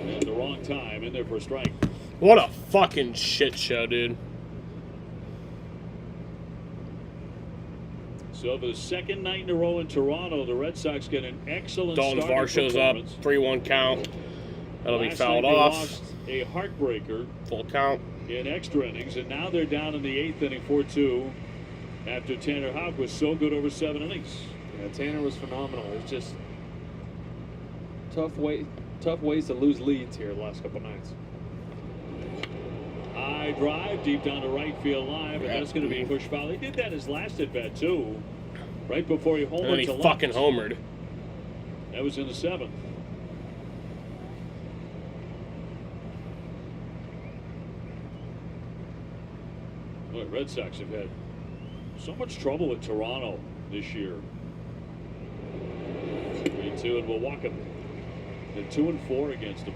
At the wrong time, in there for a strike. What a fucking shit show, dude. So for the second night in a row in Toronto, the Red Sox get an excellent Dalton starting Varshaw's up, performance. 3-1 count. That'll be Last fouled night they off. lost a heartbreaker. Full count. In extra innings, and now they're down in the 8th inning, 4-2, after Tanner Houck was so good over 7 innings. Yeah, Tanner was phenomenal. It's just tough ways to lose leads here the last couple nights. High drive deep down the right field line, but that's going to be a push foul. He did that his last at bat too, right before he homered. And then he to left. fucking homered. That was in the 7th. Boy, Red Sox have had so much trouble with Toronto this year. 3-2 and Milwaukee. They're 2-4 against them.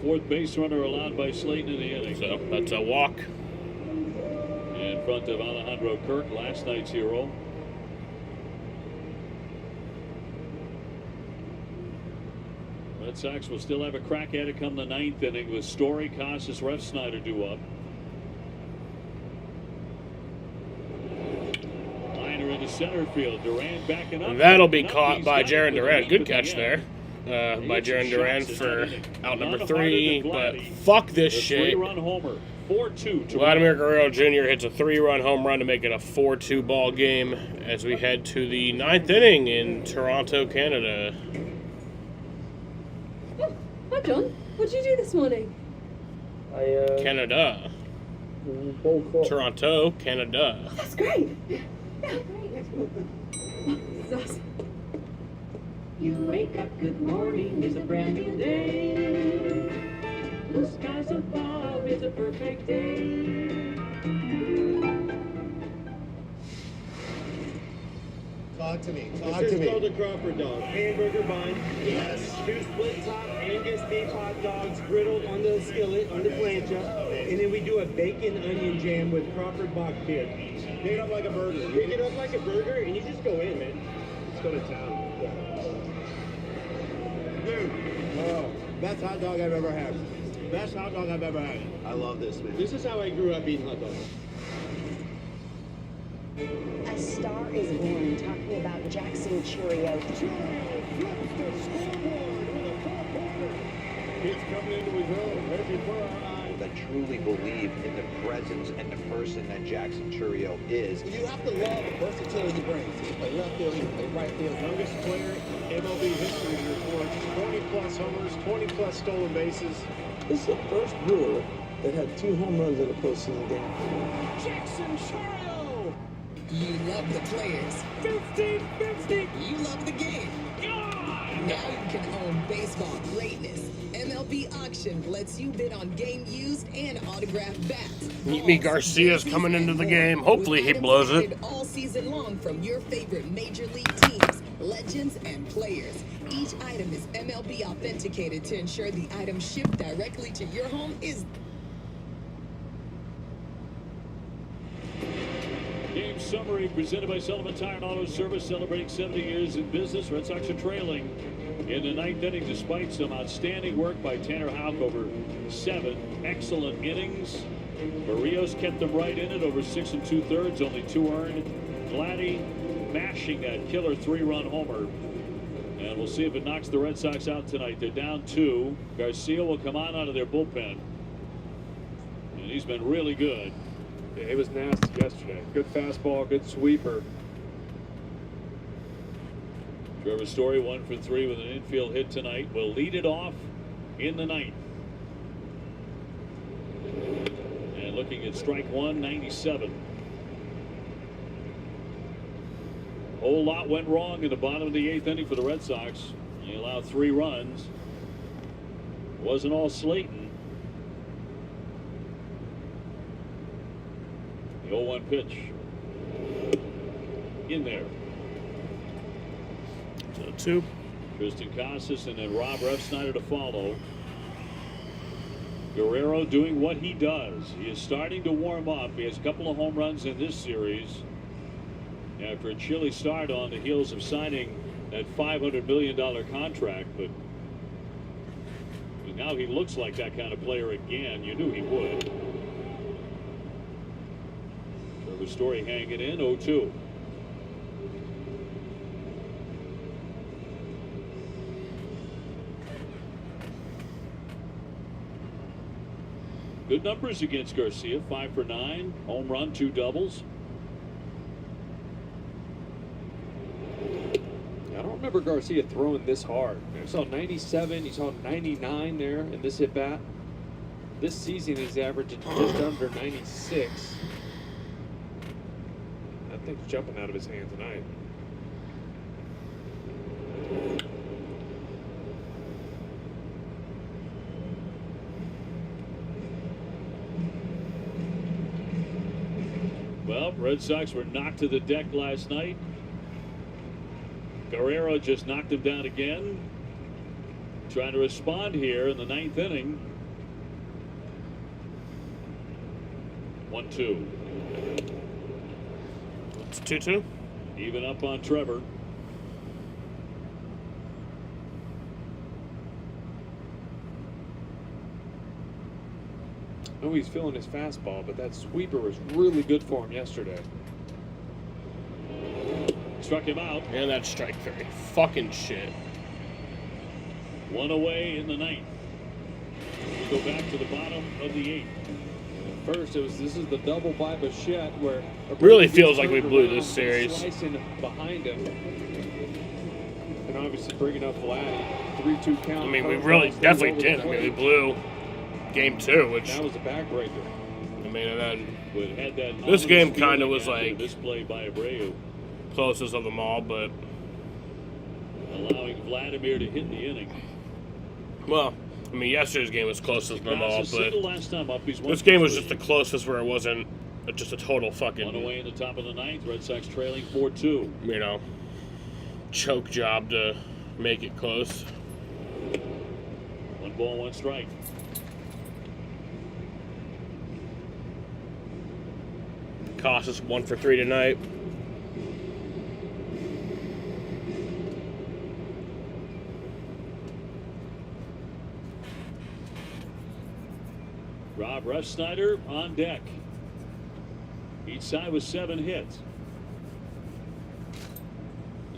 Fourth base runner allowed by Slayton in the inning. So that's a walk. in front of Alejandro Kirk, last night's hero. Red Sox will still have a crack at it come the ninth inning with Story, Casas, Refsnyder due up. Liner into center field. Duran backing up. And that'll be caught by Jarren Duran. Good catch there by Jarren Duran for out number 3. But fuck this shit. Three-run homer. 4-2. Vladimir Guerrero Jr. hits a 3-run home run to make it a 4-2 ball game as we head to the 9th inning in Toronto, Canada. Hi, John. What'd you do this morning? Canada. Toronto, Canada. That's great. Yeah, great. That's You wake up, good morning, is a brand new day. Blue skies above, it's a perfect day. Talk to me. This is called the Crawford dog. Hamburger bun. Yes. 2 split top Angus beef hot dogs griddled on the skillet, on the plancha. And then we do a bacon onion jam with Crawford Bach beer. Pick it up like a burger. Pick it up like a burger and you just go in, man. Let's go to town. Dude, oh, best hot dog I've ever had. Best hot dog I've ever had. I love this, man. This is how I grew up eating hot dogs. A star is born, talking about Jackson Churio. It's coming into his own right before our eyes. That truly believe in the presence and the person that Jackson Churio is. You have to love the versatility he brings. He can play left field, he can play right field. Youngest player in MLB history reports 20-plus homers, 20-plus stolen bases. This is the first Brewer that had 2 home runs in a postseason game. Jackson Churio! You love the players. 50-50! You love the game. Now you can own baseball greatness. MLB Auction lets you bid on game used and autographed bats. Yimi Garcia's coming into the game. Hopefully he blows it. All season long from your favorite major league teams, legends, and players. Each item is MLB authenticated to ensure the item shipped directly to your home is Game summary presented by Sullivan Tire and Auto Service, celebrating 70 years in business. Red Sox are trailing in the 9th inning despite some outstanding work by Tanner Houck over 7 excellent innings. Barrios kept them right in it over 6 2/3, only 2 earned. Vladdy mashing that killer 3-run homer. And we'll see if it knocks the Red Sox out tonight. They're down 2. Garcia will come on out of their bullpen. And he's been really good. Yeah, he was nasty yesterday. Good fastball, good sweeper. Trevor Story 1 for 3 with an infield hit tonight. Will lead it off in the 9th. And looking at strike 1, 97. A whole lot went wrong in the bottom of the 8th inning for the Red Sox. They allowed 3 runs. It wasn't all Slayton. The 0-1 pitch. In there. 2. Tristan Casas and then Rob Refsnyder to follow. Guerrero doing what he does. He is starting to warm up. He has a couple of home runs in this series after a chilly start on the heels of signing that $500 million contract. But now he looks like that kind of player again. You knew he would. Trevor Story hanging in 0-2. Good numbers against Garcia. 5 for 9. Home run, 2 doubles. I don't remember Garcia throwing this hard. I saw 97. He saw 99 there in this at bat. This season he's averaging just under 96. That thing's jumping out of his hand tonight. Well, Red Sox were knocked to the deck last night. Guerrero just knocked him down again. Trying to respond here in the 9th inning. 1-2. It's 2-2. Even up on Trevor. I know he's feeling his fastball, but that sweeper was really good for him yesterday. Struck him out. And that's strike 3. Fucking shit. One away in the ninth. We go back to the bottom of the 8th. First, this is the double by Bichette where Really feels like we blew this series. Slicing behind him, and obviously bringing up Vlad. 3-2 count. I mean, we really definitely did. I mean, we blew game 2, which that was a backbreaker. I mean, and then had that this game kind of was like display by Abreu, closest of them all, but allowing Vladimir to hit the inning. Well, I mean, yesterday's game was closest of them all, but last time up, he's this game was just the closest where it wasn't just a total fucking. One away in the top of the 9th. Red Sox trailing 4-2. You know, choke job to make it close. 1 ball, 1 strike. Cost us 1 for 3 tonight. Rob Refsnyder on deck. Each side with 7 hits.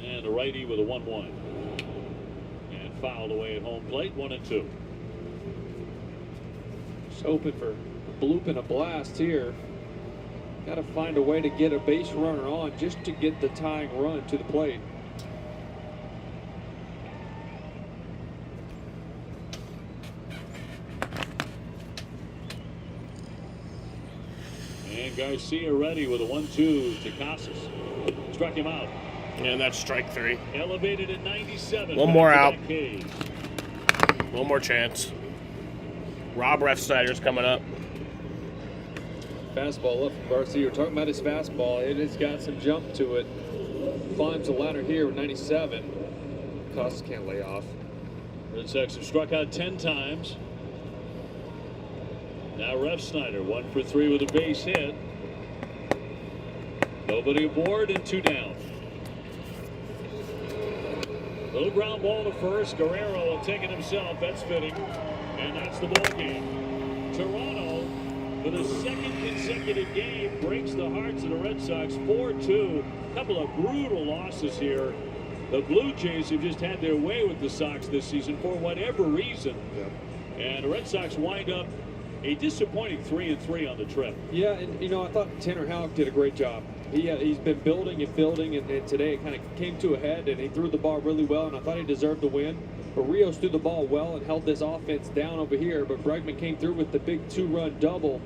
And a righty with a 1-1. And fouled away at home plate, 1-2. Just hoping for a bloop and a blast here. Got to find a way to get a base runner on just to get the tying run to the plate. And Garcia ready with a 1-2 to Casas. Struck him out. And that's strike 3. Elevated at 97. One more out. Cage. One more chance. Rob Refsnyder's coming up. Fastball up from Garcia. You're talking about his fastball. It has got some jump to it. Climbs the ladder here with 97. Casas can't lay off. Red Sox have struck out 10 times. Now Refsnyder, 1 for 3 with a base hit. Nobody aboard and 2 down. Little ground ball to first. Guerrero will take it himself. That's fitting. And that's the ball game. Toronto, for the 2nd consecutive game, breaks the hearts of the Red Sox. 4-2. A couple of brutal losses here. The Blue Jays have just had their way with the Sox this season for whatever reason. And the Red Sox wind up a disappointing 3-3 on the trip. Yeah, and you know, I thought Tanner Houck did a great job. He's been building and building, and today it kind of came to a head, and he threw the ball really well, and I thought he deserved to win. But Rios threw the ball well and held this offense down over here, but Bregman came through with the big 2-run double.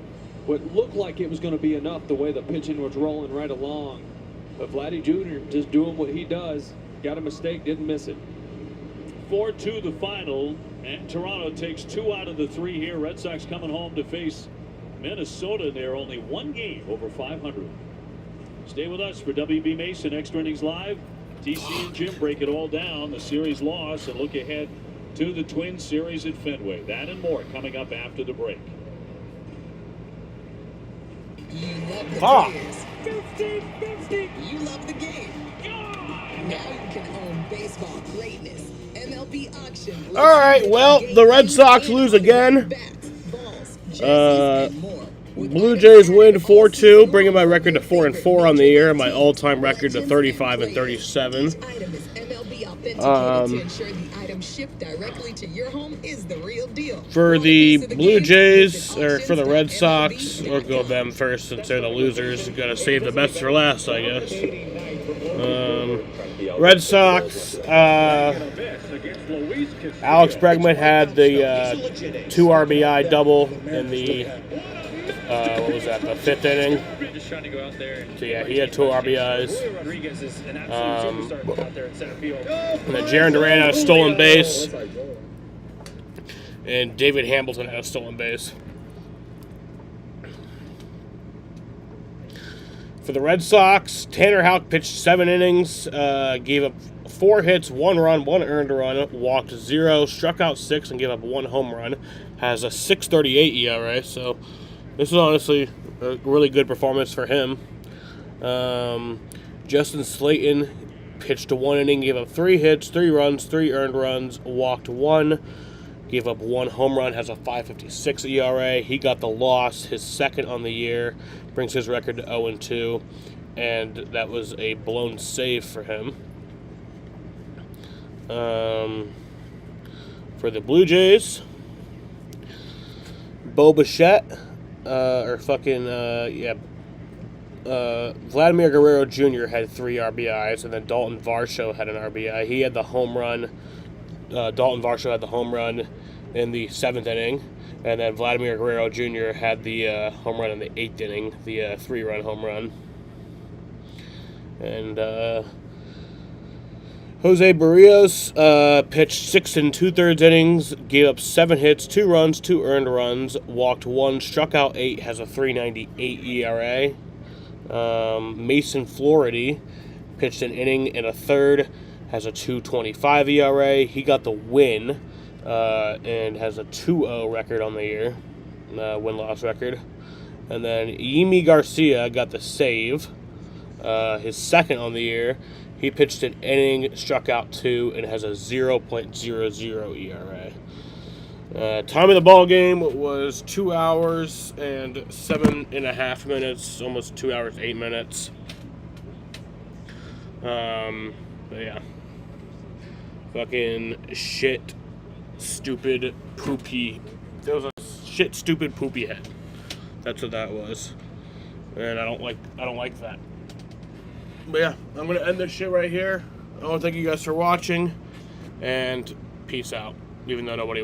What looked like it was going to be enough the way the pitching was rolling right along. But Vladdy Jr. just doing what he does. Got a mistake, didn't miss it. 4-2 the final, and Toronto takes 2 out of the 3 here. Red Sox coming home to face Minnesota. They're only 1 game over 500. Stay with us for WB Mason Extra Innings Live. TC and Jim break it all down, the series loss, and look ahead to the Twins series at Fenway. That and more coming up after the break. You love the Fuck. players. 50-50. You love the game. Now you can own baseball greatness. MLB auction. All right, well, the Red Sox lose again. Blue Jays win 4-2, bringing my record to 4-4 on the year, my all-time record to 35-37. To ensure the item shipped directly to your home is the real deal. For the Blue Jays, or for the Red Sox, we'll go them first since they're the losers. Gotta save the best for last, I guess. Red Sox, Alex Bregman had the 2 RBI double in the, what was that, the 5th inning? So yeah, he had 2 RBIs. And then Jarren Duran had a stolen base. And David Hamilton had a stolen base. For the Red Sox, Tanner Houck pitched 7 innings, gave up 4 hits, 1 run, 1 earned run, walked 0, struck out 6, and gave up 1 home run. Has a 6.38 ERA, so this is honestly a really good performance for him. Justin Slayton pitched 1 inning, gave up 3 hits, 3 runs, 3 earned runs, walked 1, gave up 1 home run, has a 5.56 ERA. He got the loss, his second on the year, brings his record to 0-2, and that was a blown save for him. For the Blue Jays, Bo Bichette, Vladimir Guerrero Jr. had 3 RBIs, and then Dalton Varsho had an RBI. He had the home run. Dalton Varsho had the home run in the 7th inning, and then Vladimir Guerrero Jr. had the home run in the 8th inning, the 3-run home run. And Jose Barrios pitched 6 2/3 innings, gave up 7 hits, 2 runs, 2 earned runs, walked 1, struck out 8, has a 3.98 ERA. Mason Flaherty pitched an inning and a third, has a 2.25 ERA. He got the win and has a 2-0 record on the year, win-loss record. And then Yimi Garcia got the save, his second on the year. He pitched an inning, struck out 2, and has a 0.00 ERA. Time of the ball game was 2 hours and 7.5 minutes, almost 2 hours 8 minutes. But yeah, fucking shit, stupid, poopy. There was a shit, stupid, poopy head. That's what that was, and I don't like that. But yeah, I'm gonna end this shit right here. I want to thank you guys for watching, and peace out. Even though nobody